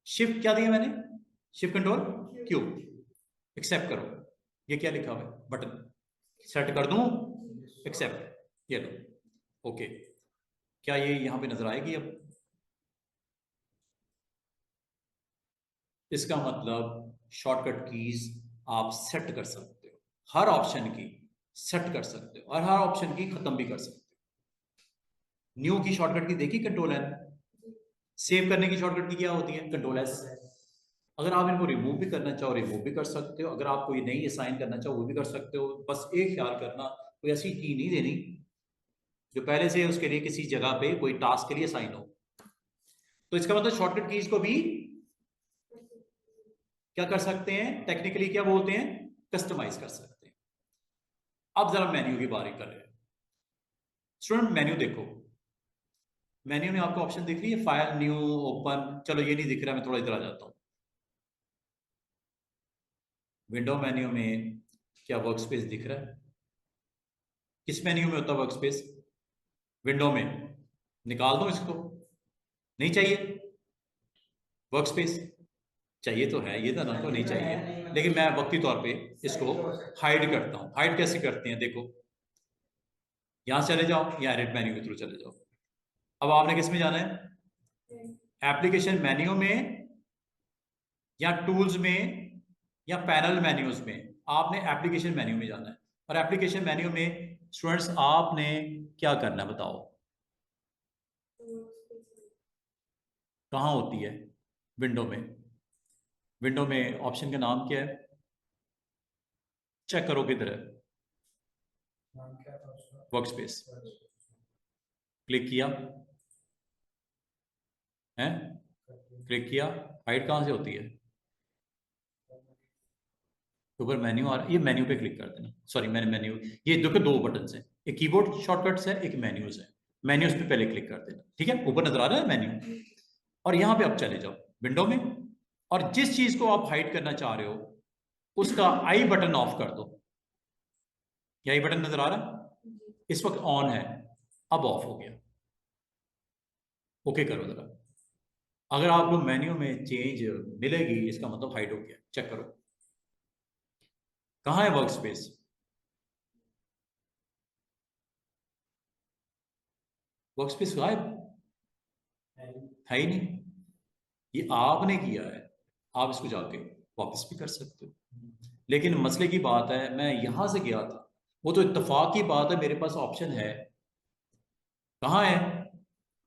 शिफ्ट क्या दिया मैंने? शिफ्ट कंट्रोल क्यू, एक्सेप्ट करो। ये क्या लिखा हुआ है? बटन सेट कर दूं, एक्सेप्ट, ये लो, ओके। क्या ये यहां पे नजर आएगी? अब इसका मतलब शॉर्टकट कीज आप सेट कर सकते हो, हर ऑप्शन की सेट कर सकते हो और हर ऑप्शन की खत्म भी कर सकते हो। न्यू की शॉर्टकट की देखी, कंट्रोल एन। सेव करने की शॉर्टकट की क्या होती है? Control S. अगर आप इनको रिमूव भी करना चाहो रिमूव भी कर सकते हो, अगर आप कोई नई असाइन करना चाहो वो भी कर सकते हो। बस एक ख्याल करना, कोई ऐसी की नहीं देनी जो पहले से उसके लिए किसी जगह पे कोई टास्क के लिए असाइन हो। तो इसका मतलब शॉर्टकट कीज को भी क्या कर सकते हैं, टेक्निकली क्या बोलते हैं, कस्टमाइज कर सकते हैं। अब जरा मेन्यू की बारी कर रहे हैं स्टूडेंट। मेन्यू देखो, मेन्यू में आपको ऑप्शन दिख रही है, फाइल, न्यू, ओपन। चलो ये नहीं दिख रहा, मैं थोड़ा इधर आ जाता हूं। विंडो मेन्यू में क्या वर्क स्पेस दिख रहा है? किस मेन्यू में होता है वर्क स्पेस? विंडो में। निकाल दो इसको, नहीं चाहिए वर्क स्पेस? चाहिए तो है, ये तो ना तो नहीं चाहिए, लेकिन मैं वक्ती तौर पे इसको हाइड करता हूं। हाइड कैसे करते हैं देखो, यहां चले जाओ या एडिट मेन्यू के थ्रू चले जाओ। अब आपने किस में जाना है? एप्लीकेशन मेन्यू में या टूल्स में या पैनल मेन्यूज में? आपने एप्लीकेशन मेन्यू में जाना है। और एप्लीकेशन मेन्यू में स्टूडेंट्स आपने क्या करना है बताओ? कहां होती है? विंडो में। विंडो में ऑप्शन का नाम क्या है? चेक करो किधर है। Work space. क्लिक किया है, क्लिक किया। हाइड कहां से होती है? ऊपर मेन्यू आ रहा है, ये मेन्यू पे क्लिक कर देना। सॉरी, मैंने मेन्यू, ये देखो दो बटन है, एक कीबोर्ड शॉर्टकट्स है, एक मेन्यूज है। मेन्यूज पे पहले क्लिक कर देना, ठीक है? ऊपर नजर आ रहा है मेन्यू, और यहां पे आप चले जाओ विंडो में, और जिस चीज को आप हाइड करना चाह रहे हो उसका आई बटन ऑफ कर दो। क्या आई बटन नजर आ रहा है? इस वक्त ऑन है, अब ऑफ हो गया। ओके करो जरा। अगर आपको मेन्यू में चेंज मिलेगी, इसका मतलब हाइड हो गया। चेक करो, कहाँ है वर्क स्पेस? वर्क स्पेस गायब है ही नहीं। ये आपने किया है, आप इसको जाके वापस भी कर सकते हो। लेकिन मसले की बात है, मैं यहां से गया था, वो तो इत्तेफाक की बात है, मेरे पास ऑप्शन है। कहाँ है?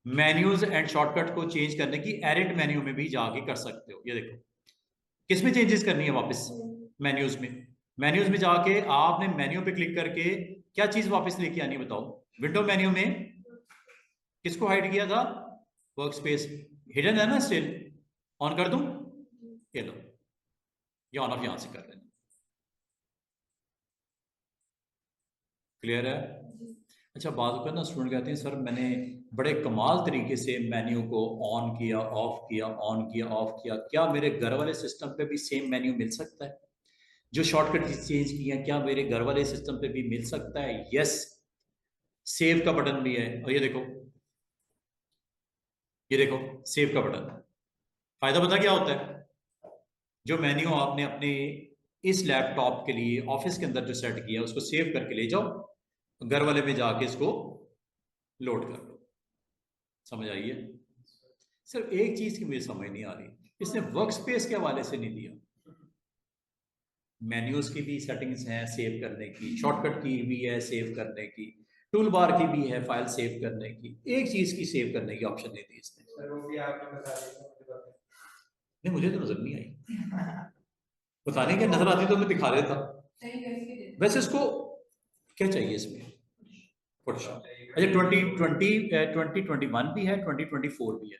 मेन्यूज एंड शॉर्टकट को चेंज करने की एडिट मेन्यू में भी जाके कर सकते हो। ये देखो, किस में चेंजेस करनी है वापस? मेन्यूज में। मेन्यूज में जाके आपने मेन्यू पे क्लिक करके क्या चीज वापस लेके आनी है बताओ? विंडो मेन्यू में किसको हाइड किया था? Work space. हिडन है ना स्टिल? ऑन कर दूं? ये लो, ये ऑन ऑफ यहां से कर लेना। क्लियर है? अच्छा, बात करना स्टूडेंट कहते हैं सर मैंने बड़े कमाल तरीके से मेन्यू को ऑन किया, ऑफ किया, ऑन किया, ऑफ किया, क्या मेरे घर वाले सिस्टम पे भी सेम मेन्यू मिल सकता है? जो शॉर्टकट चेंज किया, क्या मेरे घर वाले सिस्टम पे भी मिल सकता है? यस, सेव का बटन भी है। और ये देखो, ये देखो, सेव का बटन। फायदा पता क्या होता है? जो मेन्यू आपने अपने इस लैपटॉप के लिए ऑफिस के अंदर जो सेट किया उसको सेव करके ले जाओ, घर वाले में जाके इसको लोड कर लो। समझ आई है? सिर्फ एक चीज की मुझे समझ नहीं आ रही, इसने वर्क स्पेस के हवाले से नहीं दिया। मेन्यूज की भी सेटिंग्स हैं सेव करने की, शॉर्टकट की भी है सेव करने की, टूल बार की भी है फाइल सेव करने की, एक चीज की सेव करने की ऑप्शन नहीं दी इसने। सर वो भी आपने बता दिया। नहीं, मुझे तो नजर नहीं आई। बताने क्या नजर आती तो मैं दिखा देता। वैसे इसको क्या चाहिए इसमें? फोटोशॉप। अच्छा, 2021 भी है, 2024 भी है।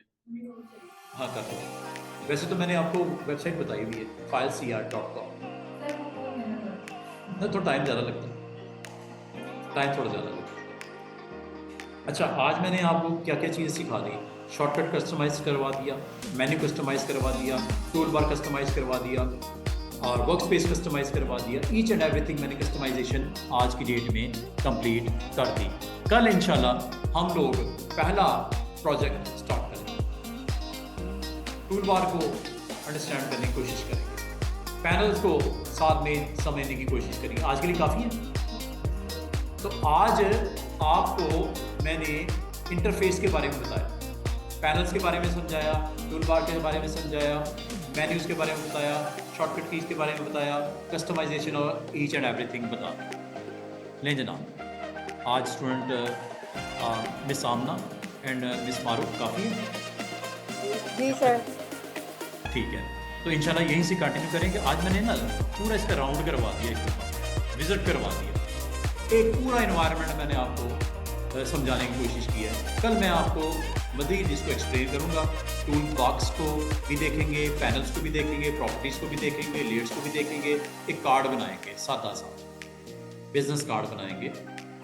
हाँ कर दो। वैसे तो मैंने आपको वेबसाइट बताई हुई है, filescr.com। ना थोड़ा टाइम ज़्यादा लगता है, टाइम थोड़ा ज़्यादा लगता है। अच्छा, आज मैंने आपको क्या क्या चीज़ें सिखा दी। शॉर्टकट कस्टमाइज करवा दिया, मेन्यू कस्टमाइज करवा दिया, टूल बार कस्टमाइज करवा दिया, और वर्क स्पेस कस्टमाइज करवा दिया। ईच एंड एवरीथिंग मैंने कस्टमाइजेशन आज की डेट में कंप्लीट कर दी। कल इंशाल्लाह हम लोग पहला प्रोजेक्ट स्टार्ट करेंगे। टूल बार को अंडरस्टैंड करने की कोशिश करेंगे, पैनल्स को साथ में समझने की कोशिश करेंगे। आज के लिए काफ़ी है। तो आज आपको मैंने इंटरफेस के बारे में बताया, पैनल्स के बारे में समझाया, टूल बार के बारे में समझाया, मेन्यूज़ के बारे में बताया, शॉर्टकट कीज़ के बारे में बताया, कस्टमाइजेशन और ईच एंड एवरीथिंग बता लें जनाब। आज student miss Amna and miss Maroof काफ़ी है? जी सर। ठीक है, तो इंशाल्लाह यहीं से कंटिन्यू करेंगे। आज मैंने ना पूरा इसका राउंड करवा दिया, एक विज़िट करवा दिया, एक पूरा इन्वायरमेंट मैंने आपको समझाने की कोशिश की है। कल मैं आपको मज़ीद इसको एक्सप्लेन करूँगा। टूल बॉक्स को भी देखेंगे, पैनल्स को भी देखेंगे, प्रॉपर्टीज़ को भी देखेंगे, लेयर्स को भी देखेंगे। एक कार्ड बनाएंगे, सादा सा बिजनेस कार्ड बनाएंगे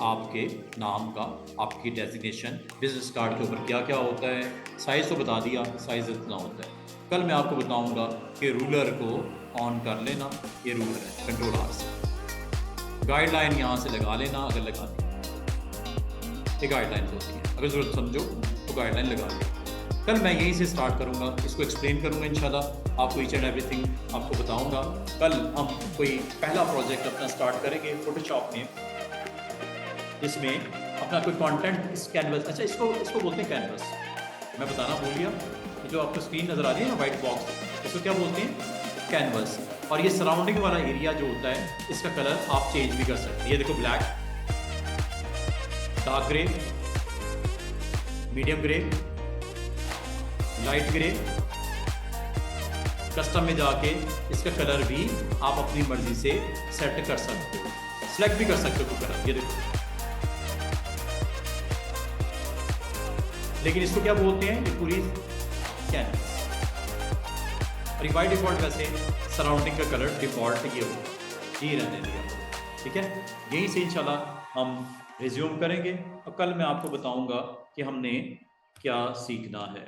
आपके नाम का, आपकी डेजिग्नेशन, बिजनेस कार्ड के ऊपर क्या क्या होता है। साइज़ तो बता दिया, साइज़ इतना होता है। कल मैं आपको बताऊंगा कि रूलर को ऑन कर लेना, ये रूलर है कंट्रोल आर से। गाइडलाइन यहाँ से लगा लेना अगर लगानी, ये गाइडलाइन होती है, अगर ज़रूरत समझो तो गाइडलाइन लगा लें। कल मैं यहीं से स्टार्ट करूँगा, इसको एक्सप्लेन करूँगा इंशाल्लाह, आपको ईच एंड एवरीथिंग आपको बताऊँगा। कल हम कोई पहला प्रोजेक्ट अपना स्टार्ट करेंगे फोटोशॉप में, जिसमें अपना कोई कंटेंट इस कैनवस, अच्छा इसको बोलते हैं कैनवस, मैं बताना भूल गया। जो आपको स्क्रीन नज़र आ रही है ना वाइट बॉक्स, इसको क्या बोलते हैं? कैनवस। और ये सराउंडिंग वाला एरिया जो होता है, इसका कलर आप चेंज भी कर सकते हैं। ये देखो, black, dark grey, medium grey, light grey. Custom में जाके इसका कलर भी आप अपनी मर्जी से सेट कर सकते हो, सिलेक्ट भी कर सकते हो कलर। ये देखो, लेकिन इसको क्या बोलते हैं? ये पूरी कैनवस। और बाई डिफॉल्ट वैसे सराउंडिंग का कलर डिफॉल्ट ये होगा, ये रहने दिया। ठीक है, यहीं से इंशाल्लाह हम रिज्यूम करेंगे और कल मैं आपको बताऊंगा कि हमने क्या सीखना है।